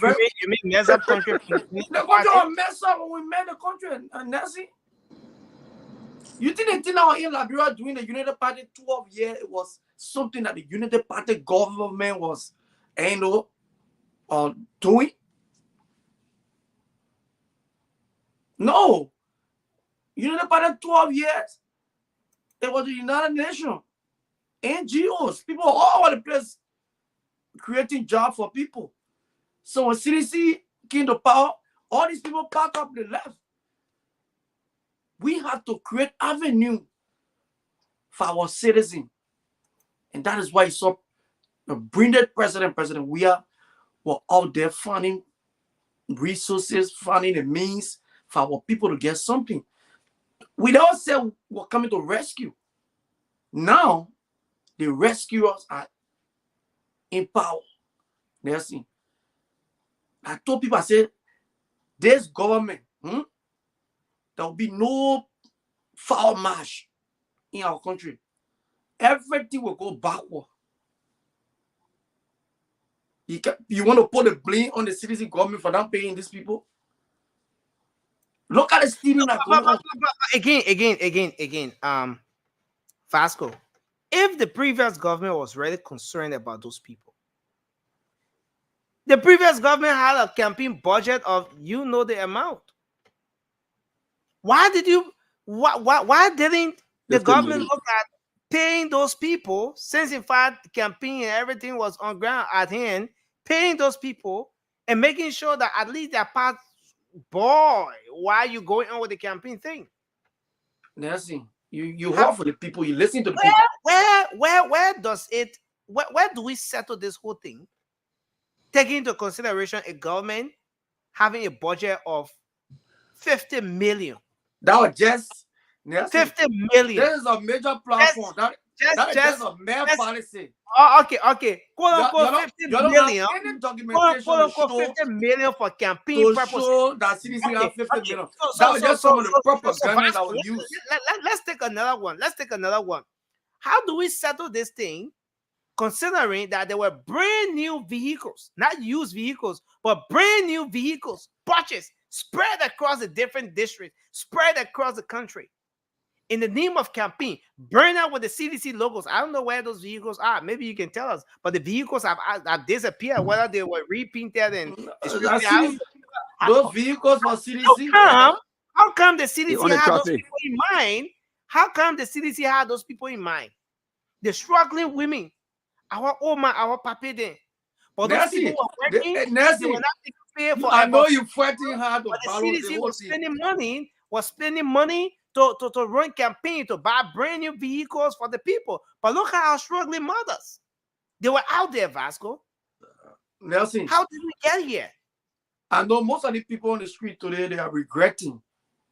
mess up country? The country was messed up when we met the country, and Nancy. You think the thing now in Liberia during the United Party 12 years, it was something that the United Party government was, doing? No. United Party 12 years, it was the United Nations, NGOs, people all over the place creating jobs for people. So when CDC came to power, all these people pack up the left. We have to create avenue for our citizens. And that is why you saw the brilliant president, were out there finding resources, finding the means for our people to get something. We don't say we're coming to rescue. Now, the rescuers are in power. Nelson, I told people, I said, this government, there will be no foul march in our country. Everything will go backward. You want to put the blame on the citizen government for not paying these people? Look at the stealing that's going on. Again, Vasco, if the previous government was really concerned about those people, the previous government had a campaign budget of the amount. Why didn't the government look at paying those people, since in fact the campaign and everything was on ground at hand, paying those people and making sure that at least their part, boy, why are you going on with the campaign thing? Nelson, you work for the people, you listen to the people. Where do we settle this whole thing? Taking into consideration a government having a budget of 50 million. That was just Nelson, 50 million. This is a major platform. That is just a mere policy. Okay. Quote unquote 50 million. Quote unquote 50 million for campaign purposes. Show that CDC have 50 million. That was just some of the propaganda that was used. Let's take another one. How do we settle this thing, considering that there were brand new vehicles, not used vehicles, but brand new vehicles purchased, spread across the different districts, spread across the country, in the name of campaign, burn out with the CDC logos? I don't know where those vehicles are. Maybe you can tell us. But the vehicles have disappeared, whether they were repainted and those vehicles for CDC. How come the CDC had those people in mind? How come the CDC had those people in mind? The struggling women, our Oma, our Papi then. But those people were working, they were not being paid for. I know you're fighting hard, but the CDC was spending money to run campaign, to buy brand new vehicles for the people. But look at our struggling mothers. They were out there, Vasco. Nelson, how did we get here? I know most of the people on the street today, they are regretting.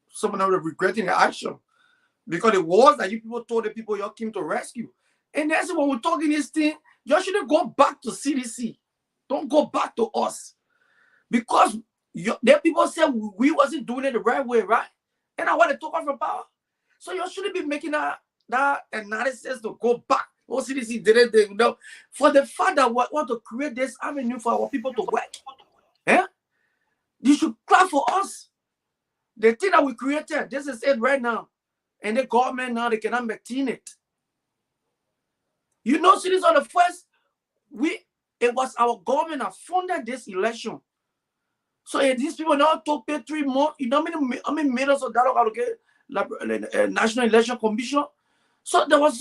Some of them are regretting the action. Because the words that you people told the people you came to rescue. And that's when we're talking this thing, you shouldn't go back to CDC. Don't go back to us. Because there people say we wasn't doing it the right way, right? And I want to talk off from power. So you shouldn't be making that analysis to go back. OCDC did it, you know, for the fact that we want to create this avenue for our people to work. Yeah? You should clap for us. The thing that we created, this is it right now. And the government now, they cannot maintain it. You know, cities on the first, it was our government that funded this election. So these people now to pay 3 months. You know how many millions of dollars allocate the National Election Commission? So there was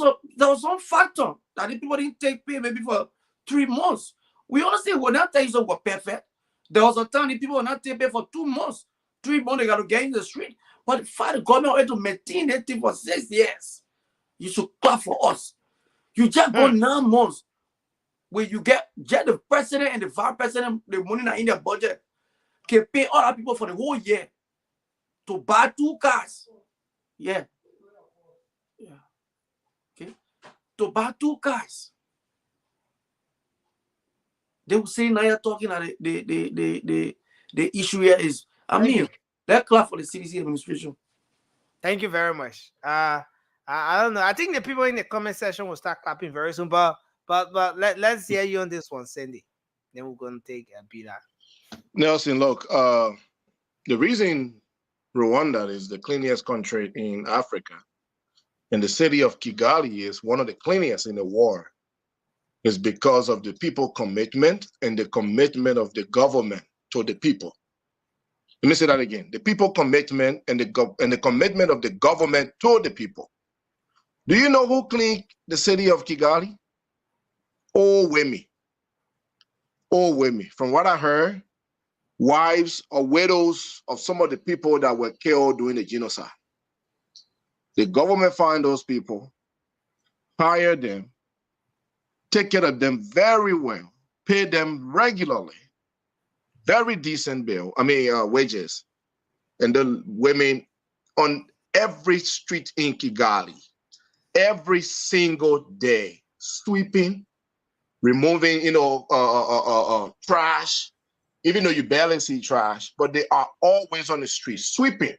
some factor that the people didn't take pay maybe for 3 months. We honestly will not tell you so were perfect. There was a time the people will not take pay for 2 months. 3 months they got to get in the street. But the government had to maintain that thing for 6 years. You should clap for us. You just go 9 months where you get the president and the vice president, the money not in their budget, can pay all our people for the whole year to buy 2 cars. Yeah. Okay. To buy 2 cars. They will say now you're talking that the issue here is, I mean, let's clap for the CDC administration. Thank you very much. I don't know. I think the people in the comment section will start clapping very soon, but let's hear you on this one, Cindy. Then we're gonna take a beat out. Nelson, look, the reason Rwanda is the cleanest country in Africa, and the city of Kigali is one of the cleanest in the world, is because of the people commitment and the commitment of the government to the people. Let me say that again. The people commitment and the commitment of the government to the people. Do you know who cleaned the city of Kigali? Old women. Old women. From what I heard, wives or widows of some of the people that were killed during the genocide. The government find those people, hire them, take care of them very well, pay them regularly, very decent wages. And the women on every street in Kigali, every single day, sweeping, removing, trash, even though you barely see trash, but they are always on the street, sweeping,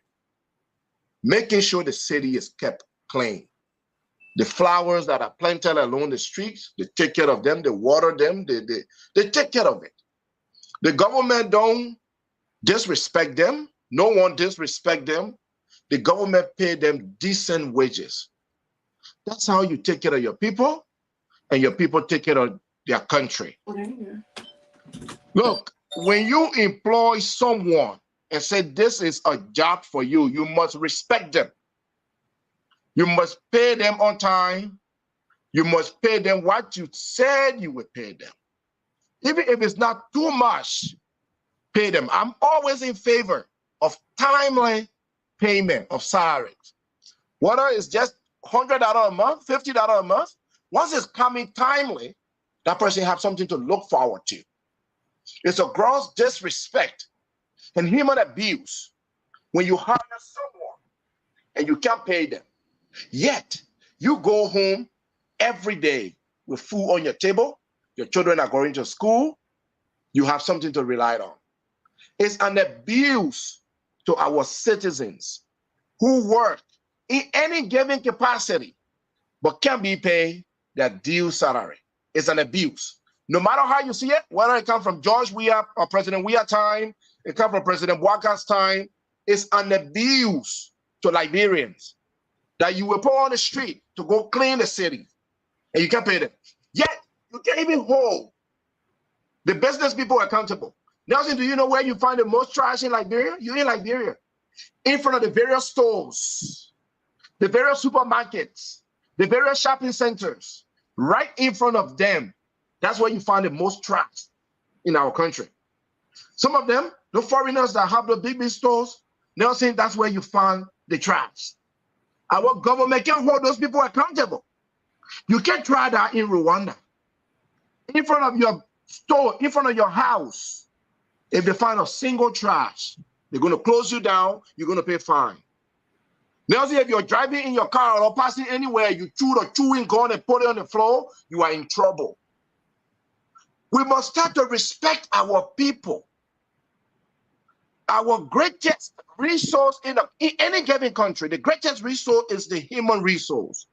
making sure the city is kept clean. The flowers that are planted along the streets, they take care of them, they water them, they take care of it. The government don't disrespect them. No one disrespect them. The government pay them decent wages. That's how you take care of your people, and your people take care of their country. Look, when you employ someone and say this is a job for you, you must respect them. You must pay them on time. You must pay them what you said you would pay them. Even if it's not too much, pay them. I'm always in favor of timely payment of salaries. Whether it's just $100 a month, $50 a month, once it's coming timely, that person has something to look forward to. It's a gross disrespect and human abuse when you hire someone and you can't pay them. Yet, you go home every day with food on your table, your children are going to school, you have something to rely on. It's an abuse to our citizens who work in any given capacity but can't be paid their due salary. It's an abuse. No matter how you see it, whether it comes from George Weah or President Weah time, it comes from President Waka's time, it's an abuse to Liberians that you will put on the street to go clean the city and you can't pay them. Yet, you can't even hold the business people accountable. Nelson, do you know where you find the most trash in Liberia? You're in Liberia. In front of the various stores, the various supermarkets, the various shopping centers, right in front of them. That's where you find the most trash in our country. Some of them, the foreigners that have the big stores, Nelson, that's where you find the trash. Our government can't hold those people accountable. You can't try that in Rwanda. In front of your store, in front of your house, if they find a single trash, they're going to close you down, you're going to pay fine. Nelson, if you're driving in your car or passing anywhere, you chew the chewing gum and put it on the floor, you are in trouble. We must start to respect our people. Our greatest resource in any given country, the greatest resource is the human resource.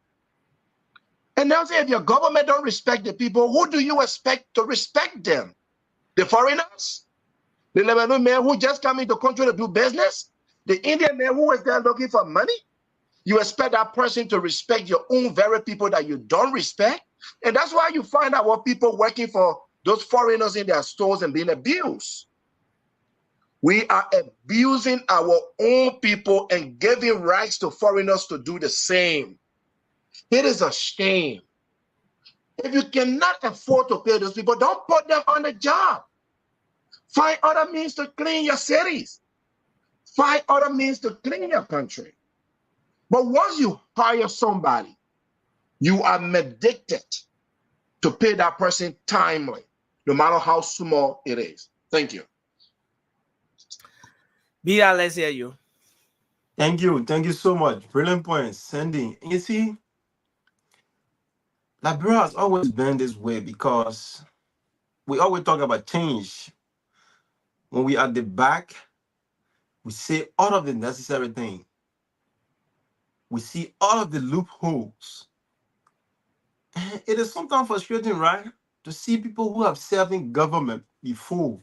And now say if your government don't respect the people, who do you expect to respect them? The foreigners? The Lebanese man who just come into country to do business? The Indian man who is there looking for money? You expect that person to respect your own very people that you don't respect? And that's why you find our people working for those foreigners in their stores and being abused. We are abusing our own people and giving rights to foreigners to do the same. It is a shame. If you cannot afford to pay those people, don't put them on the job. Find other means to clean your cities. Find other means to clean your country. But once you hire somebody, you are mandated to pay that person timely, no matter how small it is. Thank you. Bia, let's hear you. Thank you. Thank you so much. Brilliant point, Sandy. You see, Liberia has always been this way because we always talk about change. When we are at the back, we say all of the necessary things. We see all of the loopholes. And it is sometimes frustrating, right? To see people who have served in government before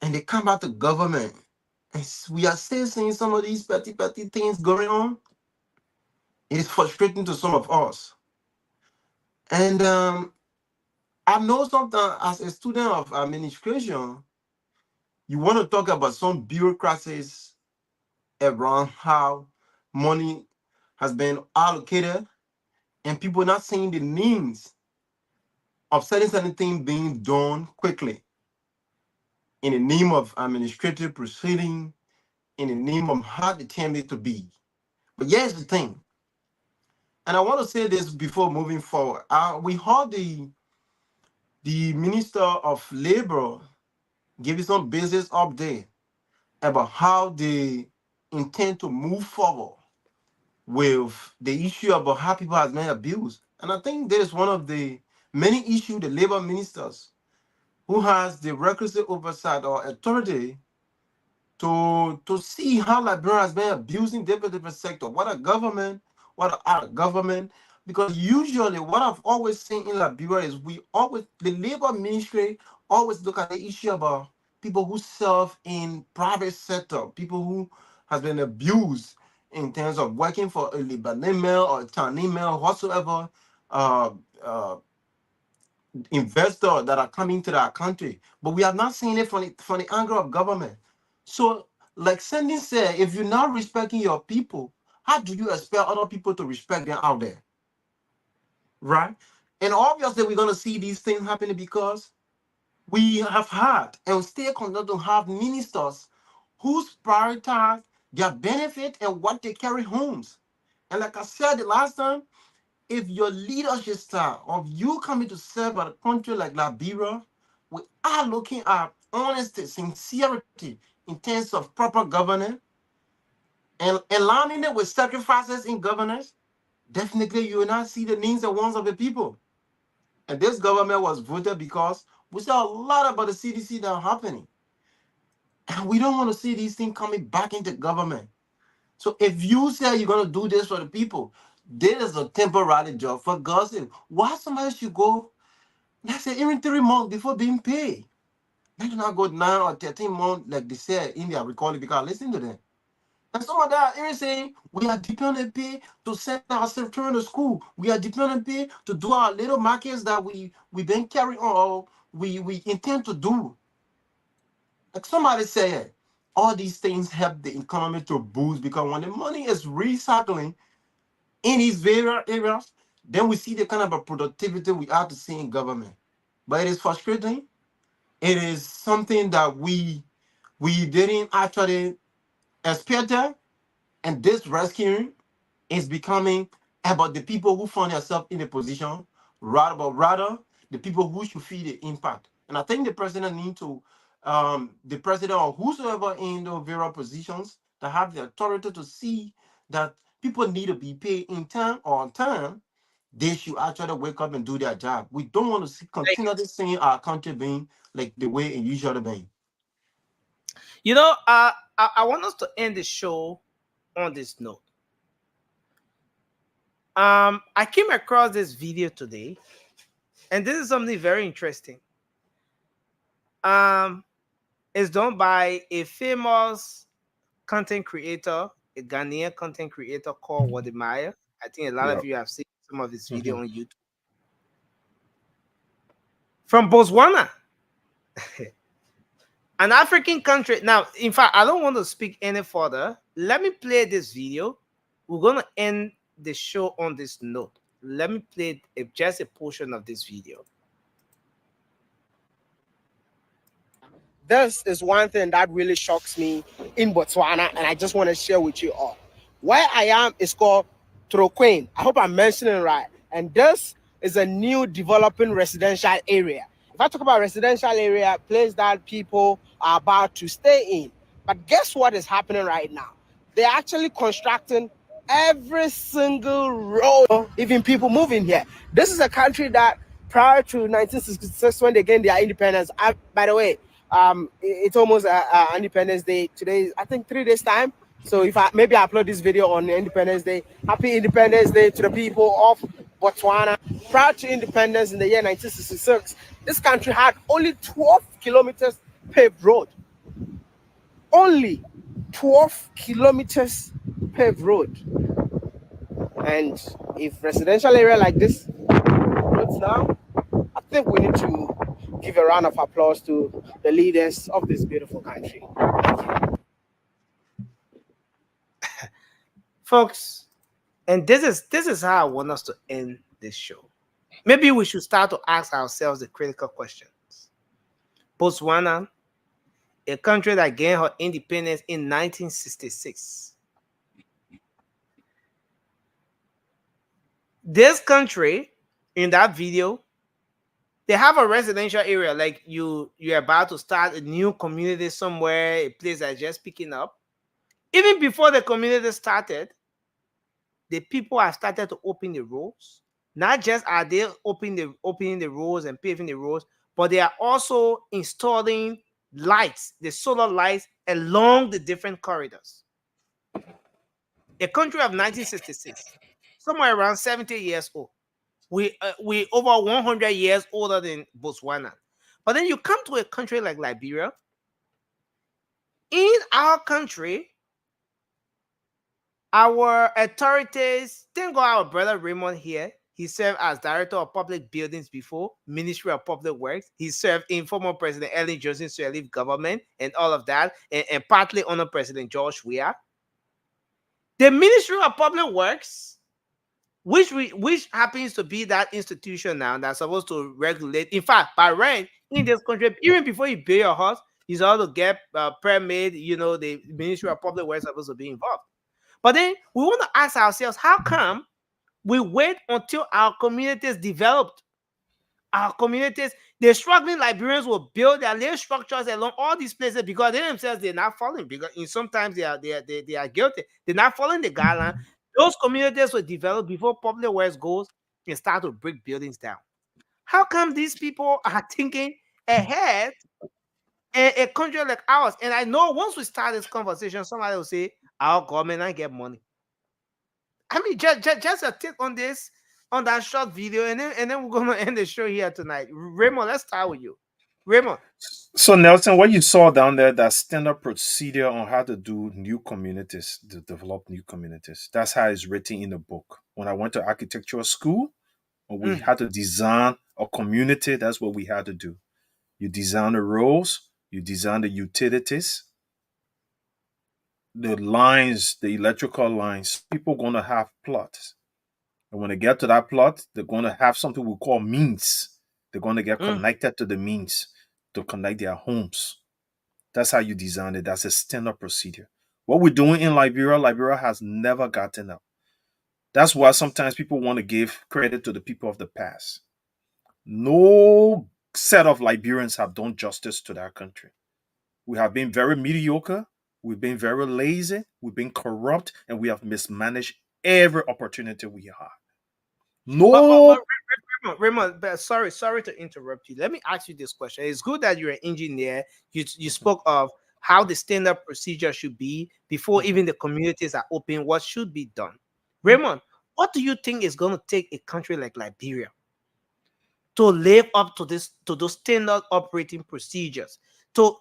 and they come back to government and we are still seeing some of these petty things going on. It is frustrating to some of us. And I know sometimes as a student of administration, you want to talk about some bureaucracies around how money has been allocated and people not seeing the needs of certain things being done quickly in the name of administrative proceeding, in the name of how the term it to be. But here's the thing, and I want to say this before moving forward. We heard the Minister of Labor give you some business update about how they intend to move forward with the issue about how people have been abused. And I think that is one of the many issues the labor ministers who has the requisite oversight or authority to see how Liberia has been abusing different sectors, what a government, what a out of government. Because usually what I've always seen in Liberia is the labor ministry always look at the issue about people who serve in private sector, people who has been abused in terms of working for a Lebanese male or a Chinese male, whatsoever uh, uh, investor that are coming to our country. But we have not seen it from the angle of government. So, like Sandy said, if you're not respecting your people, how do you expect other people to respect them out there? Right? And obviously, we're going to see these things happening because we have had and still continue to have ministers who's prioritize their benefit and what they carry homes. And like I said the last time, if your leadership style of you coming to serve a country like Liberia, we are looking at honesty, sincerity in terms of proper governance and aligning it with sacrifices in governance, definitely you will not see the needs and wants of the people. And this government was voted because we saw a lot about the CDC that are happening. And we don't want to see these things coming back into government. So if you say you're going to do this for the people, this is a temporary job. For God's sake, why somebody should go, let's say, even 3 months before being paid? They do not go 9 or 13 months like they said in their recording because listen to them. And some of that even saying we are dependent pay to send our children to school. We are dependent pay to do our little markets that we then carry on or we intend to do. Like somebody said, all these things help the economy to boost because when the money is recycling in these various areas, then we see the kind of a productivity we have to see in government. But it is frustrating. It is something that we didn't actually expect that, and this rescuing is becoming about the people who find themselves in a position, rather the people who should feel the impact. And I think the president need to, the president or whosoever in the various positions that have the authority to see that people need to be paid in time or on time, they should actually wake up and do their job. We don't want to see continually seeing our country being like the way it usually been. You know, I want us to end the show on this note. I came across this video today, and this is something very interesting. It's done by a famous content creator, a Ghanaian content creator called Wadimaya. I think a lot Yeah. of you have seen some of his video Mhm. on YouTube. From Botswana, an African country. Now, in fact, I don't want to speak any further. Let me play this video. We're gonna end the show on this note. Let me play just a portion of this video. This is one thing that really shocks me in Botswana, and I just want to share with you all. Where I am is called Troquain. I hope I'm mentioning it right. And this is a new developing residential area. If I talk about residential area, place that people are about to stay in. But guess what is happening right now? They're actually constructing every single road, even people moving here. This is a country that prior to 1966, when they gained their independence, by the way, it's almost Independence Day. Today is, I think, 3 days time. So if I upload this video on Independence Day, happy Independence Day to the people of Botswana. Prior to independence in the year 1966, this country had only 12 kilometers paved road. Only 12 kilometers paved road. And if residential area like this roads now, I think we need to give a round of applause to the leaders of this beautiful country. Folks, and this is how I want us to end this show. Maybe we should start to ask ourselves the critical questions. Botswana, a country that gained her independence in 1966. This country, in that video, they have a residential area, like you're about to start a new community somewhere, a place that's just picking up. Even before the community started, the people have started to open the roads. Not just are they opening the roads and paving the roads, but they are also installing lights, the solar lights along the different corridors. A country of 1966, somewhere around 70 years old. We over 100 years older than Botswana. But then you come to a country like Liberia. In our country, our authorities, thank God our brother Raymond here. He served as director of public buildings before, Ministry of Public Works. He served in former President Ellen Johnson Sirleaf government and all of that, and partly under President George Weah. The Ministry of Public Works, which happens to be that institution now that's supposed to regulate. In fact, by right in this country, even before you build your house, you supposed to get permit. You know, the Ministry of Public Works is supposed to be involved. But then we want to ask ourselves, how come we wait until our communities developed? Our communities, the struggling Liberians will build their little structures along all these places because they themselves they're not following. Because sometimes they are guilty. They're not following the guideline. Those communities will develop before public works goes and start to break buildings down. How come these people are thinking ahead in a country like ours? And I know once we start this conversation, somebody will say, our government I get money. I mean, just a tip on this, on that short video, and then we're gonna end the show here tonight. Raymond, let's start with you. Raymond. So Nelson, what you saw down there, that standard procedure on how to do new communities, to develop new communities. That's how it's written in the book. When I went to architectural school, we had to design a community. That's what we had to do. You design the roads, you design the utilities, the lines, the electrical lines. People gonna have plots. And when they get to that plot, they're gonna have something we call means. They're gonna get connected to the means to connect their homes. That's how you design it. That's a standard procedure. What we're doing in Liberia has never gotten up. That's why sometimes people want to give credit to the people of the past. No set of Liberians have done justice to that country. We have been very mediocre. We've been very lazy. We've been corrupt, and we have mismanaged every opportunity we have. No. Raymond, sorry to interrupt you. Let me ask you this question. It's good that you're an engineer. You spoke of how the standard procedure should be before even the communities are open. What should be done, Raymond? What do you think is going to take a country like Liberia to live up to those standard operating procedures, to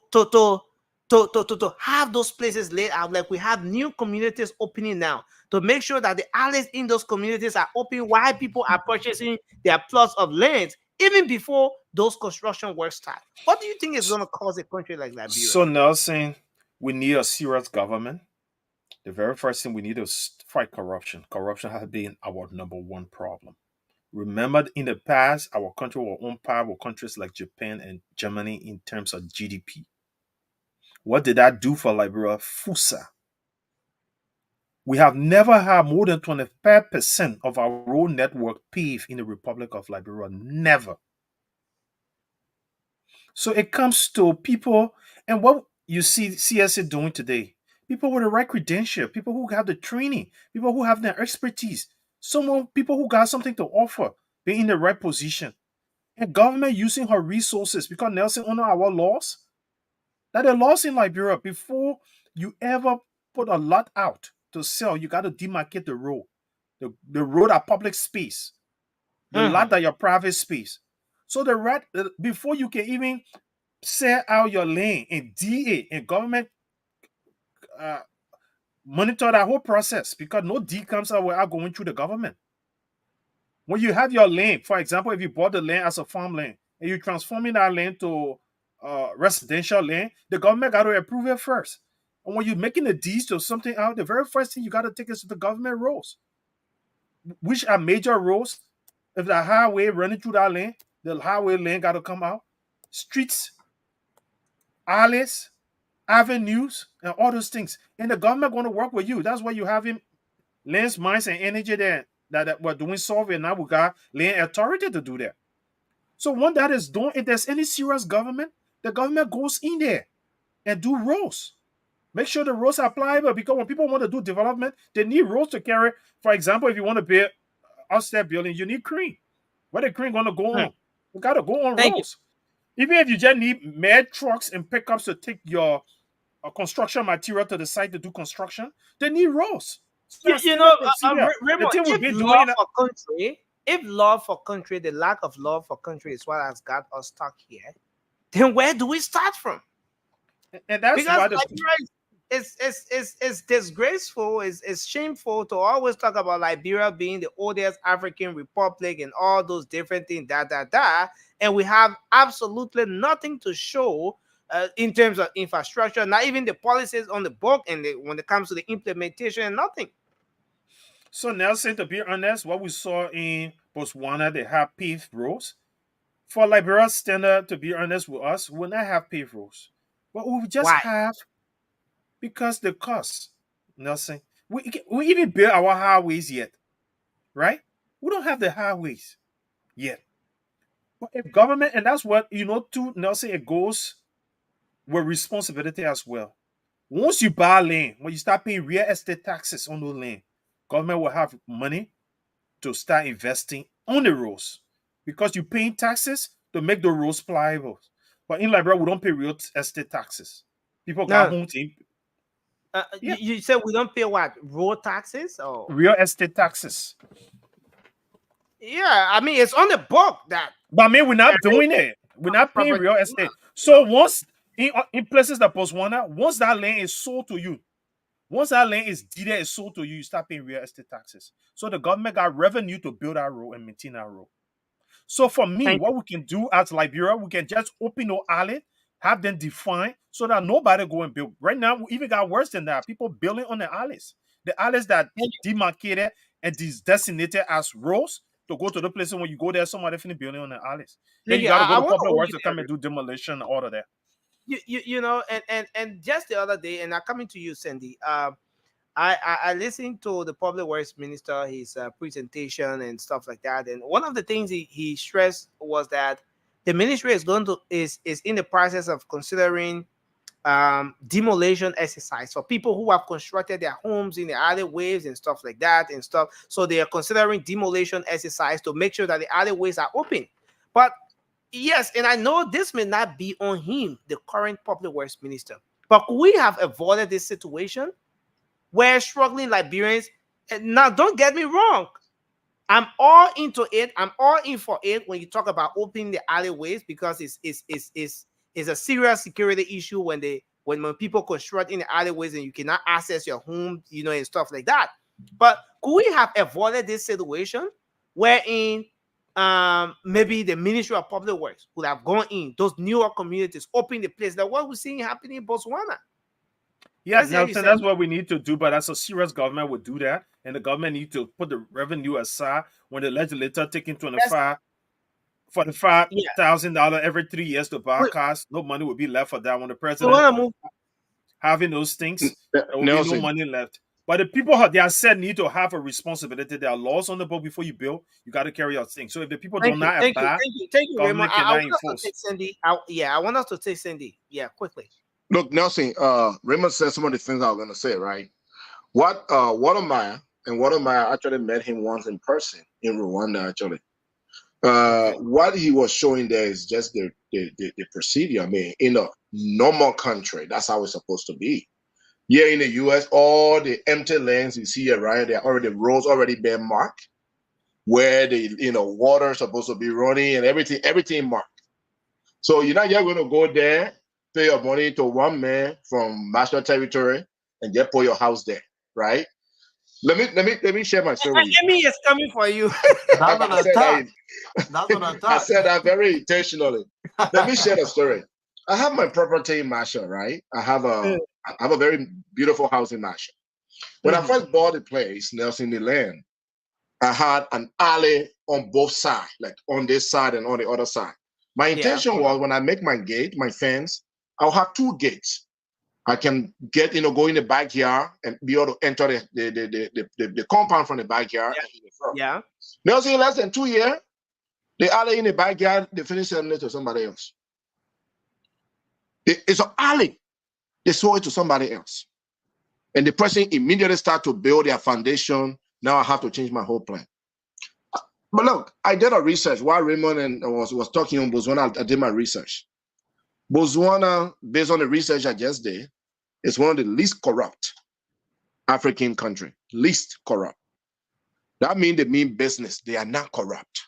have those places laid out like we have new communities opening now, to make sure that the alleys in those communities are open while people are purchasing their plots of land even before those construction works start? What do you think is going to cause a country like Liberia? So Nelson, we need a serious government. The very first thing we need is fight corruption. Corruption has been our number one problem. Remember, in the past, our country was on par with countries like Japan and Germany in terms of GDP. What did that do for Liberia? FUSA. We have never had more than 25% of our road network paved in the Republic of Liberia. Never. So it comes to people, and what you see CSA doing today, people with the right credential, people who have the training, people who have the expertise, people who got something to offer, being in the right position. And government using her resources, because Nelson honor our laws, that the laws in Liberia, before you ever put a lot out to sell, you got to demarcate the road. The road are public space. The lot are your private space. So the right before you can even sell out your land and DA and government monitor that whole process, because no D comes out without going through the government. When you have your land, for example, if you bought the land as a farmland and you're transforming that land to residential land, the government got to approve it first. And when you're making the deeds to something out, the very first thing you got to take is to the government roads, which are major roads. If the highway running through that land, the highway land got to come out. Streets, alleys, avenues, and all those things. And the government going to work with you. That's why you have him lands, mines, and energy there that we're doing survey. Now we got land authority to do that. So when that is done, if there's any serious government, the government goes in there and do roads. Make sure the roads are pliable, because when people want to do development, they need roads to carry. For example, if you want to build upstairs building, you need crane. Where the crane going to go on? You got to go on roads. Even if you just need mad trucks and pickups to take your construction material to the site to do construction, they need roads. So You know, the thing we've been doing. If love for country, the lack of love for country is what has got us stuck here, then where do we start from? And that's because why it's disgraceful, it's shameful to always talk about Liberia being the oldest African republic and all those different things, and we have absolutely nothing to show in terms of infrastructure, not even the policies on the book, and when it comes to the implementation, nothing. So Nelson, to be honest, what we saw in Botswana, they have paved roads. For Liberia standard, to be honest with us, we'll not have paved roads. But we just have, because the cost, Nelson, we even build our highways yet, right? We don't have the highways yet. But if government, and that's what, to Nelson, it goes with responsibility as well. Once you buy land, when you start paying real estate taxes on those land, government will have money to start investing on the roads, because you're paying taxes to make the roads pliable. But in Liberia, we don't pay real estate taxes. People got homes in. You said we don't pay what? Road taxes or real estate taxes? Yeah, I mean, it's on the book that. But I mean, we're not doing it. We're not paying real estate. So once in places like Botswana, once that land is sold to you, once that land is deeded and sold to you, you start paying real estate taxes. So the government got revenue to build that road and maintain that road. So for me, what we can do as Liberia, we can just open no alley, have them defined so that nobody go and build. Right now, we even got worse than that. People building on the alleys. The alleys that demarcated and designated as roads to go to the places when you go there, somebody finish building on the alleys. Then you got to go to public works to come and do demolition, all of that. You know, and just the other day, and I'm coming to you, Sandy. I listened to the public works minister, his presentation and stuff like that, and one of the things he stressed was that the ministry is in the process of considering demolition exercise for people who have constructed their homes in the alleyways and stuff like that and stuff. So they are considering demolition exercise to make sure that the alleyways are open. But yes, and I know this may not be on him, the current public works minister, but we have avoided this situation where struggling Liberians. And now, don't get me wrong, I'm all into it. I'm all in for it when you talk about opening the alleyways, because it's a serious security issue when people construct in the alleyways and you cannot access your home, and stuff like that. But could we have avoided this situation wherein maybe the Ministry of Public Works would have gone in those newer communities, open the place, like what we're seeing happening in Botswana? Yeah, Nelson, that's what we need to do. But as a serious government would do that, and the government need to put the revenue aside when the legislator taking $45,000 every 3 years to buy cars. No money will be left for that. When the president having those things, there will be no money left. But the people they are said need to have a responsibility. There are laws on the book. Before you build, you got to carry out things. So if the people don't abide, thank you, Raymond. I want us to take Cindy. I want us to take Cindy. Yeah, quickly. Look, Nelson, Raymond said some of the things I was going to say, right? Watermeyer actually met him once in person in Rwanda, actually. What he was showing there is just the procedure. I mean, in a normal country, that's how it's supposed to be. Here in the US, all the empty lands you see around, there are already roads already been marked where the water is supposed to be running and everything marked. So you're going to go there, pay your money to one man from National Territory and just put your house there, right? Let me share my story. Amy is coming for you. I said that very intentionally. Let me share the story. I have my property in Marshall, right? I have a very beautiful house in Marshall. When I first bought the place, Nelson, the land, I had an alley on both sides, like on this side and on the other side. My intention was when I make my gate, my fence, I'll have two gates. I can get, go in the backyard and be able to enter the compound from the backyard. Yeah. Nelson, in less than 2 years, the alley in the backyard, they finished selling it to somebody else. It's an alley. They sold it to somebody else. And the person immediately started to build their foundation. Now I have to change my whole plan. But look, I did a research while Raymond was talking on Botswana. I did my research. Botswana, based on the research I just did, is one of the least corrupt African countries. Least corrupt. That means they mean business. They are not corrupt.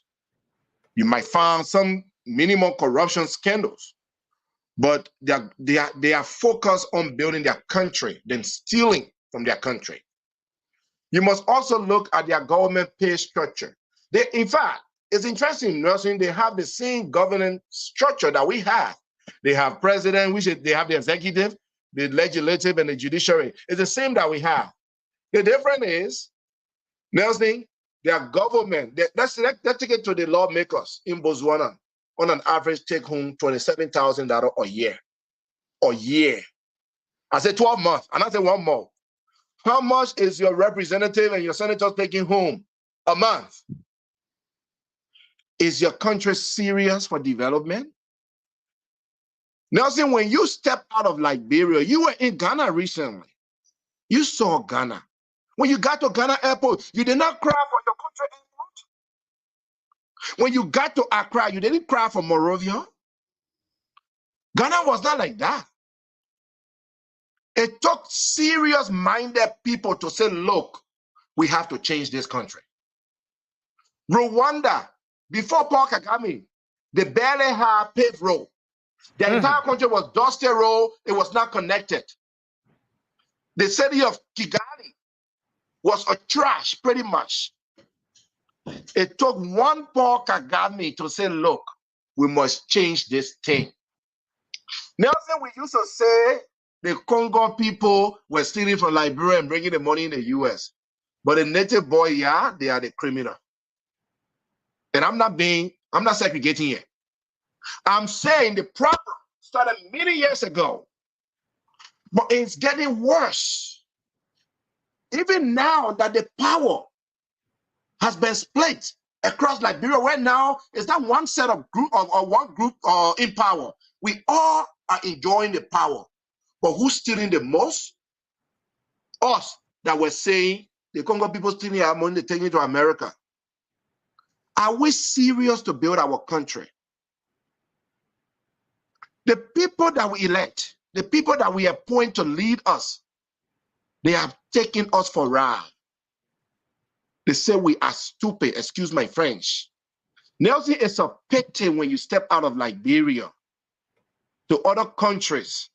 You might find some minimal corruption scandals, but they are focused on building their country than stealing from their country. You must also look at their government pay structure. In fact, it's interesting, Nelson, they have the same governance structure that we have. They have president, they have the executive, the legislative, and the judiciary. It's the same that we have. The difference is, Nelson, their government, let's take it to the lawmakers in Botswana, on an average take home $27,000 a year. A year. I said 12 months, and I said 1 month. How much is your representative and your senator taking home a month? Is your country serious for development? Nelson, when you step out of Liberia, you were in Ghana recently. You saw Ghana. When you got to Ghana airport, you did not cry for your country airport. When you got to Accra, you didn't cry for Monrovia. Ghana was not like that. It took serious-minded people to say, look, we have to change this country. Rwanda, before Paul Kagame, they barely had paved road. The entire country was dusty road. It was not connected. The city of Kigali was a trash, pretty much. It took one Paul Kagame to say, look, we must change this thing. Nelson, we used to say the Congo people were stealing from Liberia and bringing the money in the US. But the native boy, yeah, they are the criminal. And I'm not segregating it. I'm saying the problem started many years ago, but it's getting worse. Even now that the power has been split across Liberia, where now it's not one set of group or one group in power. We all are enjoying the power. But who's stealing the most? Us that were saying the Congo people stealing our money, taking it to America. Are we serious to build our country? The people that we elect, the people that we appoint to lead us, they have taken us for a ride. They say we are stupid, excuse my French. Nelson, it's a pity when you step out of Liberia to other countries,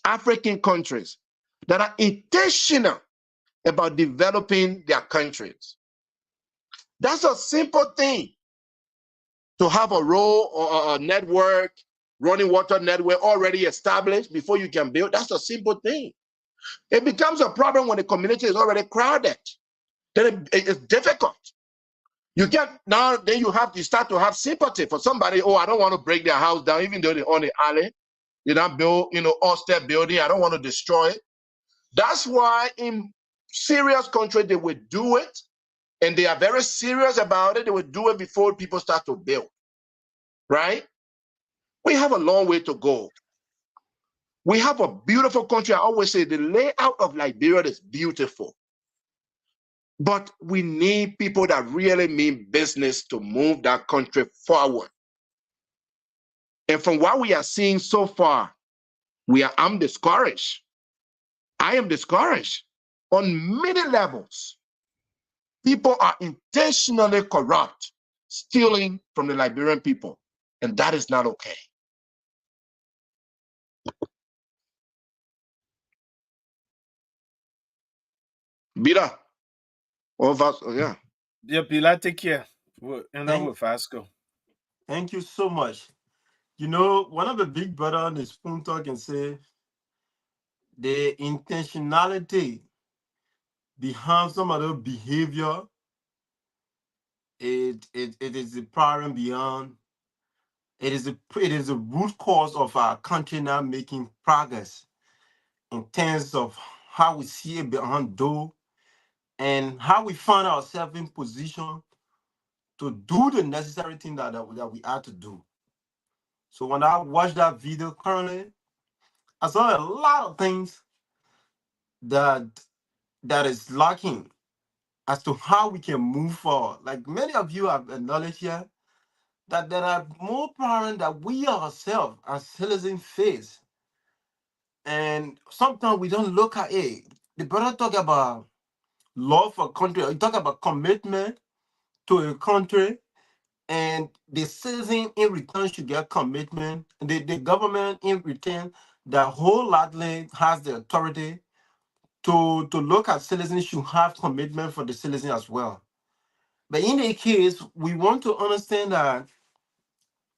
African countries, that are intentional about developing their countries. That's a simple thing. To have a role or a network, running water network already established before you can build, that's a simple thing. It becomes a problem when the community is already crowded. Then it's difficult. You get now, then you start to have sympathy for somebody. Oh, I don't want to break their house down, even though they're on the alley. They don't build, all-step building. I don't want to destroy it. That's why in serious countries they would do it, and they are very serious about it. They would do it before people start to build. Right? We have a long way to go. We have a beautiful country. I always say the layout of Liberia is beautiful. But we need people that really mean business to move that country forward. And from what we are seeing so far, I'm discouraged. I am discouraged on many levels. People are intentionally corrupt, stealing from the Liberian people, and that is not okay. Bida. Yeah. Yeah, Bila, take care. And I will fast go. Thank you so much. One of the big brother on the spoon talk and say the intentionality behind some of the behavior, it is the problem beyond. It is a root cause of our country not making progress in terms of how we see it behind door and how we find ourselves in position to do the necessary thing that we have to do. So when I watched that video currently, I saw a lot of things that is lacking as to how we can move forward. Like many of you have acknowledged here that there are more problems that we ourselves as citizens face. And sometimes we don't look at it. The brother talk about love for country, or he talk about commitment to a country, and the citizen in return should get commitment. The government in return that wholeheartedly has the authority to look at citizens should have commitment for the citizen as well. But in the case, we want to understand that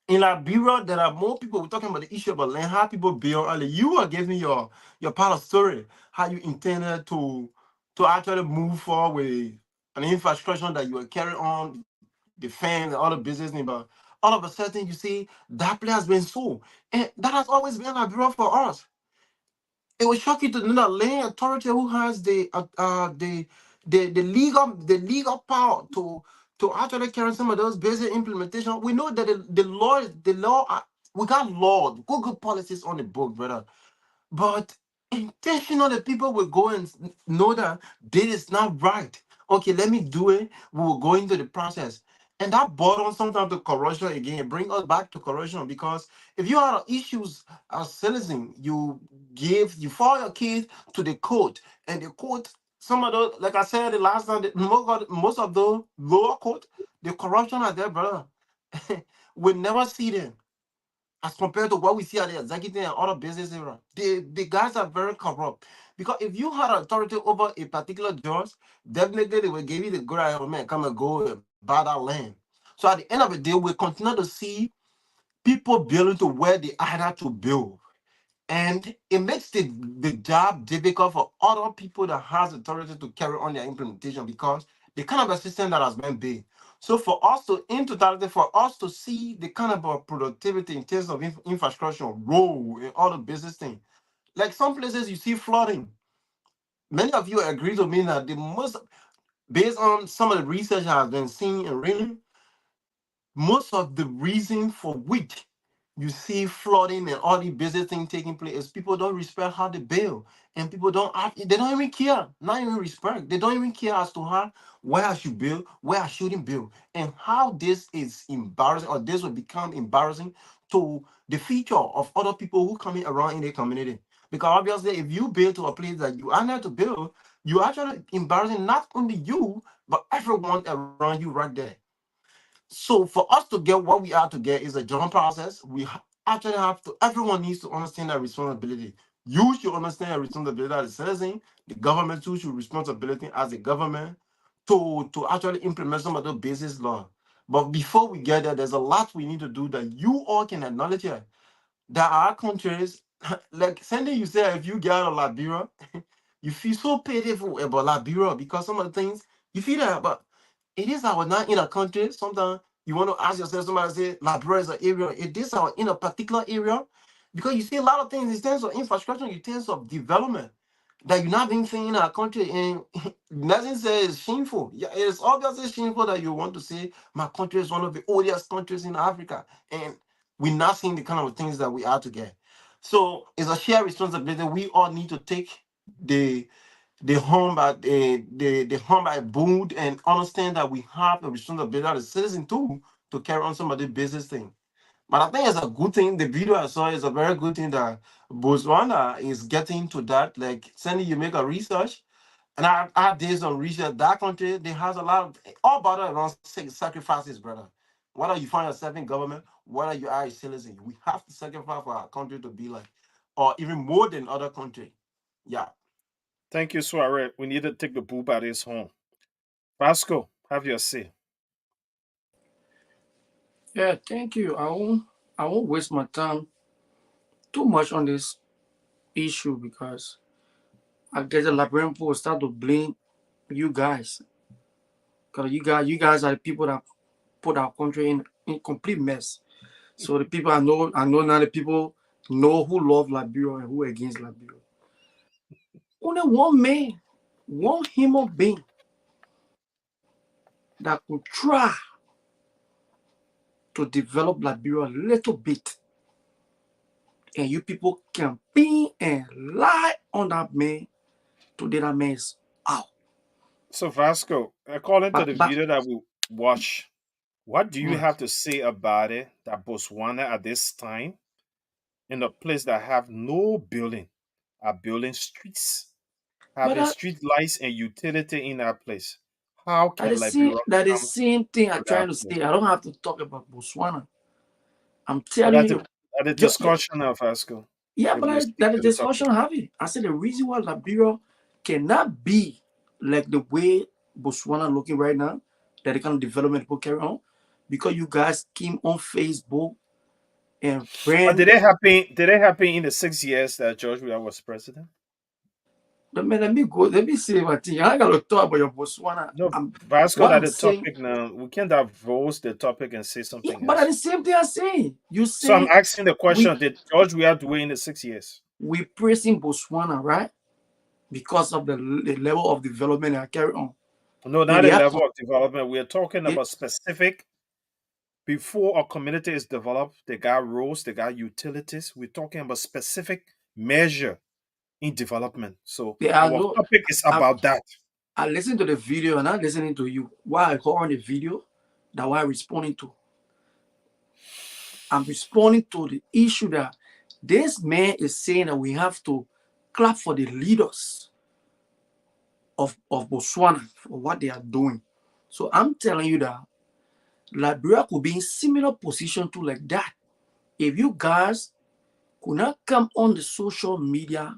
in Liberia, there are more people. We're talking about the issue about land, how people build early. You are giving your part of story, how you intended to actually move forward with an infrastructure that you are carrying on, the fans and all the business. But all of a sudden, you see that place has been sold, and that has always been Liberia for us. It was shocking to know that land authority who has the legal power to actually carry some of those basic implementation. We know that the law we got law, good policies on the book, brother. But intentionally, people will go and know that this is not right. Okay, let me do it. We will go into the process. And that bottom sometimes to corruption again, bring us back to corruption, because if you have issues as citizen, you file your case to the court, and the court, some of those, like I said the last time, most of those lower court, the corruption are there, brother. We never see them as compared to what we see at the executive and other business area. The guys are very corrupt. Because if you had authority over a particular judge, definitely they will give you the good idea, man, come and go and buy that land. So at the end of the day, we continue to see people building to where they either to build. And it makes the job difficult for other people that has authority to carry on their implementation, because the kind of a system that has been built. So for us to, in totality, for us to see the kind of productivity in terms of infrastructure, road, and all the business things, like some places you see flooding. Many of you agree with me that the most, based on some of the research I have been seeing and reading, most of the reason for which You see flooding and all the business things taking place. People don't respect how they build, and people don't have, they don't even care. Not even respect. They don't even care as to how where I should build, where I shouldn't build, and how this is embarrassing, or this will become embarrassing to the future of other people who coming around in the community. Because obviously, if you build to a place that you are not to build, you actually embarrassing not only you but everyone around you right there. So for us to get what we are to get is a joint process. Actually have to. Everyone needs to understand their responsibility. You should understand your responsibility as a citizen. The government too should responsibility as a government to actually implement some of the basic law. But before we get there, there's a lot we need to do that you all can acknowledge here. There are countries like Sandy. You said if you get out of Liberia, you feel so pitiful about Liberia because some of the things you feel that, but it is our not in a country. Sometimes you want to ask yourself, somebody say Liberia is an area. It is our in a particular area because you see a lot of things in terms of infrastructure, in terms of development that you're not being seen in our country, and nothing say it's shameful. Yeah, it's obviously shameful that you want to say my country is one of the oldest countries in Africa, and we're not seeing the kind of things that we are to get. So it's a shared responsibility. We all need to take the the home by bold and understand that we have a responsibility as a citizen too to carry on some of the business thing. But I think it's a good thing. The video I saw is a very good thing that Botswana is getting to that. Like, Sandy, you make a research, and I did some research. That country, they has a lot of all about it around sacrifices, brother. Whether you find yourself in government, whether you are a citizen, we have to sacrifice for our country to be like, or even more than other country. Yeah. Thank you, Soiree. We need to take the boo buddies home. Vasco, have your say. Yeah, thank you. I won't waste my time too much on this issue because I guess the Liberian people will start to blame you guys. Because you guys are the people that put our country in complete mess. So the people I know now the people know who love Liberia and who against Liberia. Only one man, one human being that could try to develop Liberia a little bit. And you people campaign and lie on that man today that man is out. So, Vasco, according to But the but video that we watch, what do you mm, have to say about it that Botswana at this time, in a place that have no building, are building streets, but having street lights and utility in that place? How that can is same Liberia that is come same thing I'm to that trying to place? say. I don't have to talk about Botswana. I'm But telling you, at the you, you discussion of Vasco, yeah, if but we stick that is to the topic. discussion having. I said the reason why Liberia cannot be like the way Botswana looking right now, that the kind of development will carry on, because you guys came on Facebook and But ran. did it happen in the 6 years that George Weah was president? Let me go. Let me say what thing. I gotta talk about your Botswana. No, Vasco, What that I'm the saying. topic now. We can't divulge the topic and say Yeah, something but at else. the same thing I'm saying, you So I'm say asking the we question: did George Weah do it in the 6 years? we praising Botswana, right? Because of the level of development I carry on. No, And not a level of development. We're talking they, about specific. Before a community is developed, they got roads, they got utilities. We're talking about specific measure in development. So they are our no topic is I, about that. I listen to the video and I'm listening to you. Why I call on the video, that why I'm responding to. I'm responding to the issue that this man is saying that we have to clap for the leaders of Botswana for what they are doing. So I'm telling you that Liberia could be in similar position to like that. If you guys could not come on the social media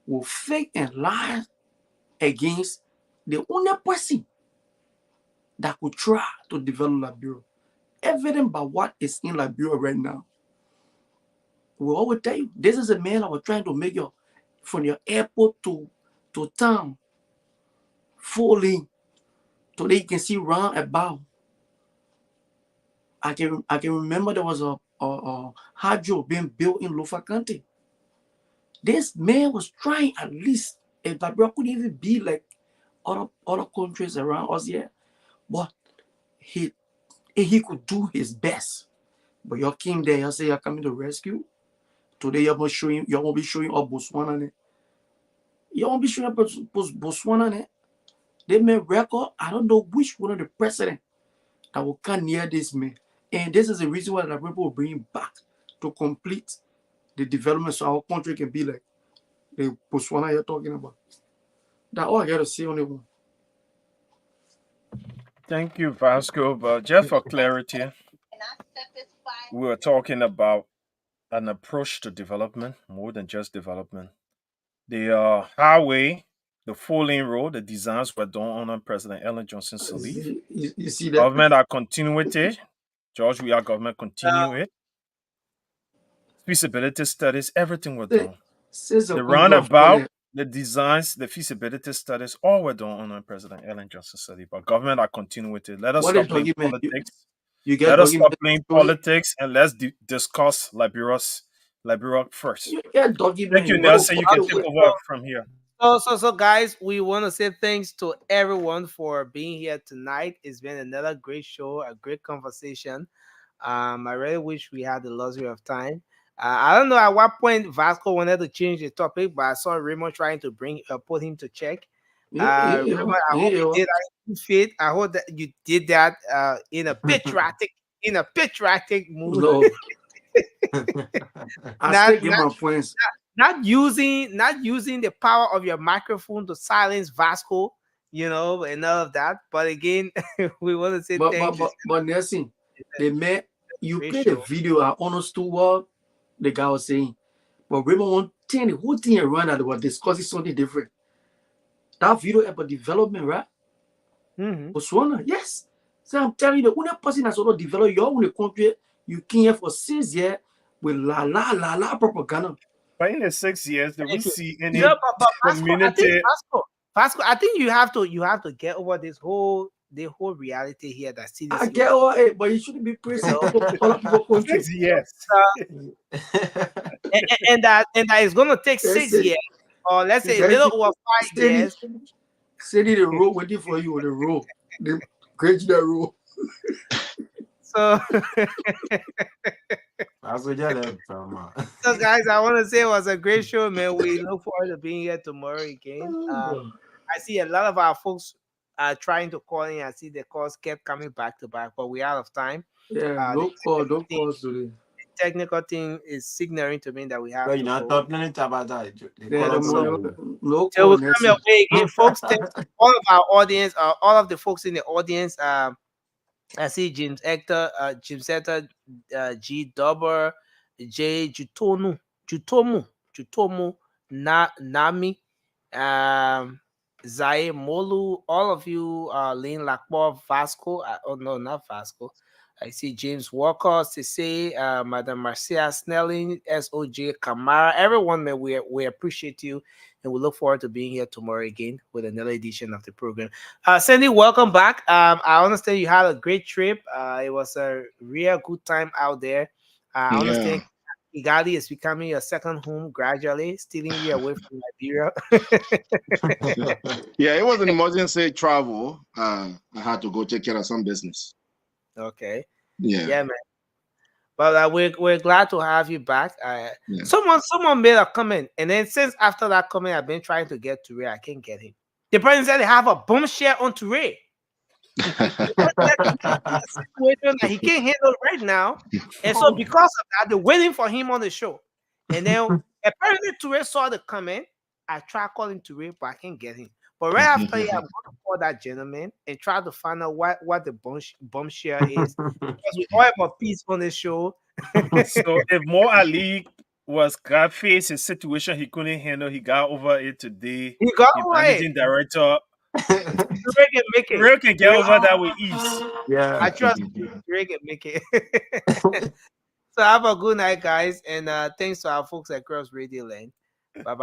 with fake and lie against the only person that could try to develop Liberia. Evident by what is in Liberia right now. We always tell you, this is a man that was trying to make your from your airport to town full lane so that you can see round about. I can remember there was a hydro being built in Lofa County. This man was trying at least, if Liberia could even be like other countries around us here, but he he could do his best. But y'all came there, y'all say y'all coming to rescue. Today y'all won't be showing up Botswana. Y'all won't be showing up Botswana. They made record. I don't know which one of the president that will come near this man. And this is the reason why the people will bring him back to complete the development so our country can be like the Botswana you're talking about. That's all I got to say on it. Thank you, Vasco. But just for clarity, we were talking about an approach to development more than just development. The highway, the 4-lane road, the designs were done under President Ellen Johnson's leave. You see that? Government are continuing it. George, we are government continue it. Feasibility studies, everything were done. The roundabout, the designs, the feasibility studies, all were done under President Ellen Johnson's leave. But government are continuing with it. Let us stop playing politics. Let us stop playing politics and let's discuss Liberia first. Thank you, Nelson. You can take over from here. So, guys, we want to say thanks to everyone for being here tonight. It's been another great show, a great conversation. I really wish we had the luxury of time. I don't know at what point Vasco wanted to change the topic, but I saw Raymond trying to put him to check. Raymond, I hope you did that in fit. I hope that you did that in a patriotic mood. No. I still give my points. Not using the power of your microphone to silence Vasco, and all of that. But again, we want to say thank you. But Nelson, you played a video. I understood what the guy was saying. But Raymond won't turn the whole thing around and they were discussing something different. That video about development, right? Botswana, yes. So I'm telling you, the only person that's going to develop your own country, you came here for 6 years with la propaganda. But in the 6 years, did we see any community? Vasco, I think you have to get over the whole reality here that I get over it, but you shouldn't be praising other people's country. 6 years. and that is going to take 6 years, or let's say a little over 5 years. Sending the road waiting for you on the road. The great road. So, guys, I want to say it was a great show, man. We look forward to being here tomorrow again. I see a lot of our folks are trying to call in. I see the calls kept coming back to back, but we're out of time. Yeah, no calls today. The technical thing is signaling to me that we have. You're not talking about that. No so we'll come your way again, folks. Thanks to all of our audience, all of the folks in the audience. I see James Hector, G Dubber, J Jutomu, Nami, Zaire Molu, all of you, Lane Lakbo, Vasco. Oh no, not Vasco. I see James Walker, Cisse, Madam Marcia Snelling, SOJ Kamara, everyone, man, we appreciate you, and we look forward to being here tomorrow again with another edition of the program. Sandy, welcome back. I understand you had a great trip. It was a real good time out there. I understand Kigali is becoming your second home gradually, stealing you away from Liberia. Yeah, it was an emergency travel. I had to go take care of some business. Okay. Yeah, man. But we're glad to have you back. Someone made a comment, and then since after that comment, I've been trying to get Touré. I can't get him. The person said they have a bomb share on Touré. Situation that he can't handle right now, and so because of that, they're waiting for him on the show. And then apparently Touré saw the comment. I tried calling Touré, but I can't get him. But right after, I'm going to call that gentleman and try to find out what the bomb share is, because we all have a piece on the show. So if Mo Ali was face a situation he couldn't handle, he got over it today. He got the over managing it. director. Touré can make it. Touré can get over that with ease. Yeah, I trust Touré can make it. So have a good night, guys, and thanks to our folks at Cross Radio Land. Bye bye.